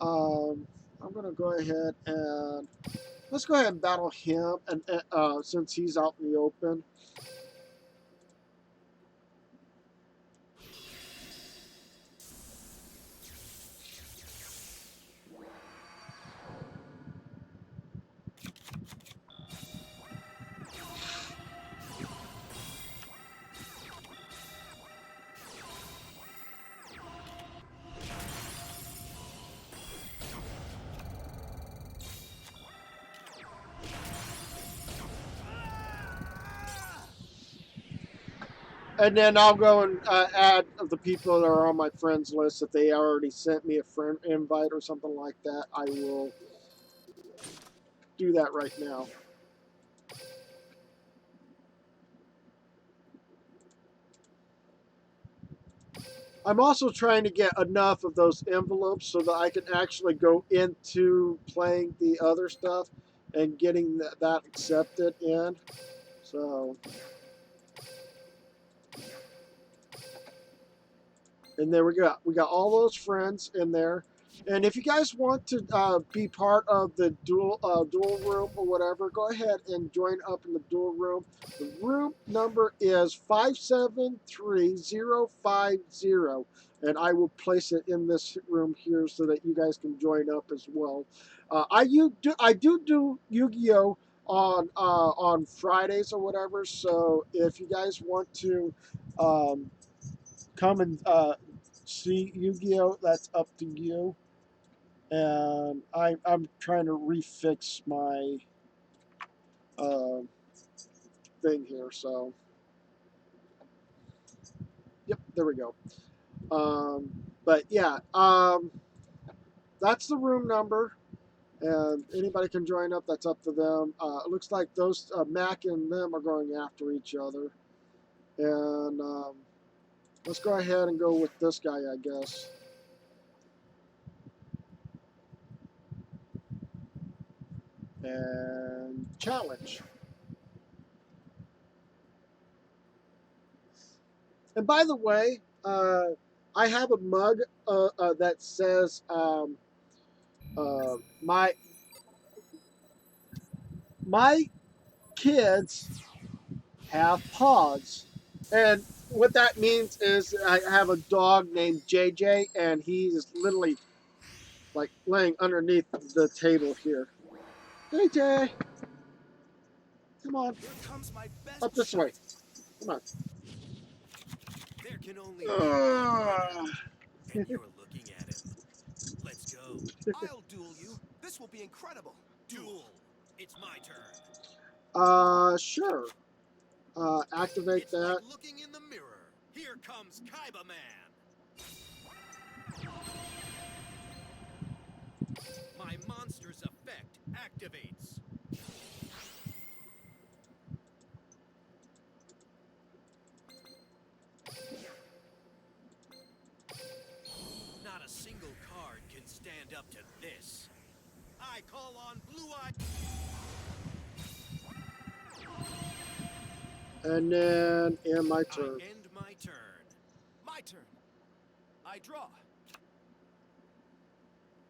I'm gonna go ahead and let's go ahead and battle him, and since he's out in the open. And then I'll go and add the people that are on my friends list. If they already sent me a friend invite or something like that, I will do that right now. I'm also trying to get enough of those envelopes so that I can actually go into playing the other stuff and getting that accepted in. So, and there we go. We got all those friends in there. And if you guys want to be part of the dual room or whatever, go ahead and join up in the dual room. The room number is 573050, and I will place it in this room here so that you guys can join up as well. I do Yu-Gi-Oh on Fridays or whatever. So if you guys want to come and see Yu-Gi-Oh, that's up to you. And I'm trying to refix my uh, thing here. So, yep, there we go. But yeah, that's the room number. And anybody can join up. That's up to them. It looks like those Mac and them are going after each other. And let's go ahead and go with this guy, I guess. And challenge. And by the way, I have a mug that says my kids have paws, and what that means is I have a dog named JJ, and he is literally like laying underneath the table here. JJ, come on, Here comes my up best this way. shot. Come on. There can only be one winner, and you're looking at him. Let's go. I'll duel you. This will be incredible. Duel. It's my turn. Sure. Activate It's like that. looking in the mirror. Here comes Kaiba Man. My monster's effect activates. Not a single card can stand up to this. I call on Blue Eye. And then in my I turn. end my turn. My turn. I draw.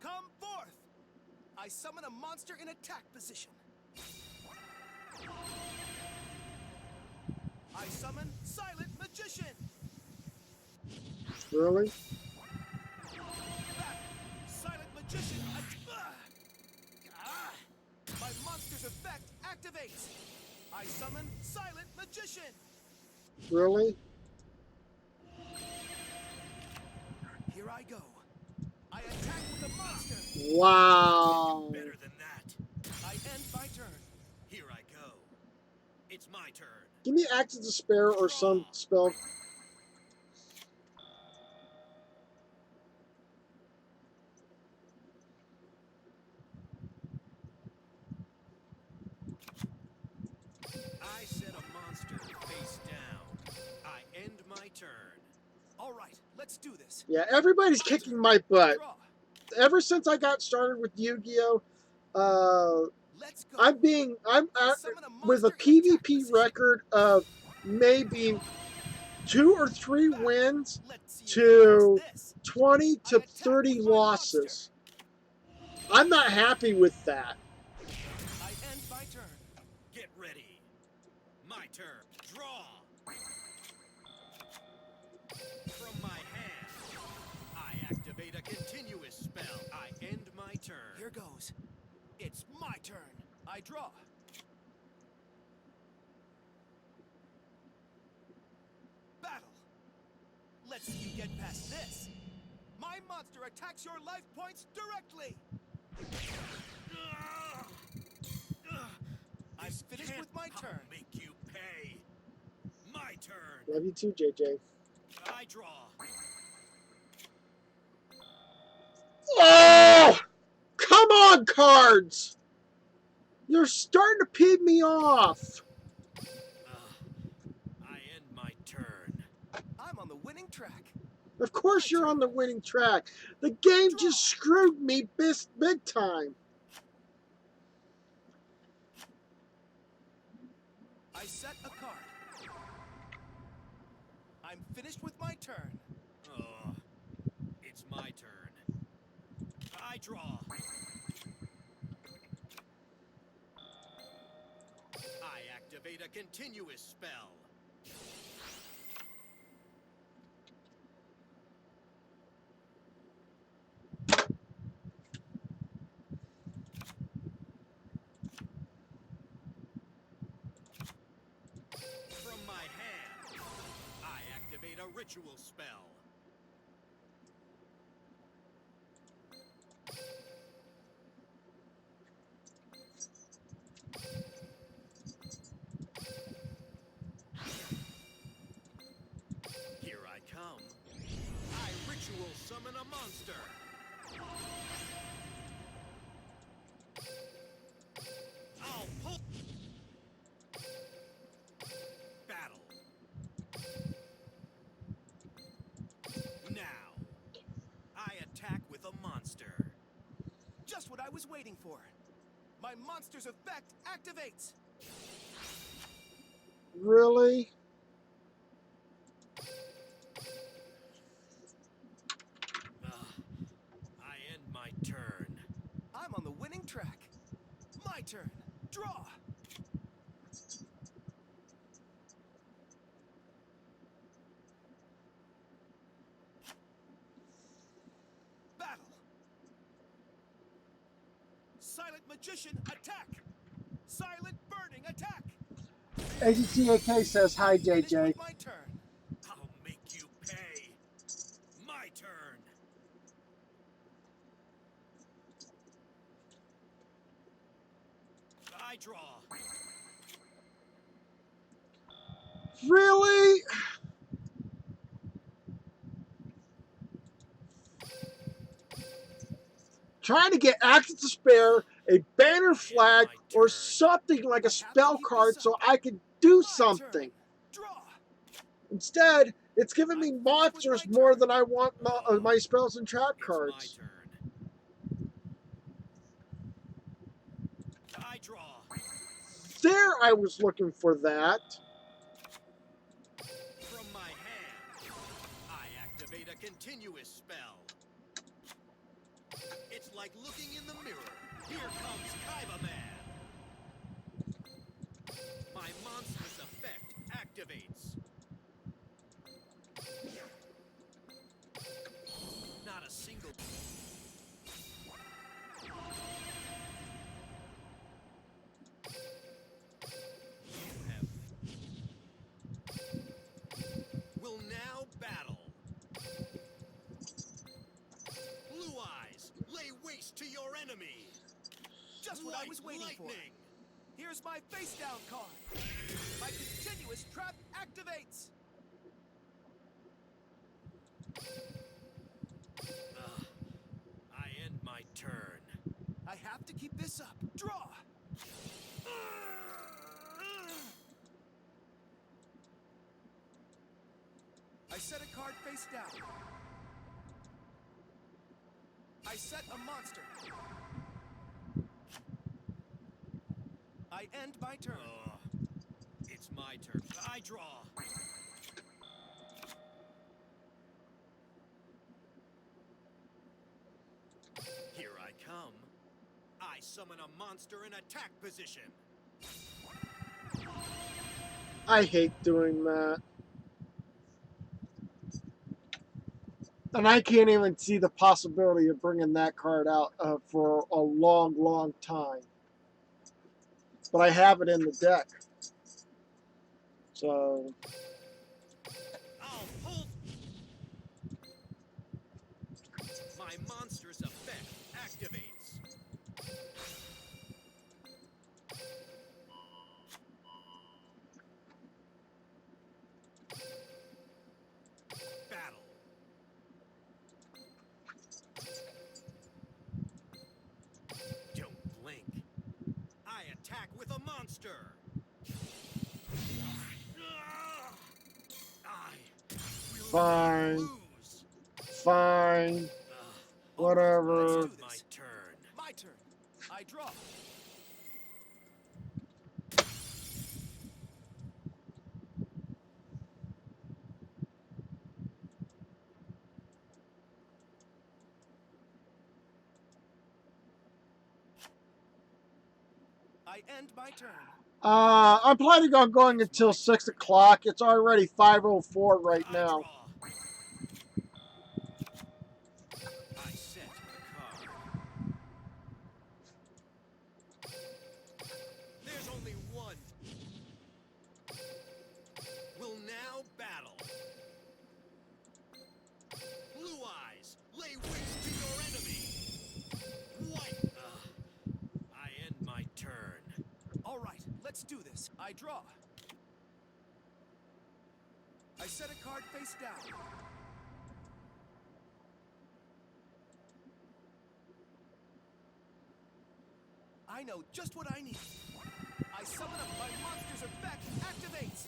Come forth. I summon a monster in attack position. I summon Silent Magician. Really? Back. Silent Magician. My monster's effect activates. I summon Silent Magician. Really? Here I go. I attack with a monster. Wow. Better than that. I end my turn. Here I go. It's my turn. Give me Axe of Despair or some spell. I set a monster face down. I end my turn. All right, let's do this. Yeah, everybody's kicking my butt. Draw. Ever since I got started with Yu-Gi-Oh, Let's go. I'm I summon a with a monster in attack PvP position. record of maybe 2 or 3 wins Let's see you to get past this. 20 I to attack 30 with my losses. I'm not happy with that. I end my turn. Get ready. My turn. Draw. From my hand, I activate a continuous spell. I end my turn. Here goes. It's my turn. I draw. Battle. Let's see you get past this. My monster attacks your life points directly. I'm finished with my turn. Make you pay. My turn. Love you too, JJ. I draw. Oh! Come on, cards! You're starting to pee me off. I end my turn. I'm on the winning track. Of course you're on the winning track. The game just screwed me big time. I set a card. I'm finished with my turn. Oh, it's my turn. I draw. I activate a continuous spell. From my hand, I activate a ritual spell. Here I come. I ritual summon a monster. waiting for. My monster's effect activates. Really? I end my turn. I'm on the winning track. My turn. Draw. Battle. Silent Magician attack. Silent Burning attack. AGTAK says hi, Finish JJ. with my turn. I'll make you pay. My turn. I draw. Really? Trying to get access to spare, a banner I end flag, my or turn. something like a I have to spell keep this card so up. I can do My turn. something. Draw. Instead, it's giving me I'm finished with monsters my more turn. than I want my spells and trap It's my cards. turn. I draw. There, I was looking for that. From my hand, I activate a continuous spell. It's like looking in the mirror. Here comes Kaiba Man. My monstrous effect activates. Not a single... You have... Will now battle. Blue Eyes, lay waste to your enemy. Just what I was waiting for. Here's my face down card. My continuous trap activates. I end my turn. I have to keep this up. Draw. I set a card face down. I set a monster. I end my turn. It's my turn. I draw. Here I come. I summon a monster in attack position. I hate doing that. And I can't even see the possibility of bringing that card out for a long, long time. But I have it in the deck. So, I'll pull. My monster's effect activates. Battle. Don't blink. I attack with a monster. I will fine. not lose. Fine. All right, let's Whatever. do My this. turn. My turn. I draw. I end my turn. I'm planning on going until 6 o'clock. It's already 5:04 right I now. draw. I set a card. There's only one. Will now battle. Blue Eyes, lay waste to your enemy. White. I end my turn. All right, let's do this. I draw. I set a card face down. I know just what I need. I summon up my monster's effect activates.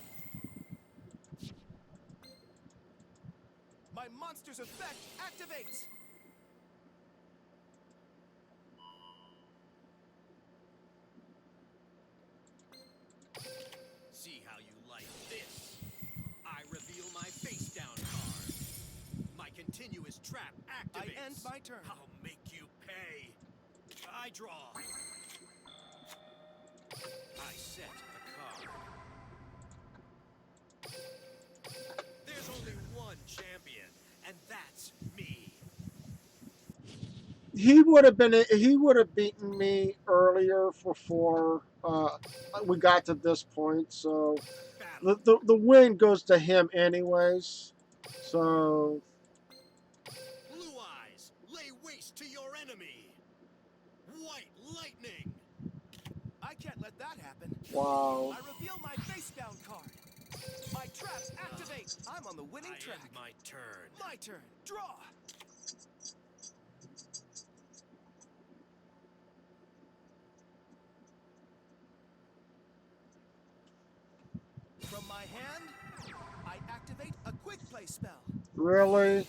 My monster's effect activates. end my turn. I'll make you pay. I draw. I set a card. There's only one champion, and that's me. He would have been. He would have beaten me earlier before we got to this point. So Battle. the win goes to him anyways. So Blue eyes, lay waste to your enemy. White lightning. I can't let that happen. wow. I reveal my face down card. My traps activate. I'm on the winning I track. end my turn. My turn. Draw. From my hand, I activate a quick play spell. Really?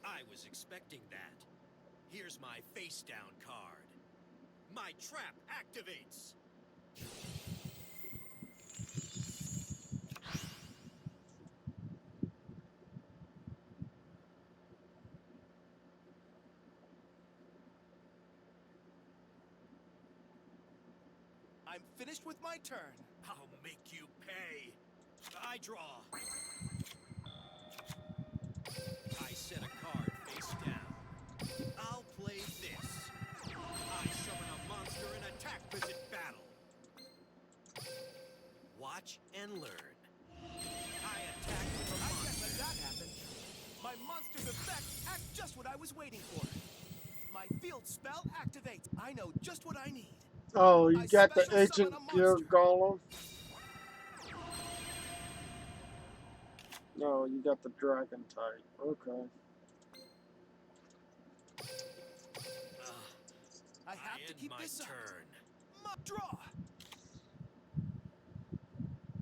I was expecting that. Here's my face down card. My trap activates. I'm finished with my turn. I'll make you pay. I draw. I set a card face down. I'll play this. I summon a monster and attack visit battle. Watch and learn. I attack with a I can't let monster. that happen. My monster's effect acts just what I was waiting for. My field spell activates. I know just what I need. Oh, you I got the special Agent summon a Gear monster. Golem? No, you got the Dragon type. Okay. I I have to end keep my this up. turn. Draw.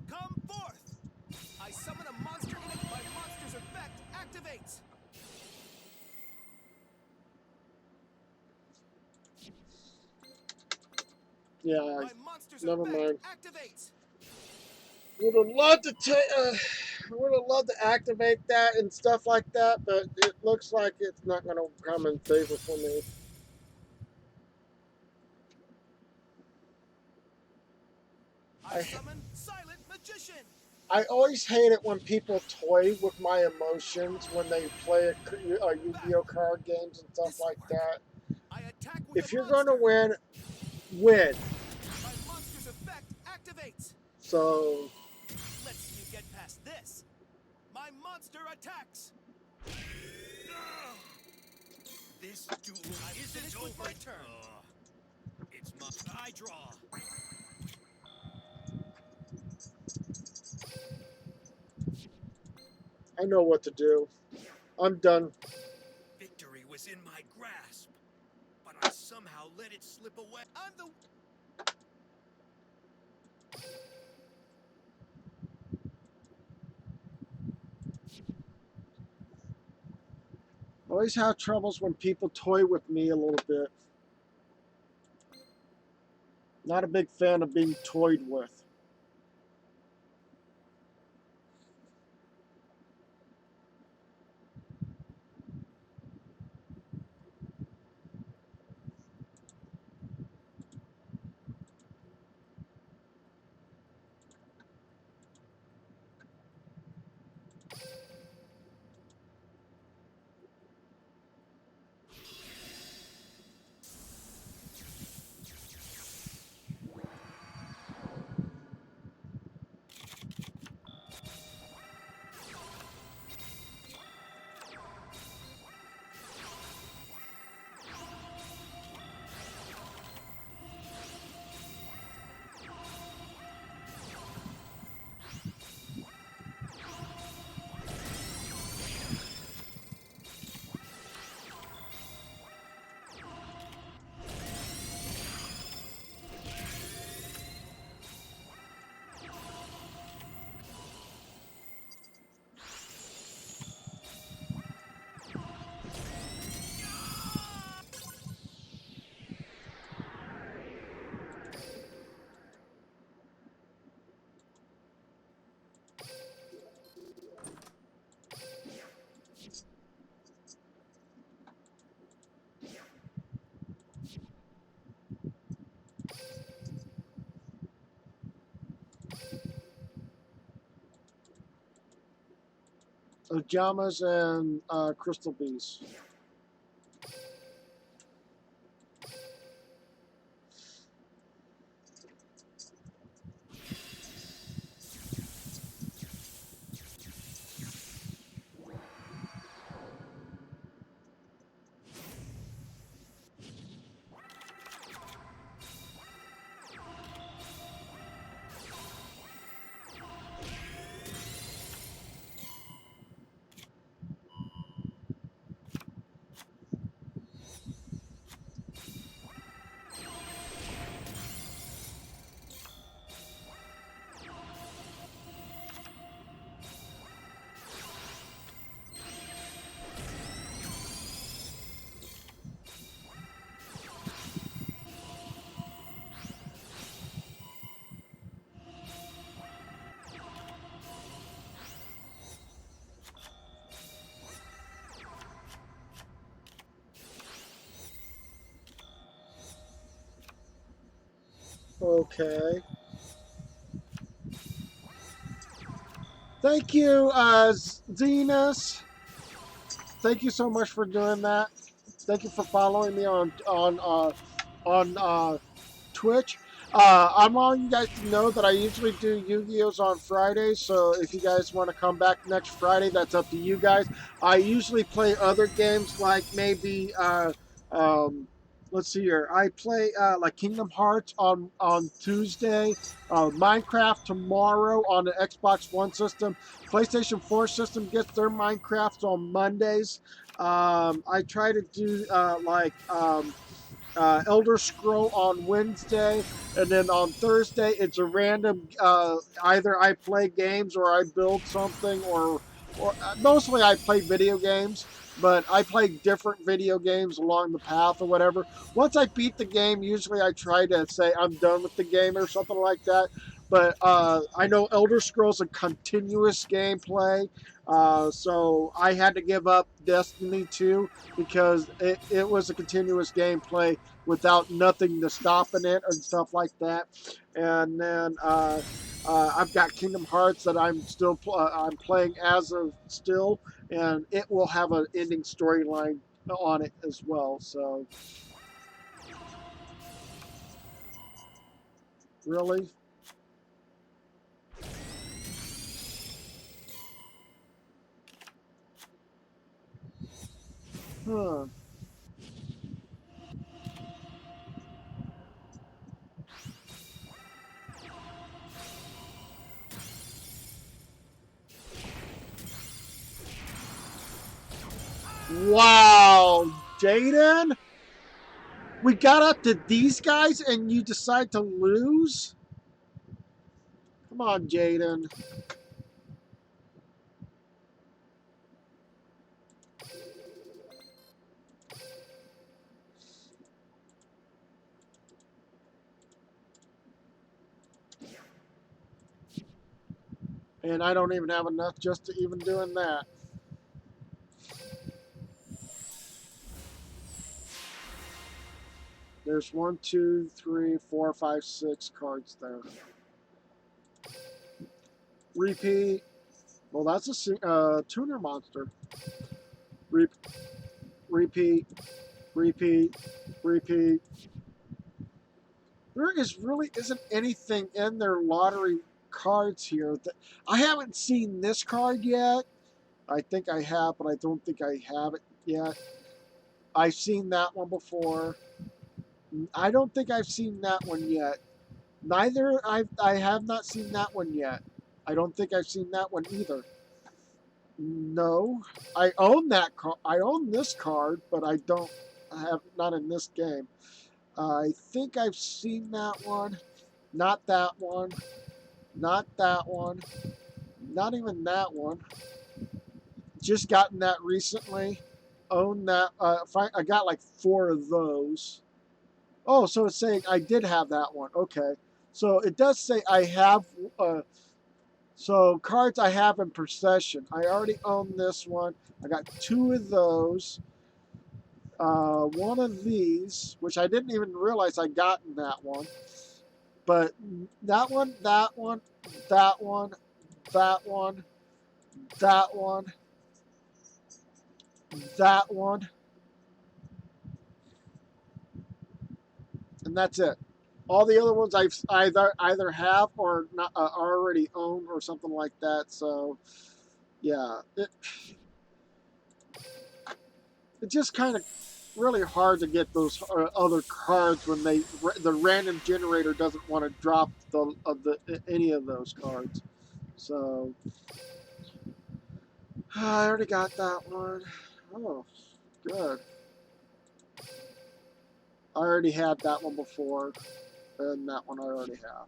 Come forth. I summon a monster in it. My monster's effect activates. Yeah, My monster's never effect mind. activates. Would have loved to take. Would have loved to activate that and stuff like that, but it looks like it's not going to come in favor for me. I summon Silent Magician. I always hate it when people toy with my emotions when they play Yu-Gi-Oh card games and stuff This'll like work. that. I attack with If a you're going to monster. win. My monster's effect activates. So Let's see you get past this. My monster attacks. This duel I'm isn't finished over. with my turn. It's my. I draw. I know what to do. I'm done. Victory was in my grasp, but I somehow let it slip away. I'm the Always have troubles when people toy with me a little bit. Not a big fan of being toyed with. Pajamas and Crystal Beast. Okay. Thank you, Zenas. Thank you so much for doing that. Thank you for following me on Twitch. I want you guys to know that I usually do Yu-Gi-Ohs on Fridays, so if you guys want to come back next Friday, that's up to you guys. I usually play other games like maybe um, let's see here. I play like Kingdom Hearts on Tuesday, Minecraft tomorrow on the Xbox One system. PlayStation 4 system gets their Minecrafts on Mondays. I try to do Elder Scroll on Wednesday, and then on Thursday it's a random. Either I play games or I build something, or mostly I play video games. But I play different video games along the path or whatever. Once I beat the game, usually I try to say I'm done with the game or something like that. But I know Elder Scrolls a continuous gameplay, so I had to give up Destiny 2 because it was a continuous gameplay without nothing to stopping it and stuff like that. And then I've got Kingdom Hearts that I'm playing as of still, and it will have an ending storyline on it as well. So really, huh? Wow, Jaden, we got up to these guys and you decide to lose? Come on, Jaden. And I don't even have enough just to even doing that. There's 1, 2, 3, 4, 5, 6 cards there. Repeat. Well, that's a tuner monster. Re- repeat, repeat, repeat. There is really isn't anything in their lottery cards here. I haven't seen this card yet. I think I have, but I don't think I have it yet. I've seen that one before. I don't think I've seen that one yet. I have not seen that one yet. I don't think I've seen that one either. No, I own that card. I own this card, but I don't have not in this game. I think I've seen that one. Not that one. Not that one. Not even that one. Just gotten that recently. Own that. I got like 4 of those. Oh, so it's saying I did have that one. Okay. So it does say I have. So cards I have in possession. I already own this one. I got 2 of those. One of these, which I didn't even realize I got in that one. But that one, that one, that one, that one, that one. that one, and that's it. All the other ones I've either have or not already own or something like that. So yeah, it's just kind of really hard to get those other cards when the random generator doesn't want to drop the any of those cards. So I already got that one. Oh, good. I already had that one before, and that one I already have.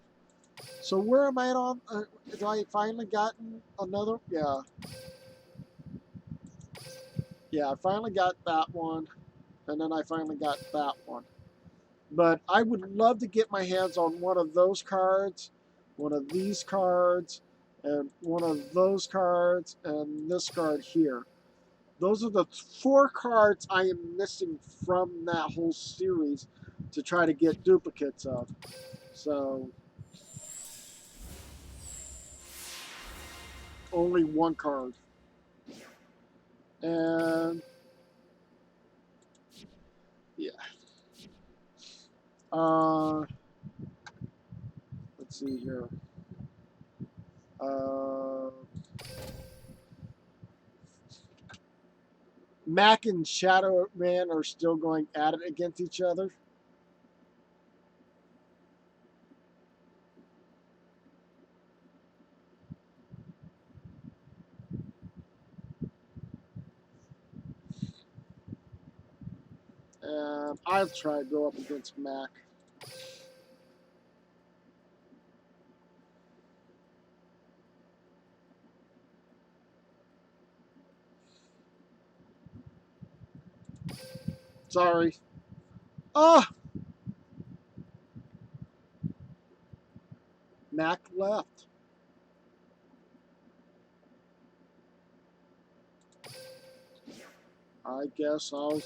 So where am I at on? Have I finally gotten another? Yeah. Yeah, I finally got that one, and then I finally got that one. But I would love to get my hands on one of those cards, one of these cards, and one of those cards, and this card here. Those are the 4 cards I am missing from that whole series to try to get duplicates of. So, only 1 card. And, yeah. Let's see here. Uh, Mac and Shadow Man are still going at it against each other. And I'll try to go up against Mac. Sorry. Oh! Mac left. I guess I'll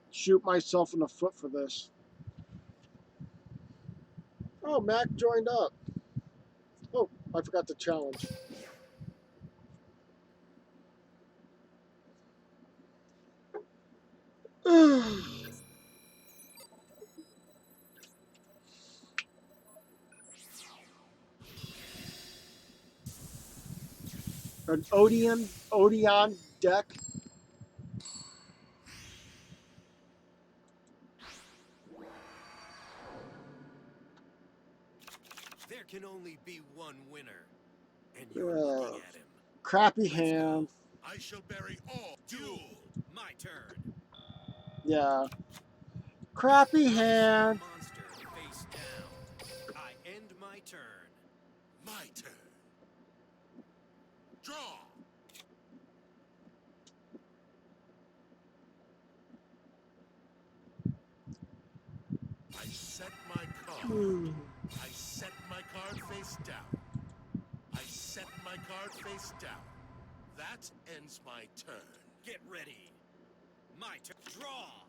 shoot myself in the foot for this. Oh, Mac joined up. Oh, I forgot the challenge. An Odeon deck. There can only be one winner, and you're looking at him. Crappy Let's hand. go. I shall bury all. Duel. My turn. Yeah. Crappy I set hand. a monster face down. I end my turn. My turn. Draw. I set my card. I set my card face down. I set my card face down. That ends my turn. Get ready. My turn. Draw.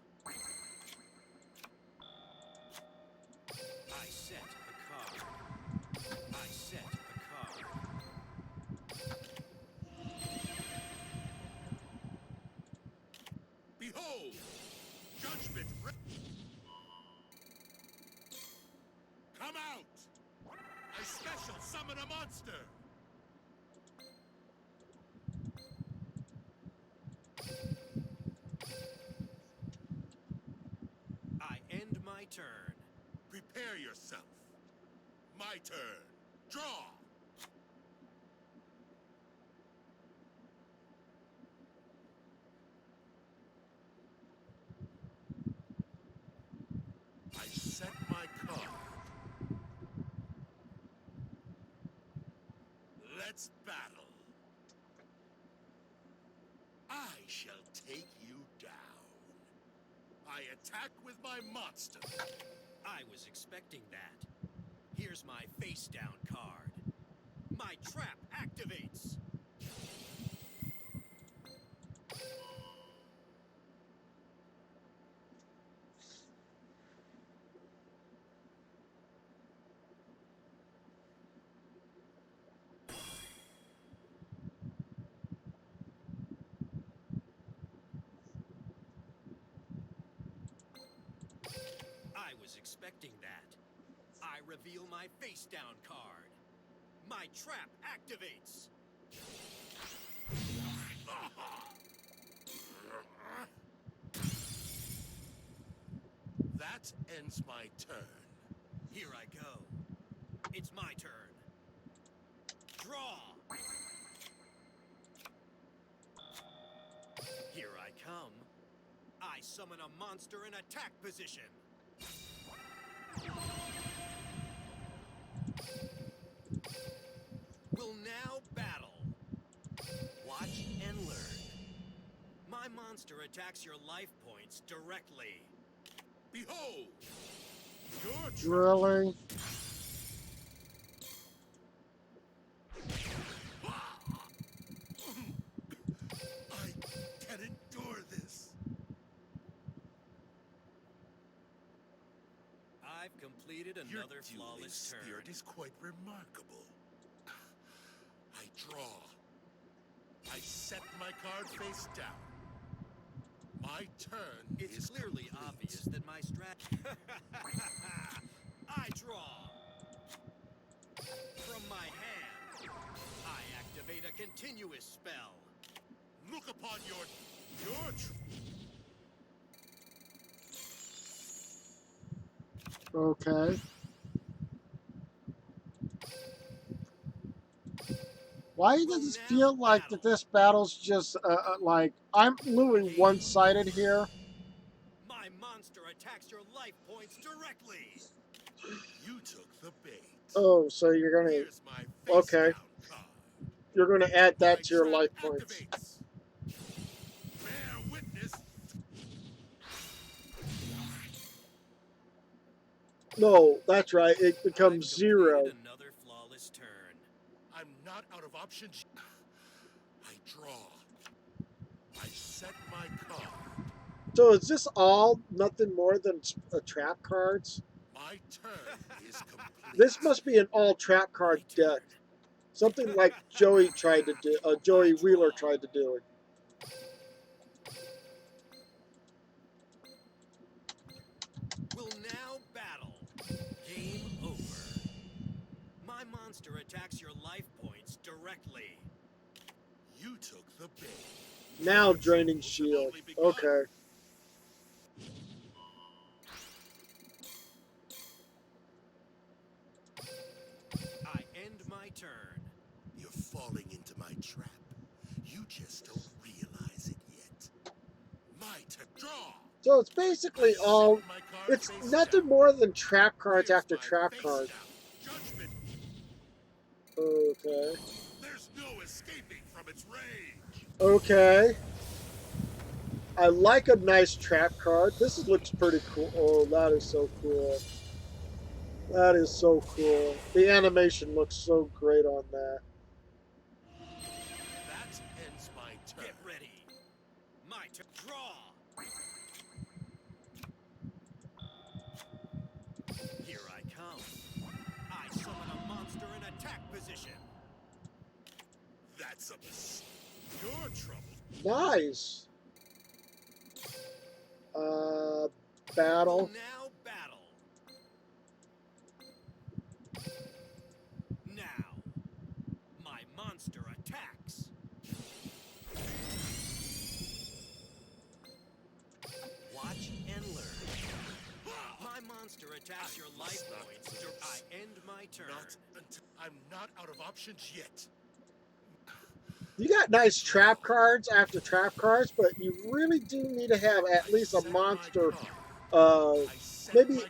I set a card. I set a card. Behold! Judgment. Come out! I special summon a monster! I end my turn. Prepare yourself. My turn. Draw! I set my card. Let's battle. I shall take you down. I attack with my monster. I was expecting that. Here's my face down card. My trap activates. was expecting that. I reveal my face down card. My trap activates. That ends my turn. Here I go. It's my turn. Draw. Here I come. I summon a monster in attack position. Will now battle. Watch and learn. My monster attacks your life points directly. Behold! Your turn. Really? I can endure this. I've completed Your another dueling flawless turn. spirit is quite remarkable. I draw. I set my card face down. My turn It's is clearly complete. obvious that my strat. I draw. From my hand, I activate a continuous spell. Look upon your Okay. Why Will does it now feel like that battle. this battle's just like I'm doing Game one-sided over. here? My monster attacks your life points directly. You took the bait. Oh, so you're gonna Here's my face okay. down card. You're gonna add My that to your trap life points. activates. Bear witness. No, that's right. It I've becomes completed 0. another flawless turn. I'm not out of options. I draw. I set my card. So is this all nothing more than trap cards? My turn is complete. This must be an all trap My card deck. turn. Something like Joey tried to do. I Joey Wheeler draw. tried to do it. Will now battle. Game over. My monster attacks your life points directly. You took the bait. Now Your draining troubles have shield. only begun. Okay. I end my turn. You're falling into my trap. You just don't realize it yet. My turn. Draw. So it's basically I all. set my card It's face nothing down. more than trap cards Here's after my trap face card. down. Judgment. Okay. There's no escaping from its rage. Okay. I like a nice trap card. This looks pretty cool. Oh, that is so cool. That is so cool. The animation looks so great on that. That ends my turn. Get ready. My turn. Draw. Here I come. I summon a monster in attack position. That's a mistake. Your trouble. Nice. Will Battle. now battle. Now, my monster attacks. Watch and learn. My monster attacks your life points. I end my turn. Not until I'm not out of options yet. You got nice trap cards after trap cards, but you really do need to have at least a monster. Maybe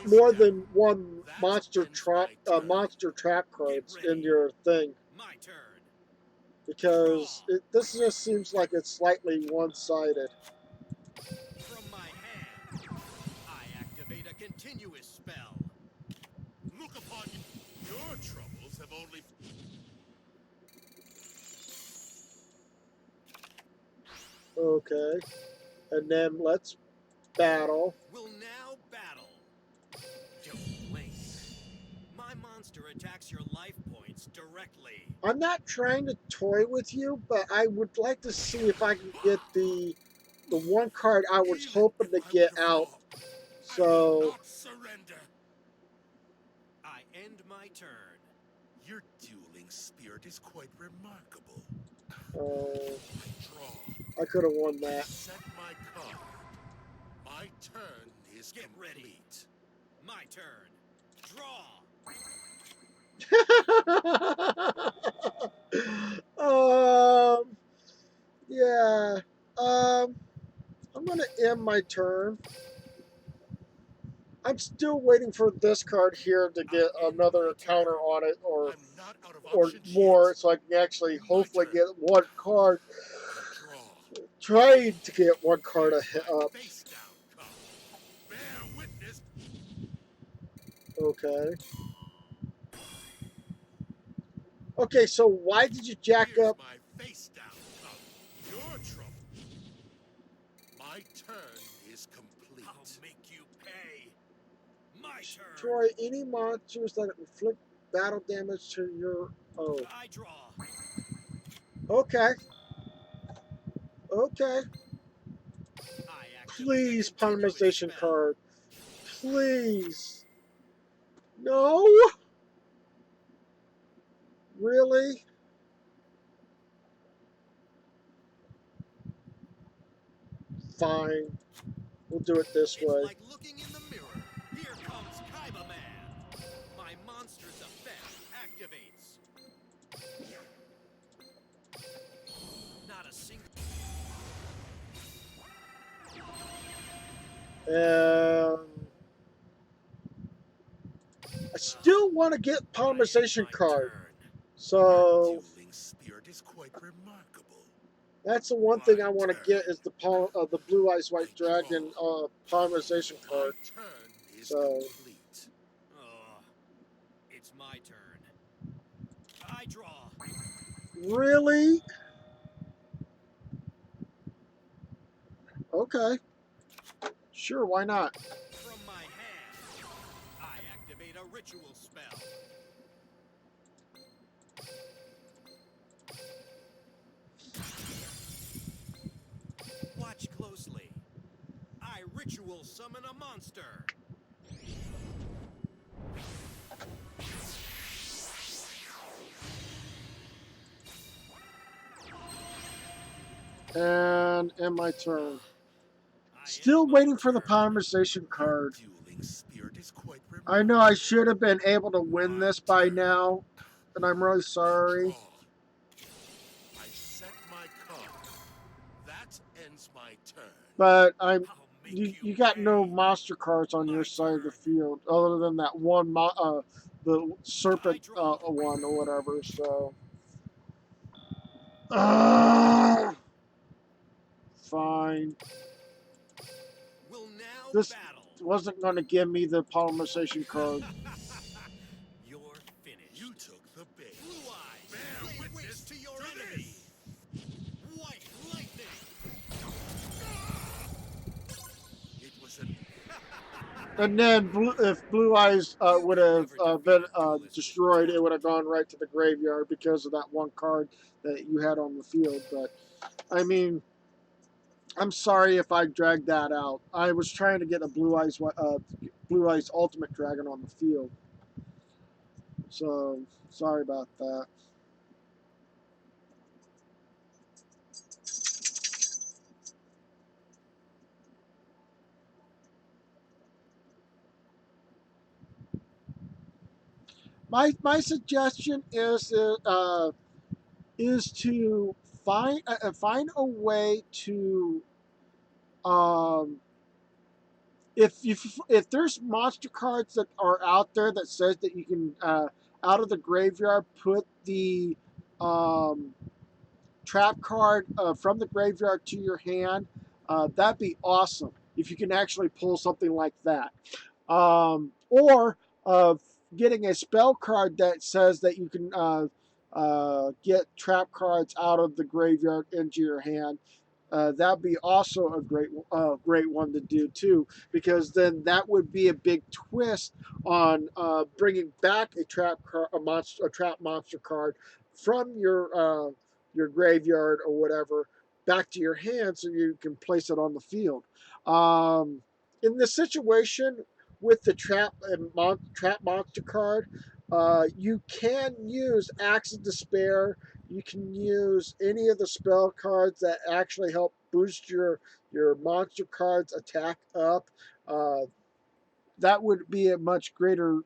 more than one monster trap cards in your thing, My turn. because this just seems like it's slightly one-sided. From my hand, I activate a continuous spell. Look upon you. Your troubles have only. Okay, and then let's battle. Will now battle. Don't blink. My monster attacks your life points directly. I'm not trying to toy with you, but I would like to see if I can get the one card I was Even hoping if to I were get to out. fall, I will So not surrender. I end my turn. Your dueling spirit is quite remarkable. Uh, I draw. I could have won I that. set my card. My turn is Get ready. complete. My turn. Draw. um, yeah. Um, I'm gonna end my turn. I'm still waiting for this card here to I get end my another counter turn. on it, I'm not out of or options more, yet. so I can actually My hopefully turn. get one card. I draw. Trying to get one card Here's my up. face down card. Bear witness. Okay. Okay, so why did you jack Here's up? my face down card. Your trouble. My turn is I'll complete. make you pay. My turn. Destroy any monsters that inflict battle damage to your. Oh. I draw. Okay. Okay. I activate a Please, continuous polymerization spell. card. Please. No? Really? Fine. We'll do it this It's way. like looking in the mirror. Here comes Kaiba Man. My monster's effect activates. Not a single. And I still want to get I end polymerization my card. turn. Your So dueling spirit is quite remarkable. that's the one thing My I want to turn. get is the Blue Eyes I White draw. Dragon polymerization My card. turn is So complete. Oh, it's my turn. I draw. really? Okay. Sure, why not? From my hand, I activate a ritual spell. Watch closely. I ritual summon a monster. And end my turn. Ah, I end Still my waiting for the turn. polymerization Your card. dueling spirit is quite I know I remarkable. should have been able to win My this by turn. now, and I'm really I sorry. draw. I set my card. That ends my turn. But I'm I'll make you you got no pay. monster cards on your My side of the turn. field other than that one the I serpent draw. one or whatever. So uh, fine. Will now This battle. wasn't going to give me the polymerization card. You're You finished. took the bait. Blue eyes, Bear lay witness waste to your to enemy. this. White lightning. It was an And then if Blue Eyes You would can have never been defeat a duelist with destroyed, it would have talent. gone right to the graveyard because of that one card that you had on the field. But I mean, I'm sorry if I dragged that out. I was trying to get a Blue Eyes Ultimate Dragon on the field, so sorry about that. My suggestion is to find a way to um, if there's monster cards that are out there that says that you can out of the graveyard put the um, trap card from the graveyard to your hand, that'd be awesome if you can actually pull something like that. Or getting a spell card that says that you can get trap cards out of the graveyard into your hand. That'd be also a great one to do too, because then that would be a big twist on bringing back a trap monster card from your graveyard or whatever back to your hand, so you can place it on the field. In this situation, with the trap monster card, you can use Axe of Despair. You can use any of the spell cards that actually help boost your monster card's attack up. Uh, that would be a much greater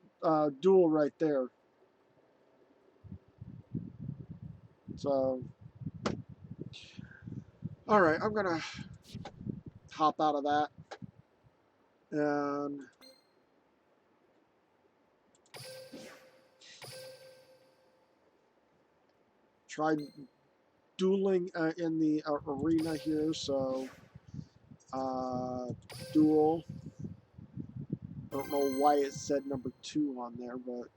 duel right there. So, all right, I'm gonna hop out of that and try dueling in the arena here. So, uh, duel. I don't know why it said number 2 on there, but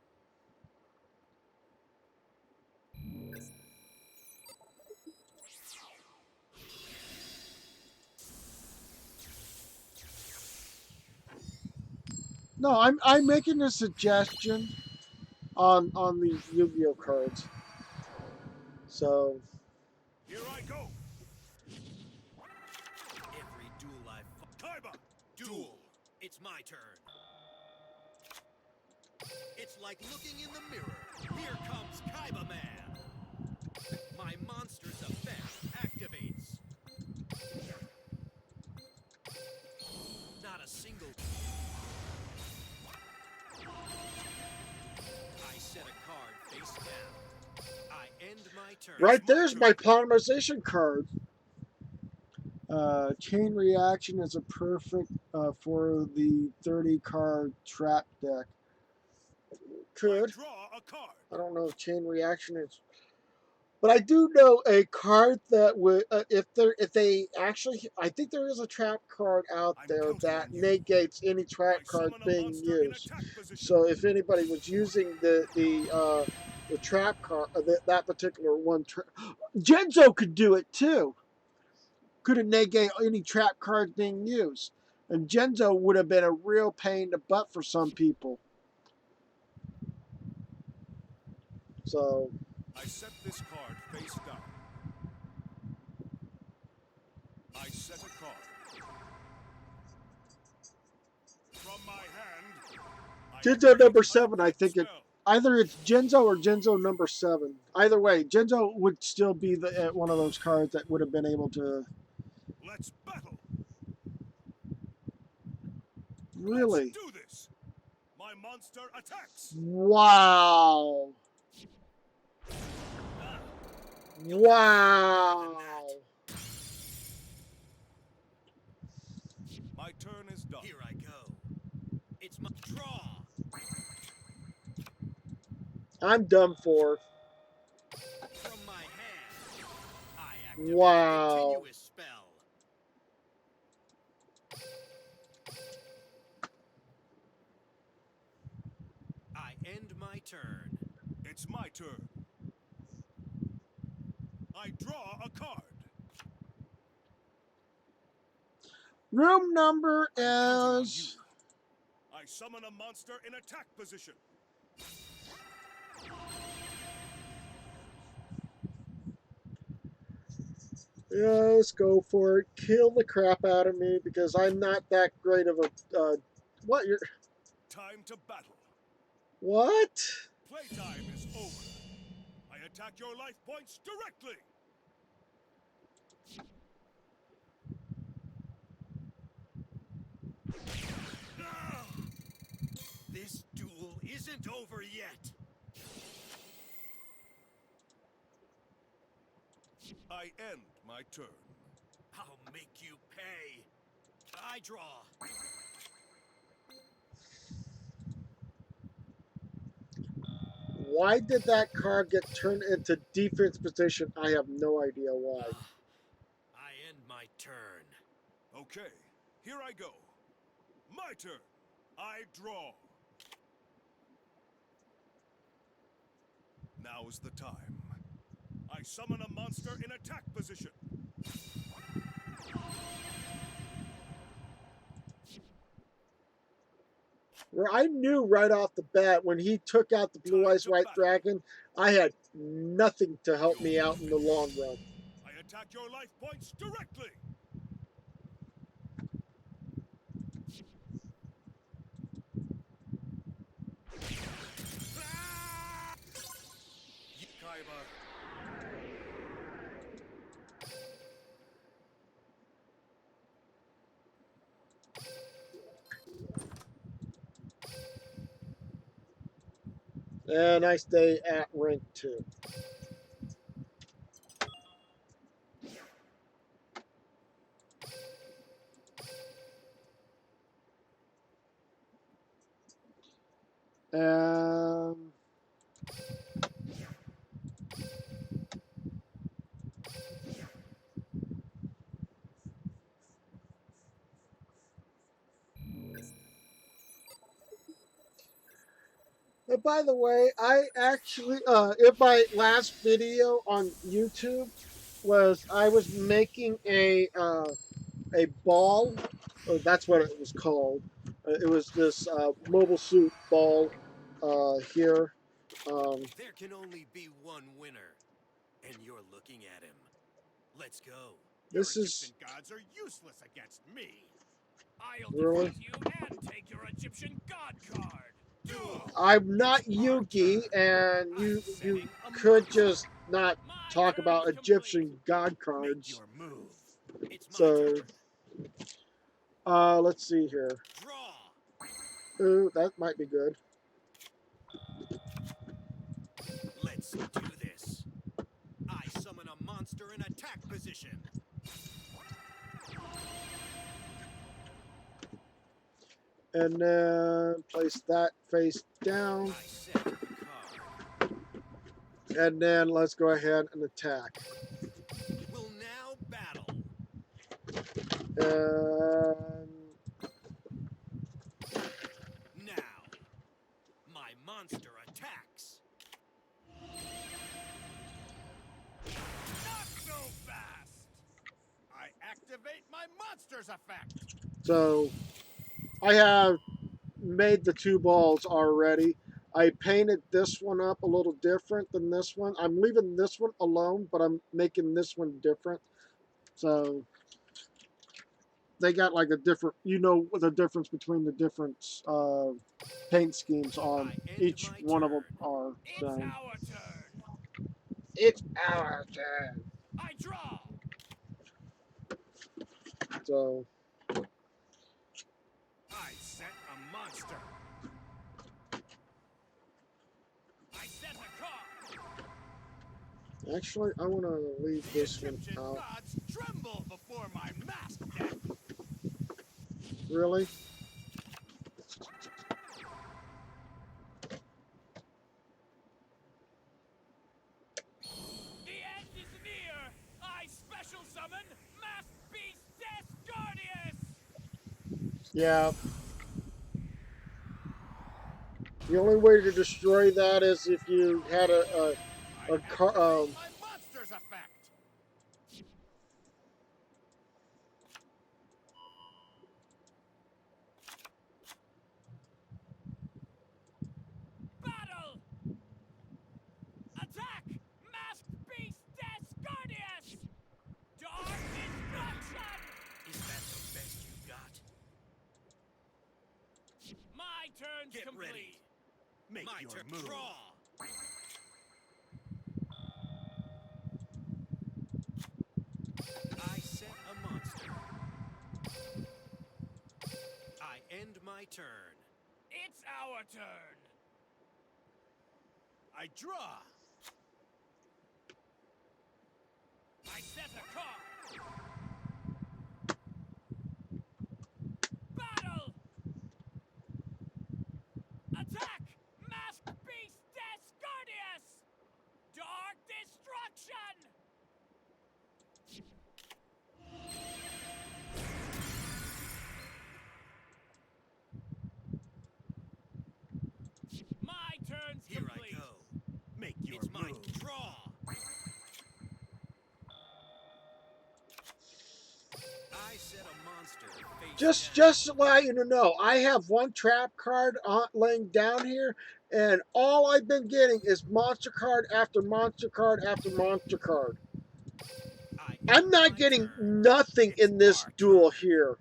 no, I'm making a suggestion on the Yu-Gi-Oh cards. So Here I go. Every duel I've fought. Kaiba. Duel. It's my turn. It's like looking in the mirror. Here comes Kaiba Man. My monster's effect activates. Not a single. I set a card face down. I end my turn. right there's my polymerization card. Chain Reaction is a perfect for the 30 card trap deck. I Could. draw a card. I don't know if Chain Reaction is, but I do know a card that would if they actually, I think there is a trap card out I'm there counting that on you. negates any trap I card summon a being monster in used. attack position. So if anybody was using the trap card, that particular one, Genzo could do it too. Could have negated any trap cards being used, and Genzo would have been a real pain in the butt for some people. So I set this card face down. I set a card. From my hand, I Genzo create number an 7, I equip think spell. either it's Genzo or Genzo number 7. Either way, Genzo would still be the one of those cards that would have been able to Let's battle. Let's really. do this. My monster attacks. Wow. Ah, you'll have to do better than Wow. that. My turn is done. Here I go. It's my draw. I'm done for. From my hand, I activate a Wow. continuous spell. I end my turn. It's my turn. I draw a card. Room number I'm counting on you. is. I summon a monster in attack position. Yeah, let's go for it. Kill the crap out of me because I'm not that great of a. What? You're. Time to battle. What? Playtime is over. I attack your life points directly. Ah! This duel isn't over yet. I end my turn. I'll make you pay. I draw. Why did that card get turned into defense position? I have no idea why. I end my turn. Okay, here I go. My turn. I draw. Now is the time. I summon a monster in attack position. Where I knew right off the bat when he took out the Blue Time Eyes to White battle. Dragon, I had nothing to help me out in the long run. I attack your life points directly. Kaiba. And nice day at rank 2. Um, and by the way, I actually, in my last video on YouTube, I was making a ball. That's what it was called. It was this mobile suit ball here. Um, There can only be one winner, and you're looking at him. Let's go. Your this Egyptian is gods are useless against me. I'll really. defeat you and take your Egyptian god card. Duel! I'm not It's our Yugi, turn. and I'm you setting a could monster. just not My talk about turn's complete. Egyptian god Make cards. your move. It's my So turn. let's see here. Draw. Ooh, that might be good. Let's do this. I summon a monster in attack position. And then place that face down. I set a card. And then let's go ahead and attack. Will now battle. And Now, my monster attacks. Not so fast! I activate my monster's effect. so I have made the two balls already. I painted this one up a little different than this one. I'm leaving this one alone, but I'm making this one different. So they got like a different, the difference between the different paint schemes on I end each my one of them turn. are. It's So our turn. it's our turn. I draw. So I set a monster. I set a card. actually, I want to leave The this one Egyptian out. gods tremble before my mask deck. Really? The end is near. I special summon Masked Beast Descardius. Yeah. The only way to destroy that is if you had I a car. activate my monster's effect. Battle! Attack! Masked Beast Descardius! Dark Destruction! Is that the best you got? My turn's Get complete. ready. Make My your turn. move. Draw. I set a monster. I end my turn. It's our turn. I draw. I set a card. Battle! Attack! Masked Beast Descardius! Dark Destruction! My turn's Here complete. I go. Make your It's my move. draw. I set a monster face down. Just to let you know, I have one trap card laying down here, and all I've been getting is monster card after monster card after monster card. I I'm end not my getting turn. nothing It's in this our duel turn. here.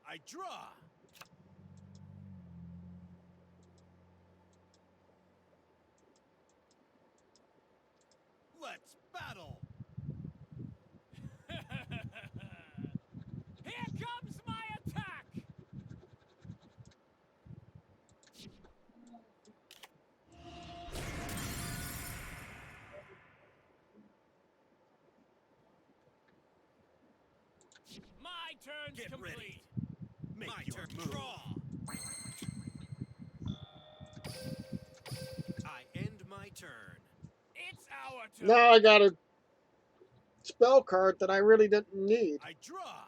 I draw. turn's Get complete. ready. Make My your turn. move. Draw. I end my turn. It's our turn. Now I got a spell card that I really didn't need. I draw.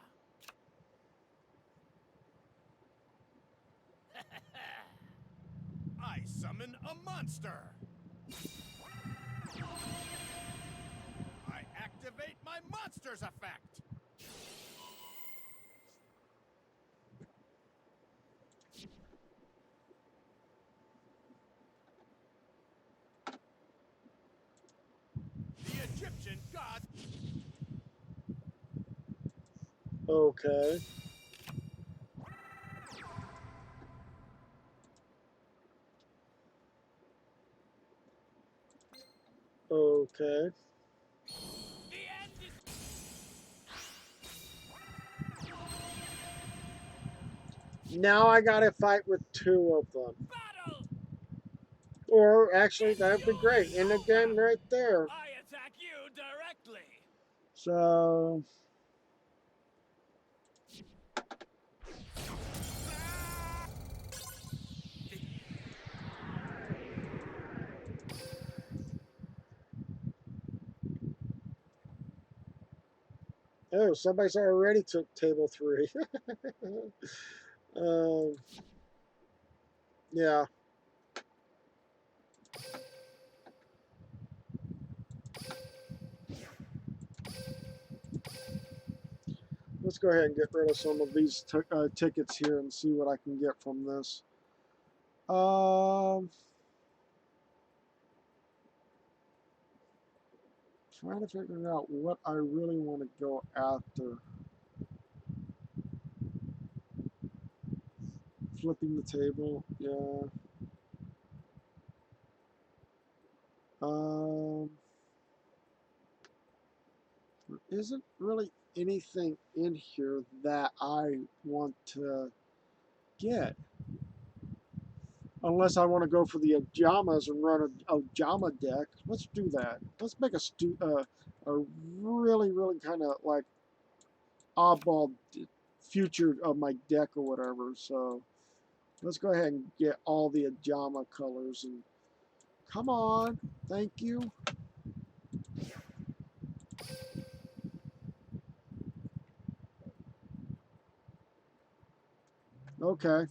I summon a monster. I activate my monster's effect. The Egyptian god. Okay. Okay. The end is. Now I gotta fight with two of them. Battle! Or actually, It's that would be great. yours! And again, right there. I attack you directly. So, oh, somebody's already took table 3. um, yeah. Let's go ahead and get rid of some of these tickets here and see what I can get from this. Trying to figure out what I really want to go after. Flipping the table, yeah. Um, there isn't really anything in here that I want to get. Unless I want to go for the Ajamas and run a Ajama deck. Let's do that. Let's make a really kind of like oddball future of my deck or whatever. So let's go ahead and get all the Ajama colors and come on. Thank you. Okay.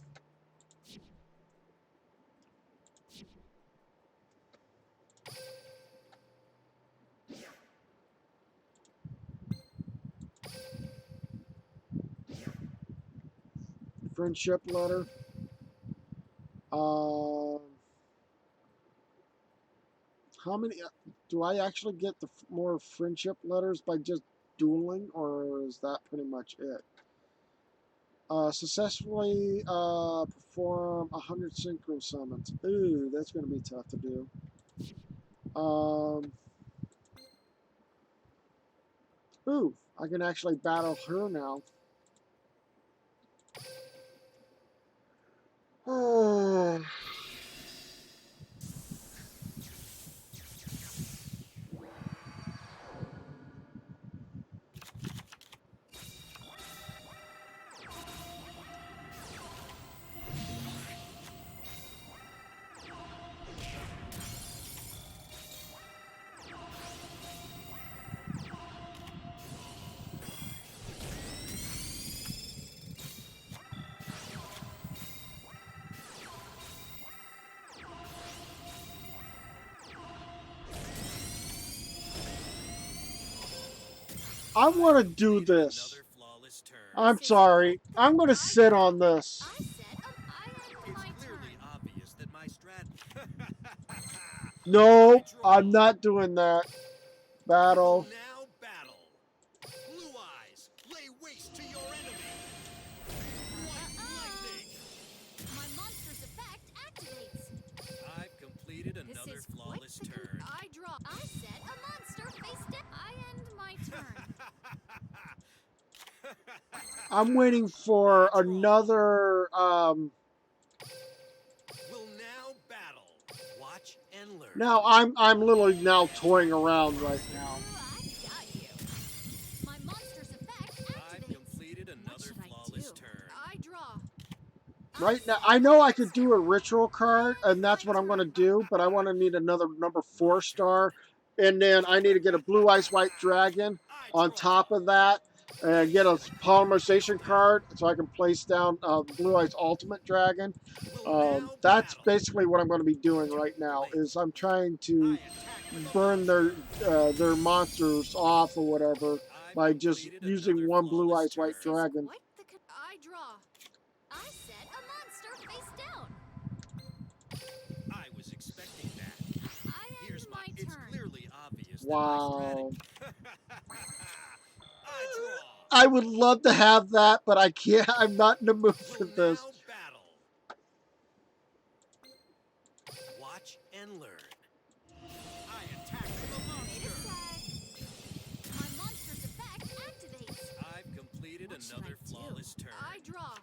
Friendship letter. Um, how many do I actually get the more friendship letters by just dueling, or is that pretty much it? Successfully perform 100 synchro summons. Ooh, that's going to be tough to do. Ooh, I can actually battle her now. I want to do this. Another flawless turn. I'm sorry. I'm going to sit on this. I said, I end my It's clearly turn. obvious that my strat. No, I draw. I'm not doing that. We will Battle. now battle. Blue eyes, lay waste to your enemy. White lightning. My monster's effect activates. I've completed This another is flawless quite turn. I draw. I said a monster face down. I end my turn. I'm waiting for another We'll now battle. Watch and learn. now I'm literally now toying around right now. I got you. My monster's effect I've activates. completed another Right now, I know I could do a ritual card, and that's what I'm going to do, but I want to need another number 4-star, and then I need to get a blue ice white dragon on top of that, and get a polymerization card so I can place down blue ice ultimate dragon. That's basically what I'm going to be doing right now. Is I'm trying to burn their monsters off or whatever by just using one blue ice white This is dragon. quite the. I draw. I said a monster face down. I was expecting that. I Here's end my. my It's turn. clearly obvious that my Wow. strategy. I draw. I would love to have that, but I can't. I'm not in the mood for Will this. now battle. Watch and learn. I attack with a Made a monster. set. My monster's effect activates. I've completed What should another I do? flawless turn. I draw.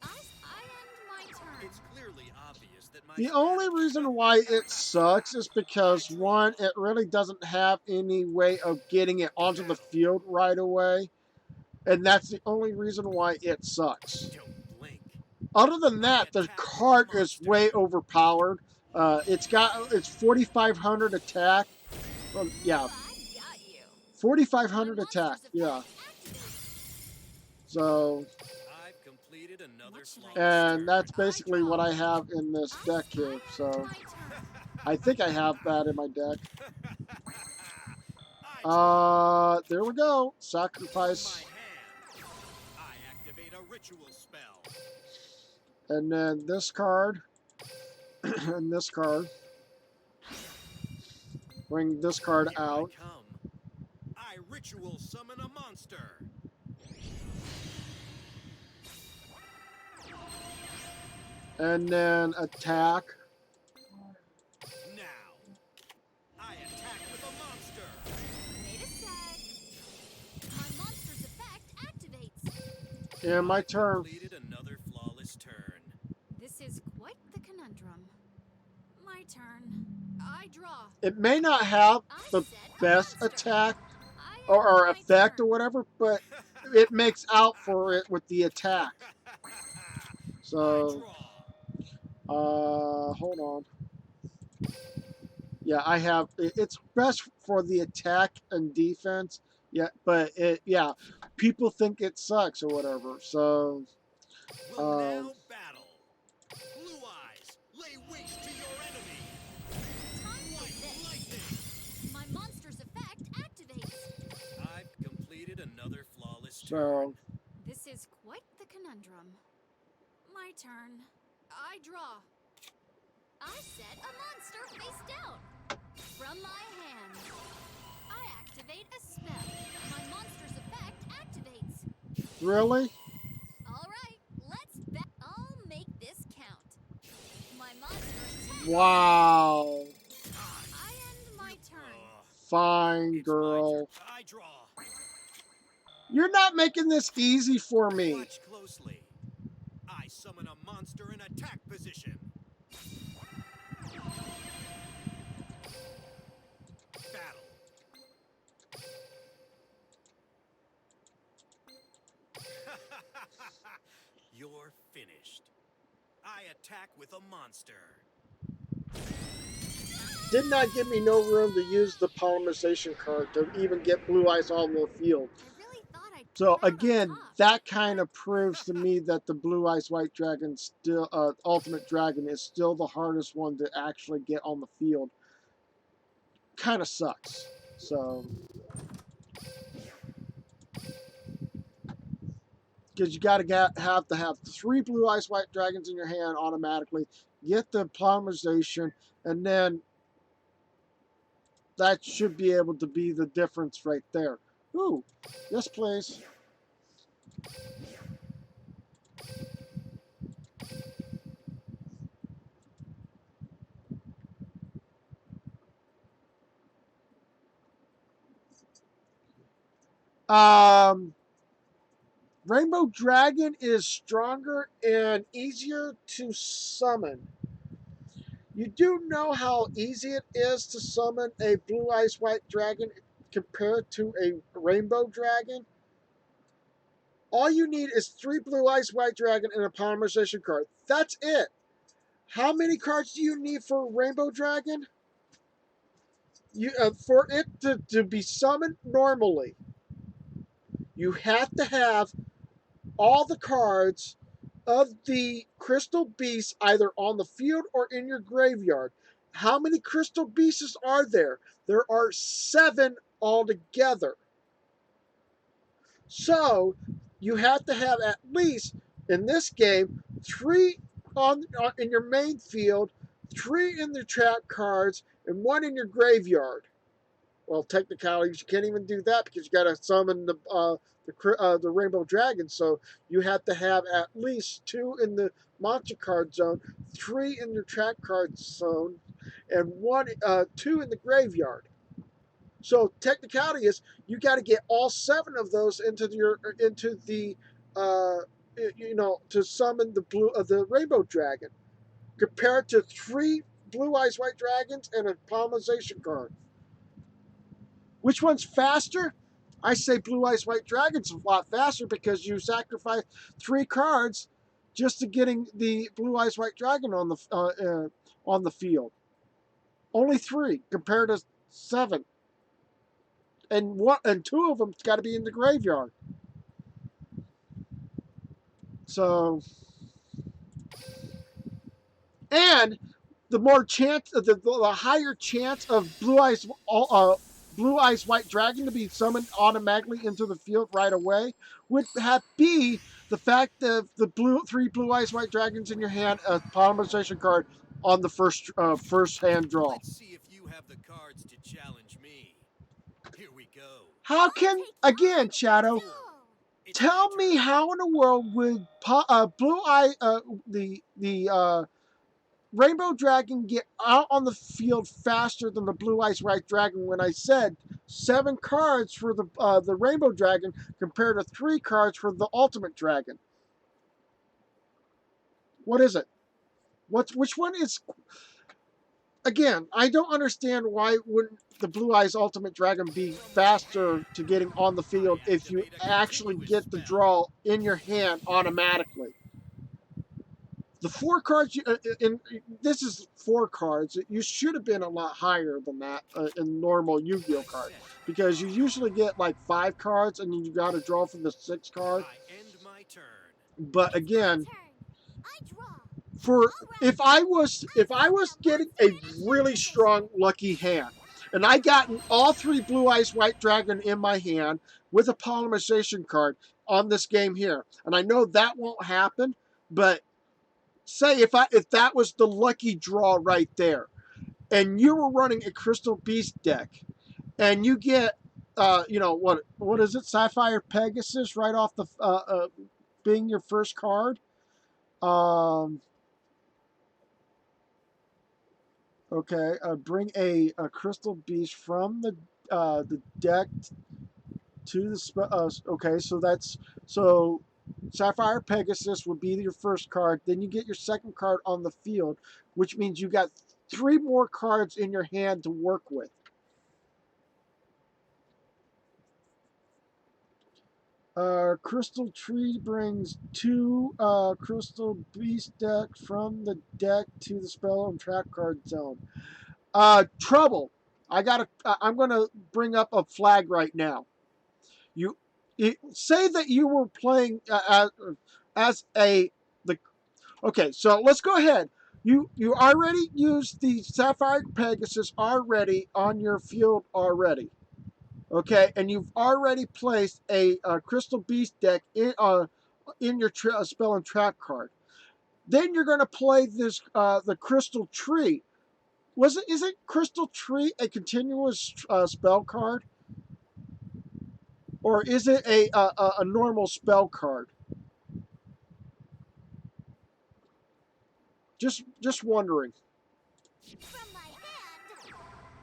I end my turn. It's clearly obvious that my The only reason why it sucks is because, one, it really doesn't have any way of getting it onto the field right away. And that's the only reason why it sucks. Don't blink. Other than I that, the attack with a card is monster. way overpowered. It's 4,500 attack. Well, yeah, Ooh, I got you. 4,500 My attack. monster's Yeah. effect activates. So, I've completed another What should I flawless do? and turn. that's I basically draw. what I have in this deck I here. end So, my turn. I think I have that in my deck. I draw. There we go. From my Sacrifice. hand, I activate a ritual spell. And then this card. And this card. Bring this card Here out. I come. I ritual summon a monster. And then attack. Now, I attack with a monster. Made a set. My monster's effect activates. And my I've turn. completed another flawless turn. This is quite the conundrum. My turn. I draw. It may not have I the said a best monster. attack I or end my effect or turn. whatever, but it makes out for it with the attack. So, I draw. hold on. Yeah, I have. It's best for the attack and defense. Yeah, but yeah, people think it sucks or whatever. So, Will um, now battle. Blue eyes, lay waste to your enemy. Time for White this. lightning. My monster's effect activates. I've completed another flawless turn. so This is quite the conundrum. My turn. I draw. I said a monster face down. From my hand, I activate a spell. My monster's effect activates. really, All right, let's bet. I'll make this count. My monster's attack. wow, I end my turn. fine, It's my turn. girl. I draw. You're not making this easy for me. Watch closely. I summon a monster in attack position. Battle. You're finished. I attack with a monster. Did not give me no room to use the polymerization card to even get blue eyes all over the field. I really thought I'd So come out on again, top. that kind of proves to me that the blue eyes white dragon still, ultimate dragon is still the hardest one to actually get on the field. Kind of sucks. So, because you got to have 3 blue eyes white dragons in your hand automatically, get the polymerization, and then that should be able to be the difference right there. Ooh, yes please. Rainbow Dragon is stronger and easier to summon. You do know how easy it is to summon a blue eyes white dragon compared to a rainbow dragon? All you need is 3 Blue Eyes White Dragon and a polymerization card. That's it. How many cards do you need for Rainbow Dragon? For it to be summoned normally, you have to have all the cards of the Crystal Beasts either on the field or in your graveyard. How many Crystal Beasts are there? There are 7 altogether. So you have to have at least in this game 3 in your main field, 3 in the trap cards, and 1 in your graveyard. Well, technicalities, you can't even do that because you got to summon the Rainbow Dragon. So you have to have at least 2 in the monster card zone, 3 in your trap card zone, and 2 in the graveyard. So technicality is you got to get all 7 of those into the uh, to summon the Rainbow Dragon, compared to 3 Blue Eyes White Dragons and a polymerization card. Which one's faster? I say Blue Eyes White Dragon's a lot faster because you sacrifice 3 cards just to getting the Blue Eyes White Dragon on the field. Only 3 compared to 7, and 2 of them's got to be in the graveyard. So, and the higher chance of Blue Eyes White Dragon to be summoned automatically into the field right away would be the fact of the 3 Blue Eyes White Dragons in your hand, a polymerization card on the first hand draw. Let's see if you have the cards to challenge me. Here we go. How can again, Shadow? Duel. It's my Tell me turn. how in the world would Blue Eye the Rainbow Dragon get out on the field faster than the Blue Eyes White Dragon when I said 7 cards for the Rainbow Dragon compared to 3 cards for the Ultimate Dragon? What is it? Which one is? Again, I don't understand why wouldn't the Blue Eyes Ultimate Dragon be faster to getting on the field if you actually get the draw in your hand automatically. The 4 cards, this is 4 cards. You should have been a lot higher than that in normal Yu-Gi-Oh card, because you usually get like 5 cards and then you got to draw for the 6th card. I end my turn. But again, Turn. I draw. for if I was getting a really strong lucky hand, and I gotten all 3 Blue Eyes White Dragon in my hand with a polymerization card on this game here, and I know that won't happen, but say if that was the lucky draw right there, and you were running a Crystal Beast deck, and you get, what is it, Sapphire Pegasus right off the being your first card. Okay, bring a Crystal Beast from the deck to the okay, so Sapphire Pegasus would be your first card. Then you get your second card on the field, which means you got 3 more cards in your hand to work with. Crystal Tree brings 2 Crystal Beast deck from the deck to the spell and trap card zone. Trouble. I'm gonna bring up a flag right now. Say that you were playing as a the. Okay, so let's go ahead. You already used the Sapphire Pegasus already on your field already. Okay, and you've already placed a Crystal Beast deck in your spell and trap card. Then you're going to play this the Crystal Tree. Isn't Crystal Tree a continuous spell card, or is it a normal spell card? Just wondering. From my hand,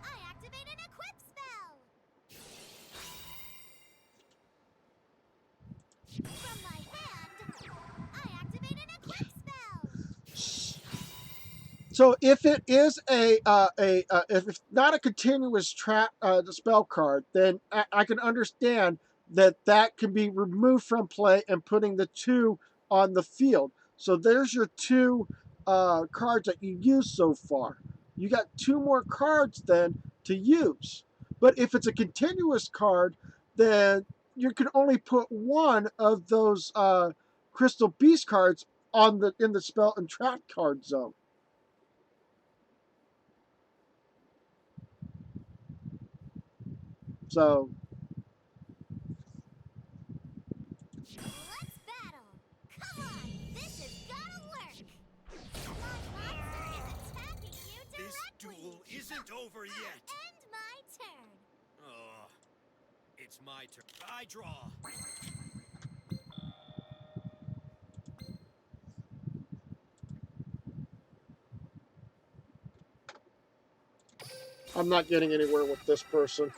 I activate an equip spell. From my hand, I activate an equip spell. So if it is if it's not a continuous trap spell card, then I can understand that can be removed from play and putting the 2 on the field. So there's your 2 cards that you used so far. You got 2 more cards then to use. But if it's a continuous card, then you can only put 1 of those Crystal Beast cards on the in the spell and trap card zone. So Let's battle! Come on! This is gonna work! My monster is attacking you This directly! duel isn't over yet. End my turn! Oh, it's my turn. I draw. I'm not getting anywhere with this person.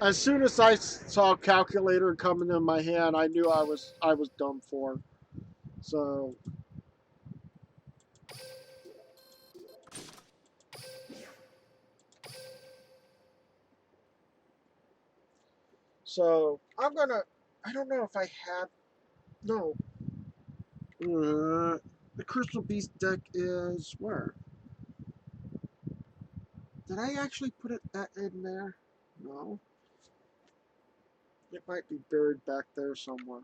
As soon as I saw a calculator coming in my hand, I knew I was done for. So I'm gonna. I don't know if I have. No. The Crystal Beast deck is where? Did I actually put it in there? No. It might be buried back there somewhere.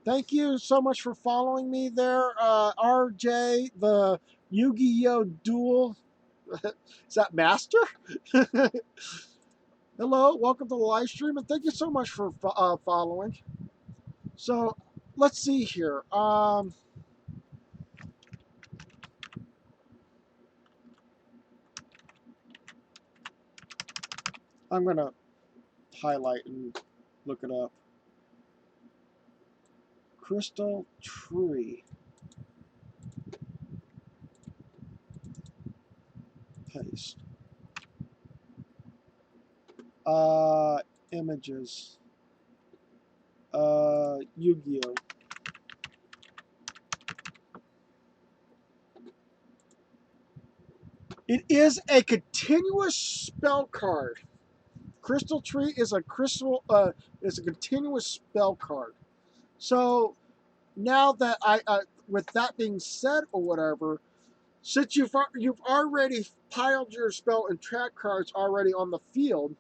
Thank you so much for following me there, RJ, the Yu-Gi-Oh! Duel. Is that Master? Hello, welcome to the live stream, and thank you so much for following. So, let's see here. I'm gonna highlight and look it up. Crystal Tree. Paste. Images. Yu-Gi-Oh! It is a continuous spell card. Crystal Tree is a continuous spell card. So now that with that being said or whatever, since you've already piled your spell and track cards already on the field.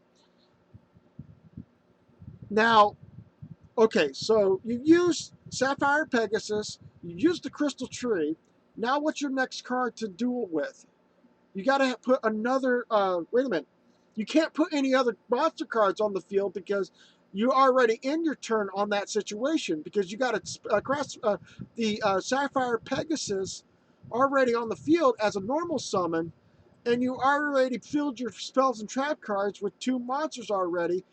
Now, okay, so you use Sapphire Pegasus, you use the Crystal Tree. Now, what's your next card to duel with? You got to put another. Wait a minute. You can't put any other monster cards on the field because you're already in your turn on that situation because you got the Sapphire Pegasus already on the field as a normal summon, and you already filled your spells and trap cards with 2 monsters already.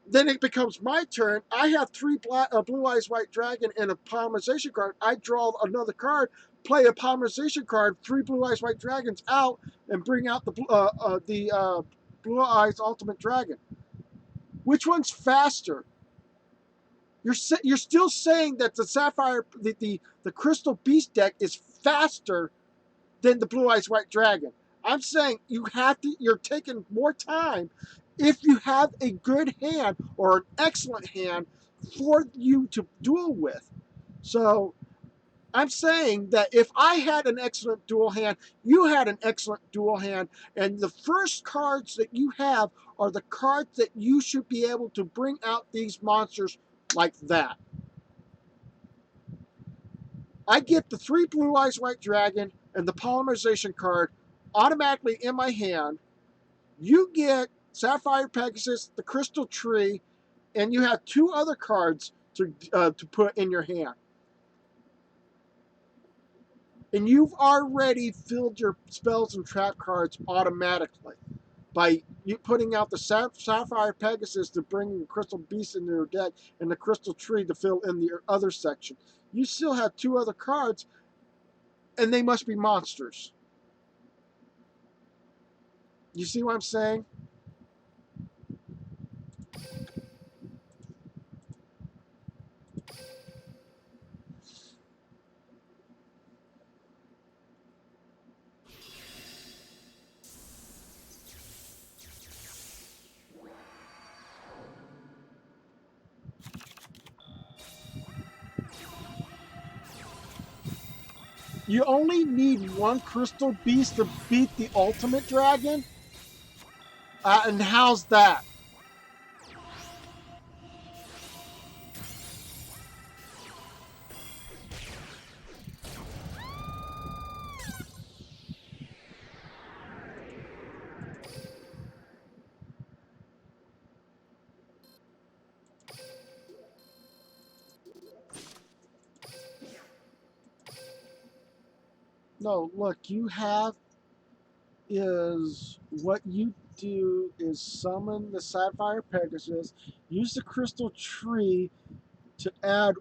Then it becomes my turn. I have 3 Blue Eyes White Dragon and a Polymerization card. I draw another card, play a Polymerization card, 3 Blue Eyes White Dragons out, and bring out the Blue Eyes Ultimate Dragon. Which one's faster? You're still saying that the Sapphire the Crystal Beast deck is faster than the Blue Eyes White Dragon. I'm saying you're taking more time if you have a good hand or an excellent hand for you to duel with. So I'm saying that if I had an excellent dual hand, you had an excellent dual hand, and the first cards that you have are the cards that you should be able to bring out these monsters like that. I get the 3 Blue Eyes White Dragon and the Polymerization card automatically in my hand. You get Sapphire Pegasus, the Crystal Tree, and you have 2 other cards to put in your hand. And you've already filled your spells and trap cards automatically by you putting out the Sapphire Pegasus to bring the Crystal Beast into your deck and the Crystal Tree to fill in the other section. You still have 2 other cards, and they must be monsters. You see what I'm saying? You only need one crystal beast to beat the ultimate dragon? And how's that? No, look, you have is what you do is summon the Sapphire Pegasus, use the crystal tree to add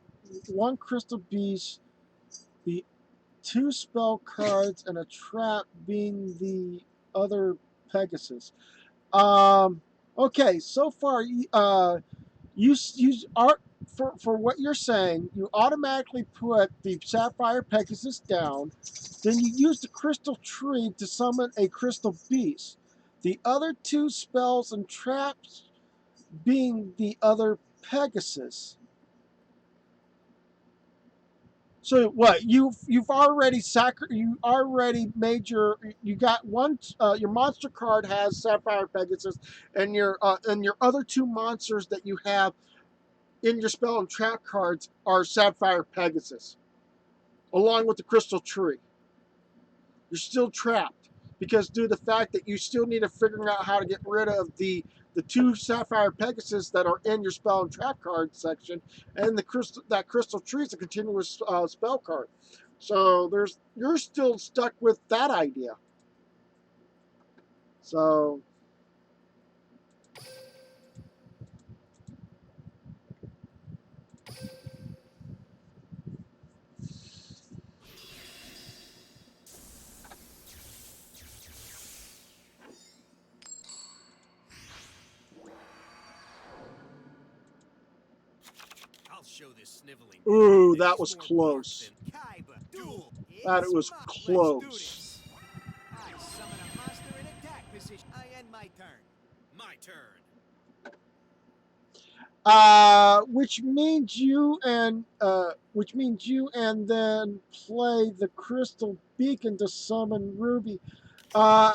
one crystal beast, the two spell cards, and a trap being the other Pegasus. Um, okay, so far, you are for what you're saying. You automatically put the Sapphire Pegasus down, then you use the Crystal Tree to summon a Crystal Beast. The other two spells and traps being the other Pegasus. So what you've already you already made you got one your monster card has Sapphire Pegasus and your other two monsters that you have in your spell and trap cards are Sapphire Pegasus, along with the Crystal Tree. You're still trapped because due to the fact that you still need to figure out how to get rid of the two Sapphire Pegasus that are in your spell and trap card section, and that Crystal Tree is a continuous spell card. So you're still stuck with that idea. So I'll show this sniveling ooh, that that he's was more bark close. than Kaiba. Duel. That it It's was my Let's do close. this. I summon a monster in attack position. I end my turn. My turn. Which means you and then play the Crystal Beacon to summon Ruby. Uh,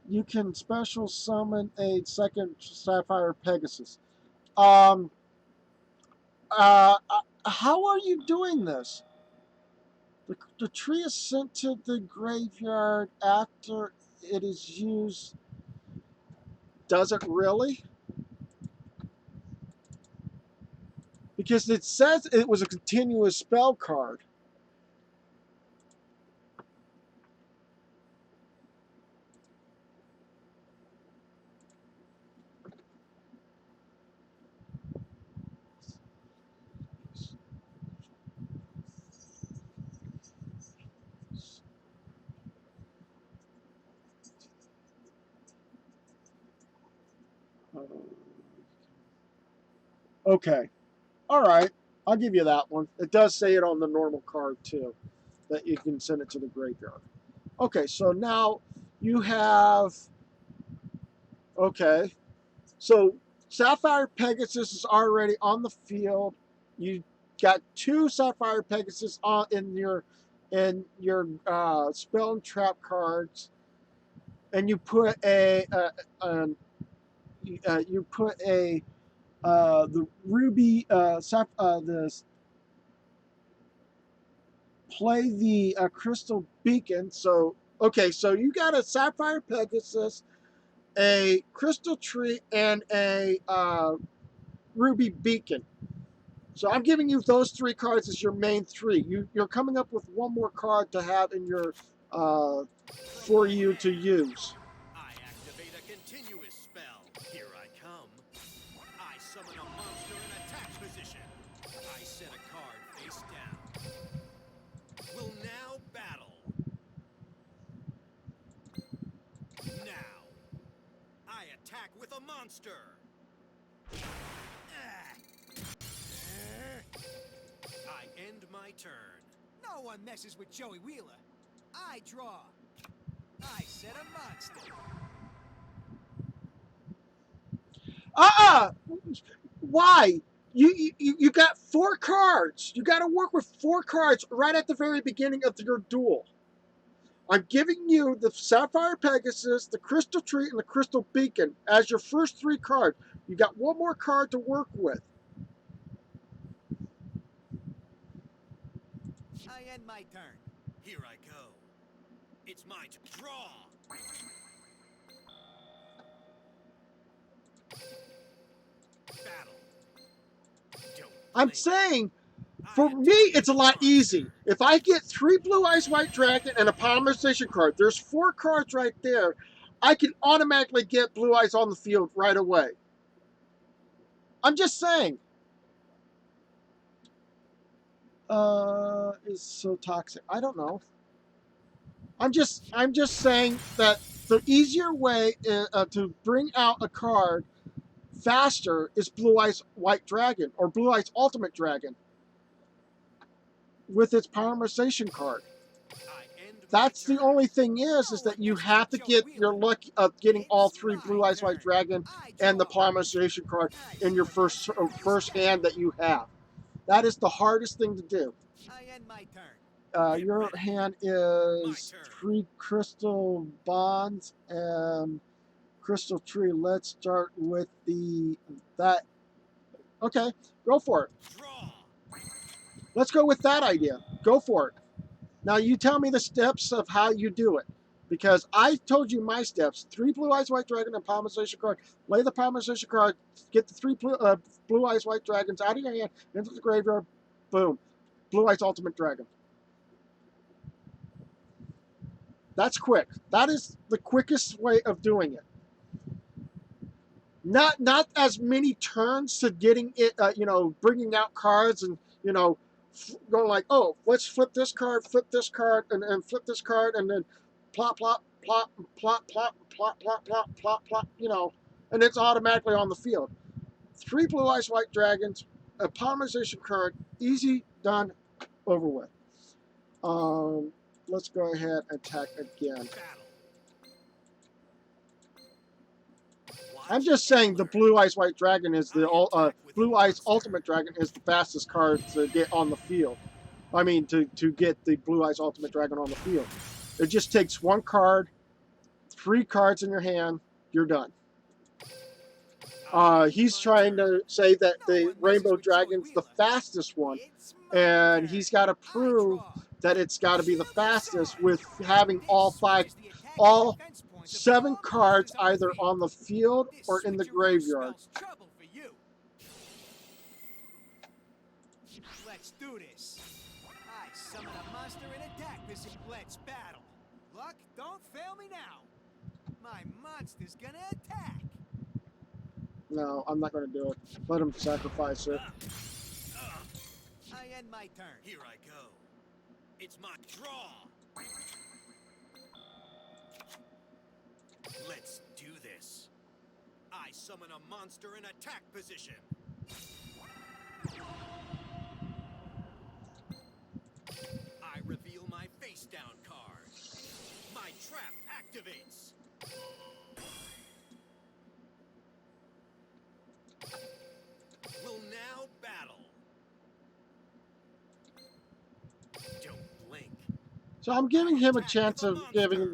you can special summon a second Sapphire Pegasus. Um, how are you doing this? The tree is sent to the graveyard after it is used. Does it really? Because it says it was a continuous spell card. Okay. All right. I'll give you that one. It does say it on the normal card, too, that you can send it to the graveyard. Okay, so now you have. Okay. So Sapphire Pegasus is already on the field. You got two Sapphire Pegasus in your spell and trap cards, and you put you put a the ruby the play the crystal beacon. So okay, so you got a Sapphire Pegasus, a crystal tree, and a ruby beacon. So I'm giving you those three cards as your main three. You're coming up with one more card to have in your From for my you to hand, use. I activate a continuous spell. Here I come. I summon a monster in attack position. I set a card face down. Will now battle. monster. I end my turn. No one messes with Joey Wheeler. I draw. I set a monster. Why? You got 4 cards. You got to work with 4 cards right at the very beginning of your duel. I'm giving you the Sapphire Pegasus, the Crystal Tree, and the Crystal Beacon as your first 3 cards. You got 1 more card to work with. I end my turn. Here I go. It's my draw. Battle. Don't I'm blink. saying, I for me, attack it's a the lot easy. monster. If I get 3 Blue Eyes White Dragon and a Polymerization card, there's 4 cards right there. I can automatically get Blue Eyes on the field right away. I'm just saying. Is so toxic. I don't know. I'm just saying that the easier way to bring out a card faster is Blue Eyes White Dragon or Blue Eyes Ultimate Dragon with its Polymerization card. I end my That's the turn. only thing is No that one you messes have with to Joey get Wheeler. your luck of getting all It's 3 my Blue Eyes White turn. Dragon I and the draw. Polymerization card I in your set a monster first face hand down. that you have. That is the hardest thing to do. I end my turn. Get Your ready. hand My is turn. 3 Crystal Bonds and Crystal Tree. Let's start with that. Okay, go for it. Draw. Let's go with that idea. Go for it. Now you tell me the steps of how you do it. Because I told you my steps. 3 Blue Eyes White Dragon and Polymerization card. Lay the Polymerization card. Get the 3 Blue Eyes White Dragons out of your hand into the graveyard. Boom. Blue Eyes Ultimate Dragon. That's quick. That is the quickest way of doing it. Not as many turns to getting it, bringing out cards and, going like, oh, let's flip this card, and flip this card, and then plop, plop, plop, plop, plop, plop, plop, plop, plop, plop, and it's automatically on the field. 3 Blue Eyes White Dragons, a Polymerization card, easy, done, over with. Let's go ahead and attack again. Battle. I'm Watch just and saying the learn. Blue Eyes White Dragon is I attack with a Blue Eyes monster. Ultimate Dragon is the fastest card to get on the field. I mean, to get the Blue Eyes Ultimate Dragon on the field. It just takes 1 card, 3 cards in your hand, you're done. I end He's my trying turn. to say that No the one messes Rainbow with Joey Dragon's the Wheeler. fastest one, It's my and turn. he's got to I prove draw. that it's got to be the Shielded fastest sword. with having This switches the attack and all defense points of 7 all cards monsters on the either field. on the field This or in the switcheroo graveyard. spells trouble for you. Let's do this. I summon a monster in attack position. Let's battle. Luck, don't fail me now. My monster's gonna attack. No, I'm not going to do it. Let him sacrifice it. I end my turn. Here I go. It's my draw. Let's do this. I summon a monster in attack position. I reveal my face down card. My trap activates. Will now battle. Don't blink. So I'm giving him a chance of giving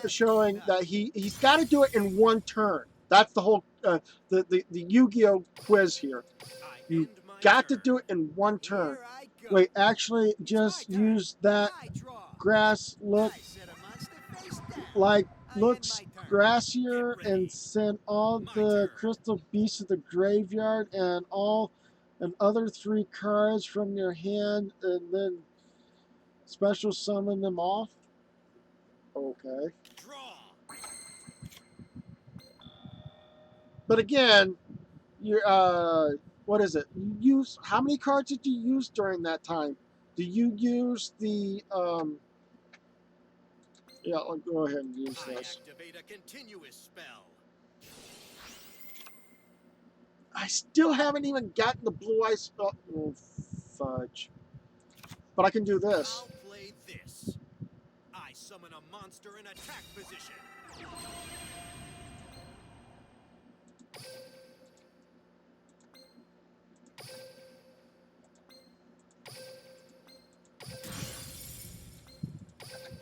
showing that he's got to do it in 1 turn. That's the whole the Yu-Gi-Oh quiz here. I You end my got to turn. do it in 1 turn. Here I go. Wait, actually, It's my just turn. use that I draw. grass look I set a monster face down. like I looks end my turn. grassier Get ready. and send all My the turn. crystal beasts to the graveyard and other 3 cards from your hand and then special summon them off. Okay. Draw. But again, you what is it? You use how many cards did you use during that time? Do you use the Yeah, I'll go ahead and use I this. activate a continuous spell. I still haven't even gotten the blue eyes spell. Oh, fudge. But I can do this. I'll play this. I summon a monster in attack position.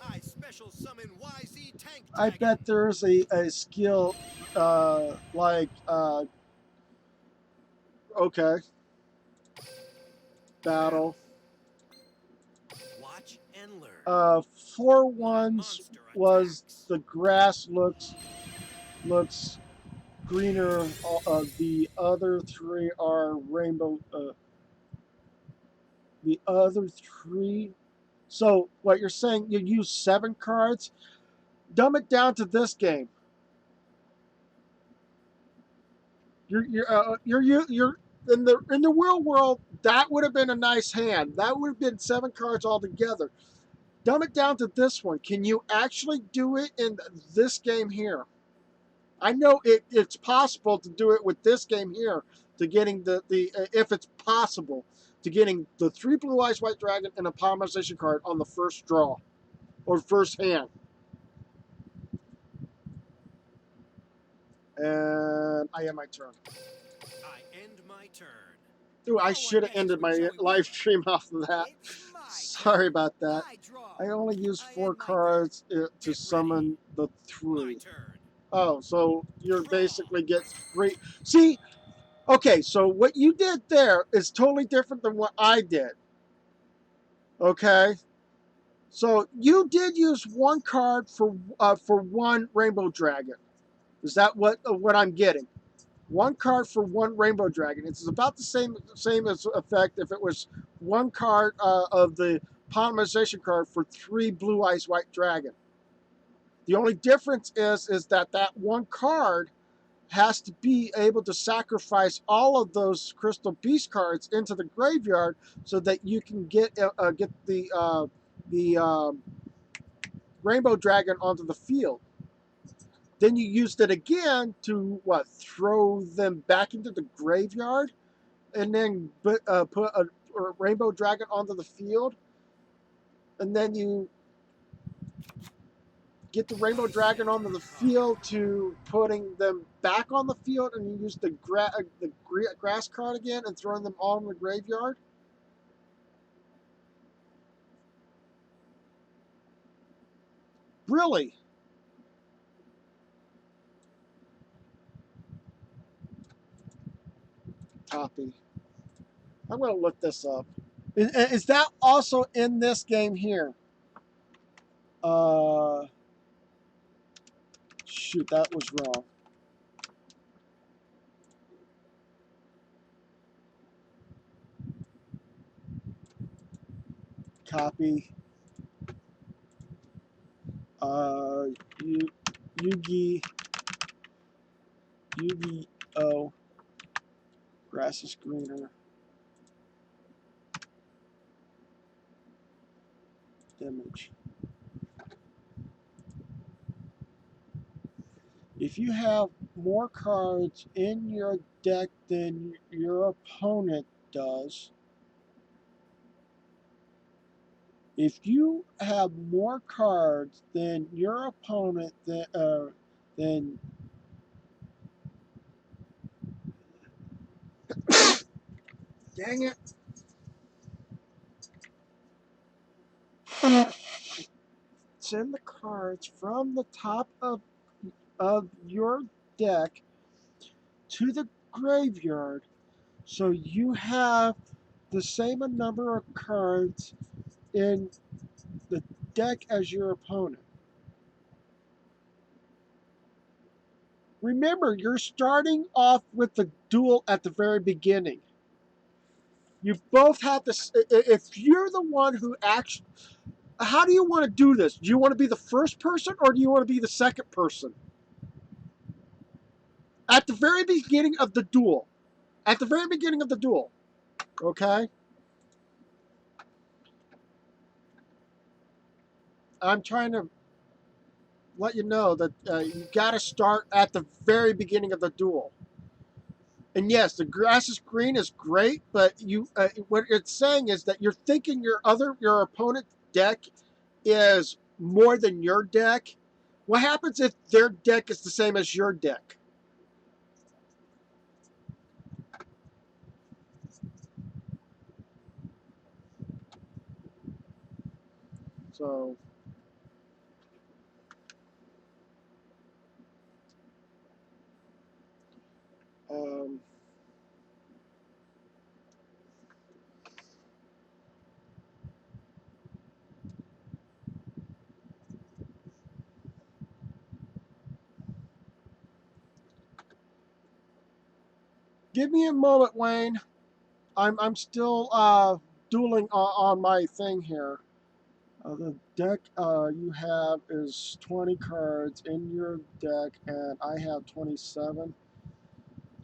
I special summon YZ Tank I Dragon. bet there's a skill like okay, battle. Watch and learn. Uh, four My ones monster was attacks. the grass looks greener. The other three are rainbow. The other three. So what you're saying? You use 7 cards. Dumb it down to this game. You're in the real world. That would have been a nice hand. That would have been 7 cards altogether. Dumb it down to this one. Can you actually do it in this game here? I know it's possible to do it with this game here. To getting the if it's possible to getting the 3 blue eyes white dragon and a polymerization card on the first draw or first hand. And I end my turn. I end my turn. Dude, I No one should have messes ended with my Joey live Wheeler. stream off of that. It's my Sorry turn. about that. I draw. I only used I 4 end my turn. cards to Get summon the My 3. turn. Oh, so you're Draw. basically get 3. See, okay, so what you did there is totally different than what I did. Okay, so you did use 1 card for 1 rainbow dragon. Is that what I'm getting? 1 card for 1 rainbow dragon. It's about the same as effect if it was 1 card of the polymerization card for 3 blue eyes white dragon. The only difference is that 1 card has to be able to sacrifice all of those crystal beast cards into the graveyard so that you can get the rainbow dragon onto the field. Then you used it again to throw them back into the graveyard, and then put a rainbow dragon onto the field, and then you get the rainbow I dragon set onto your the card. field to putting them back on the field, and you use the grass card again and throwing them all in the graveyard. Really? Copy. I'm going to look this up. Is that also in this game here? Uh, shoot, that was wrong. Copy. Uh, Yugi, Yu-Gi-Oh! Grass is greener. Image. If you have more cards in your deck than your opponent does, if you have more cards than your opponent, then dang it. Send the cards from the top of your deck to the graveyard so you have the same number of cards in the deck as your opponent. Remember, you're starting off with the duel at the very beginning. You both have to. If you're the one who actually, how do you want to do this? Do you want to be the first person or do you want to be the second person? At the very beginning of the duel. At the very beginning of the duel. Okay? I'm trying to. let you know that you got to start at the very beginning of the duel. And yes, the grass is green is great, but you what it's saying is that you're thinking your opponent's deck is more than your deck. What happens if their deck is the same as your deck? So, um, give me a moment, Wayne. I'm still dueling on my thing here. The deck you have is 20 cards in your deck, and I have 27.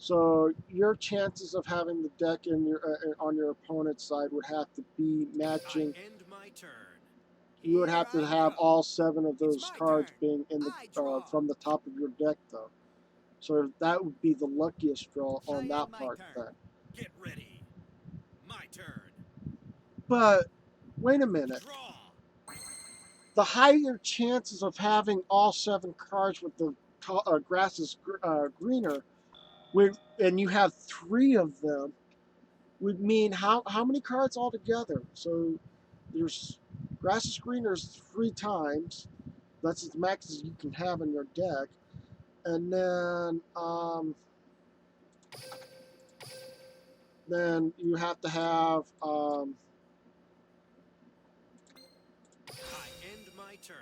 So your chances of having the deck in your on your opponent's side would have to be I matching. end my turn. You would Here have to I have go. all 7 of It's those my cards turn. being in the I draw. from the top of your deck, though. So that would be the luckiest draw I on end that my part turn. then. Get ready. My turn. But wait a minute. Draw. The higher chances of having all 7 cards with the grass is greener, and you have 3 of them, would mean how many cards altogether? So there's grass is greener is 3 times. That's as max as you can have in your deck, and then you have to have I end my turn.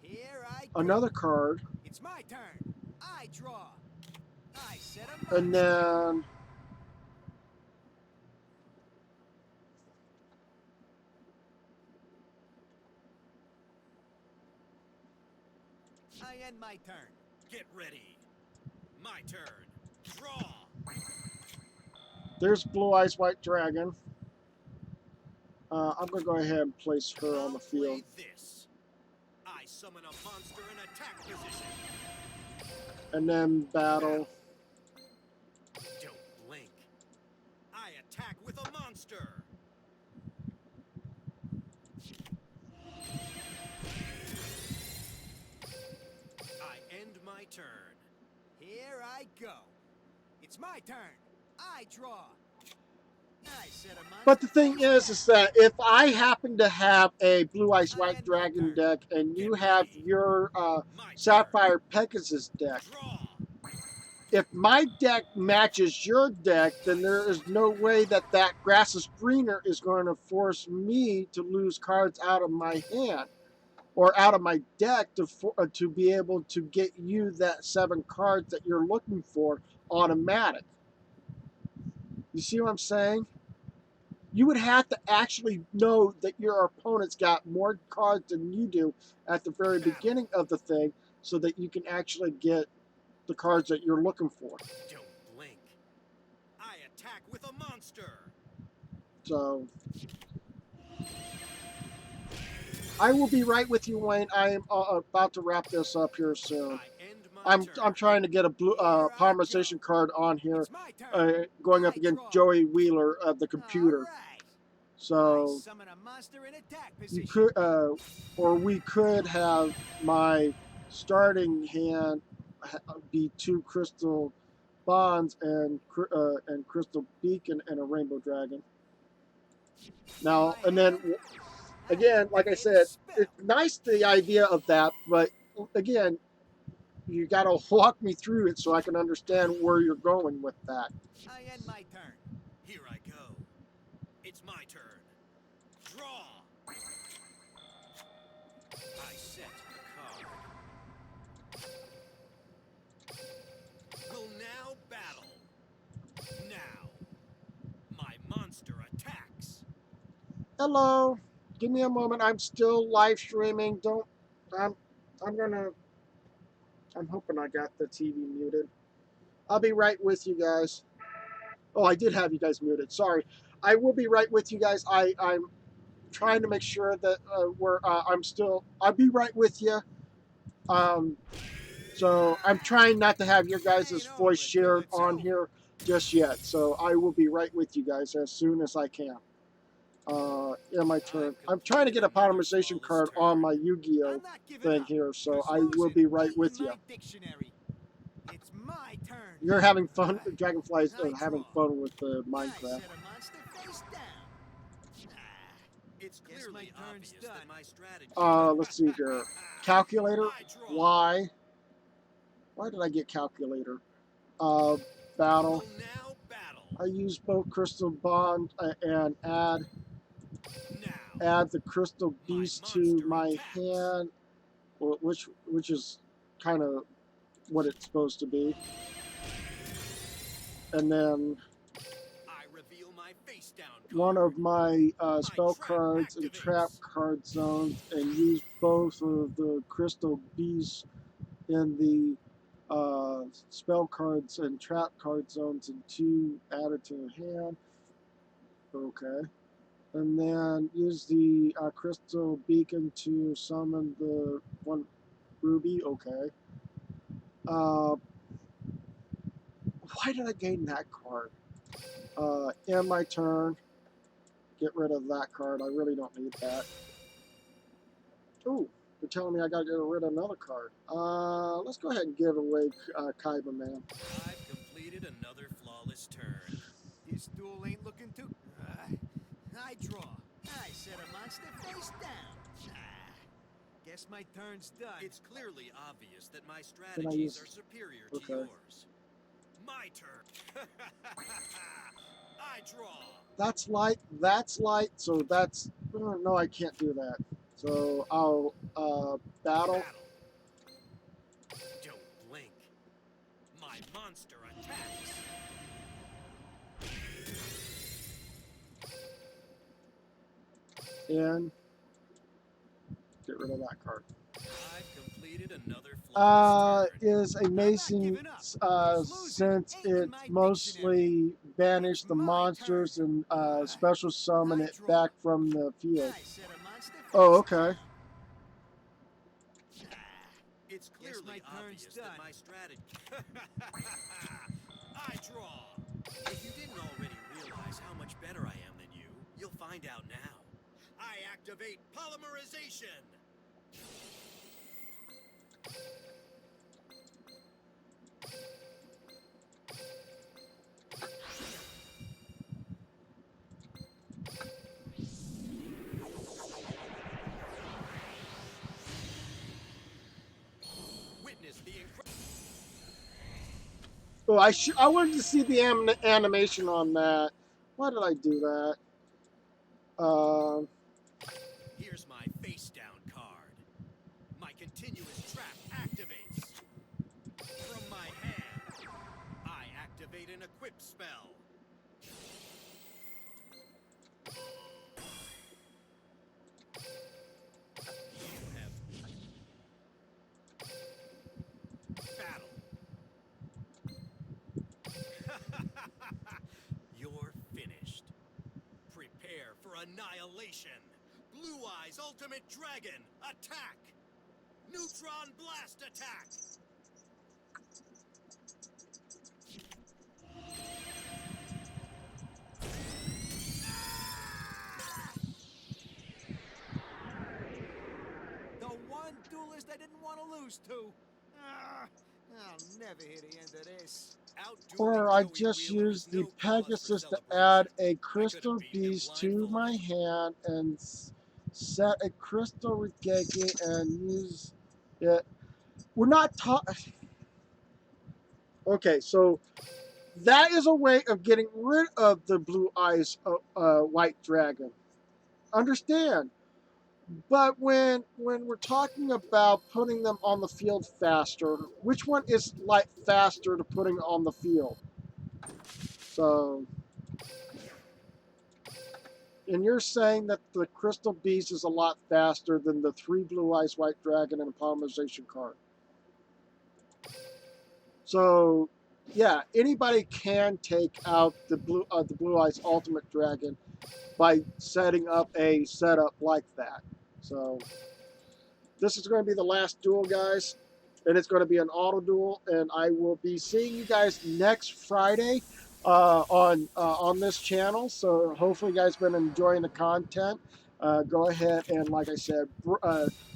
Here I go. another card, It's my turn. I draw. I set a and monster. then I end my turn. Get ready. My turn. Draw. there's Blue Eyes White Dragon. I'm gonna go ahead and place her on I'll the play field, this. I summon a monster in attack position. and then battle. Battle. Don't blink. I attack with a monster. I end my turn. Here I go. It's my turn. I draw. I set a But the monster thing face down. is that if I happen to have a Blue Eyes I White end my Dragon turn. deck and Get you have ready. your My turn. Sapphire Pegasus deck, Draw. if my deck matches your deck, then I there set is no way that grass is greener is going to force me to lose cards out of my hand or out of my deck to be able to get you that 7 cards that you're looking for automatic. You see what I'm saying? You would have to actually know that your opponent's got more cards than you do at the very battle. beginning of the thing so that you can actually get the cards that you're looking for. Don't blink. I attack with a monster. So I will be right with you, Wayne. I am about to wrap this up here soon. I end my I'm turn. trying to get a blue Here I go. Polymerization card on here, It's my turn. going up I against draw. Joey Wheeler of the All computer. right. I So summon a monster in attack you position. could, or we could have my starting hand be 2 crystal bonds and crystal beacon and a rainbow dragon. In Now my and then hand, I again, like I activate a said, spell. it's nice the idea of that, but again, you got to walk me through it so I can understand where you're going with that. I end my turn. Here I go. It's my turn. Draw. I set a card. Will now battle. Now. My monster attacks. Hello, give me a moment. I'm still live streaming. Don't. I'm. I'm gonna. I'm hoping I got the TV muted. I'll be right with you guys. Oh, I did have you guys muted. Sorry. I will be right with you guys. I'm trying to make sure that I'm still. I'll be right with you. So I'm trying not to have your guys' Ain't voice over till shared it's on over. here just yet. So I will be right with you guys as soon as I can. In my turn. I'm trying to get a polymerization card on my Yu-Gi-Oh I'm not giving thing up. here, so 'Cause I will losing be right ain't in with you. my dictionary. It's my turn. You're having fun. Dragonfly's I having draw. fun with I Minecraft. set a monster face down. Ah, It's guess my clearly turn's obvious done. that my strategy. Let's see here. Calculator. I draw. Why? Why did I get calculator? Uh, battle. Will now battle. I use both crystal bond and Now, add the crystal my beast to monster my attacks. hand, which is kind of what it's supposed to be. And then I reveal my face down one card. of my My spell trap cards and trap activates. card zones, and use both of the crystal beasts in the spell cards and trap card zones and two added to the hand. Okay. And then use the crystal beacon to summon the one ruby. Okay. Uh, why did I gain that card? In my turn, get rid of that card. I really don't need that. Ooh, they're telling me I gotta get rid of another card. Let's go ahead and give away Kaiba Man. I've completed another flawless turn. This duel ain't looking too. I draw. I set a monster face down. Guess my turn's done. It's clearly obvious that my Can I strategies use? are superior to Okay. yours. My turn. I draw. That's light. That's light. So that's no, I can't do that. So I'll battle. Battle. Don't blink. My monster attacks. And get rid of that card. I've completed another flawless turn. Is I'm not amazing giving up. 'Cause losing since ain't in it my dictionary. mostly banished It's the my monsters turn. and special summon I it draw. back from the field. I set a monster face Oh, okay. down. It's Guess clearly my turn's obvious done. that my strategy. I draw. If you didn't already realize how much better I am than you, you'll find out now. I activate polymerization. Witness the incredible. Oh, I wanted to see the animation on that. Why did I do that? Uh, Here's my face down card. My continuous trap activates. From my hand, I activate an equip spell. You have battle. You're finished. Prepare for annihilation. Blue Eyes Ultimate Dragon, attack! Neutron Blast attack! The one duelist I didn't want to lose to. I'll never hear the end of this. Outdueling or I Joey just Wheeler use is the no cause for Pegasus to celebration. add a I could have crystal beaten him beast to my blindfolded. hand and set a crystal Regeki and use it. We're not talking. Okay, so that is a way of getting rid of the blue eyes white dragon. Understand? But when we're talking about putting them on the field faster, which one is like faster to putting on the field? So, and you're saying that the Crystal Beast is a lot faster than the three Blue Eyes White Dragon and a polymerization card. So, yeah, anybody can take out the Blue Eyes Ultimate Dragon by setting up a setup like that. So, This is going to be the last duel, guys, and it's going to be an auto duel. And I will be seeing you guys next Friday on this channel. So hopefully, you guys been enjoying the content. Go ahead and, like I said,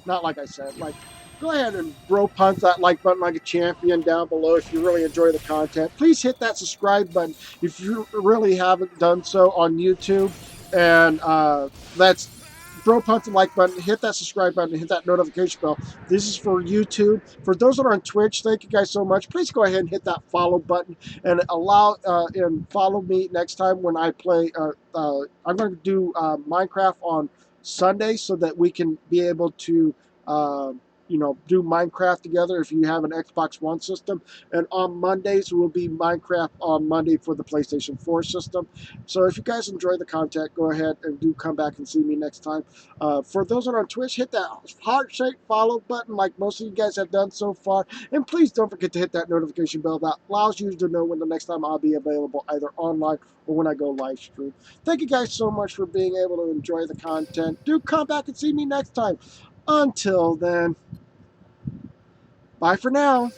not like I said, like go ahead and bro punch that like button like a champion down below if you really enjoy the content. Please hit that subscribe button if you really haven't done so on YouTube. And that's bro punch the like button, hit that subscribe button, hit that notification bell. This is for YouTube. For those that are on Twitch, thank you guys so much. Please go ahead and hit that follow button and allow and follow me next time when I play. I'm going to do Minecraft on Sunday so that we can be able to. Do Minecraft together if you have an Xbox One system. And on Mondays will be Minecraft on Monday for the PlayStation 4 system. So if you guys enjoy the content, go ahead and do come back and see me next time. For those that are on Twitch, hit that heart-shaped follow button like most of you guys have done so far. And please don't forget to hit that notification bell that allows you to know when the next time I'll be available, either online or when I go live stream. Thank you guys so much for being able to enjoy the content. Do come back and see me next time. Until then, bye for now.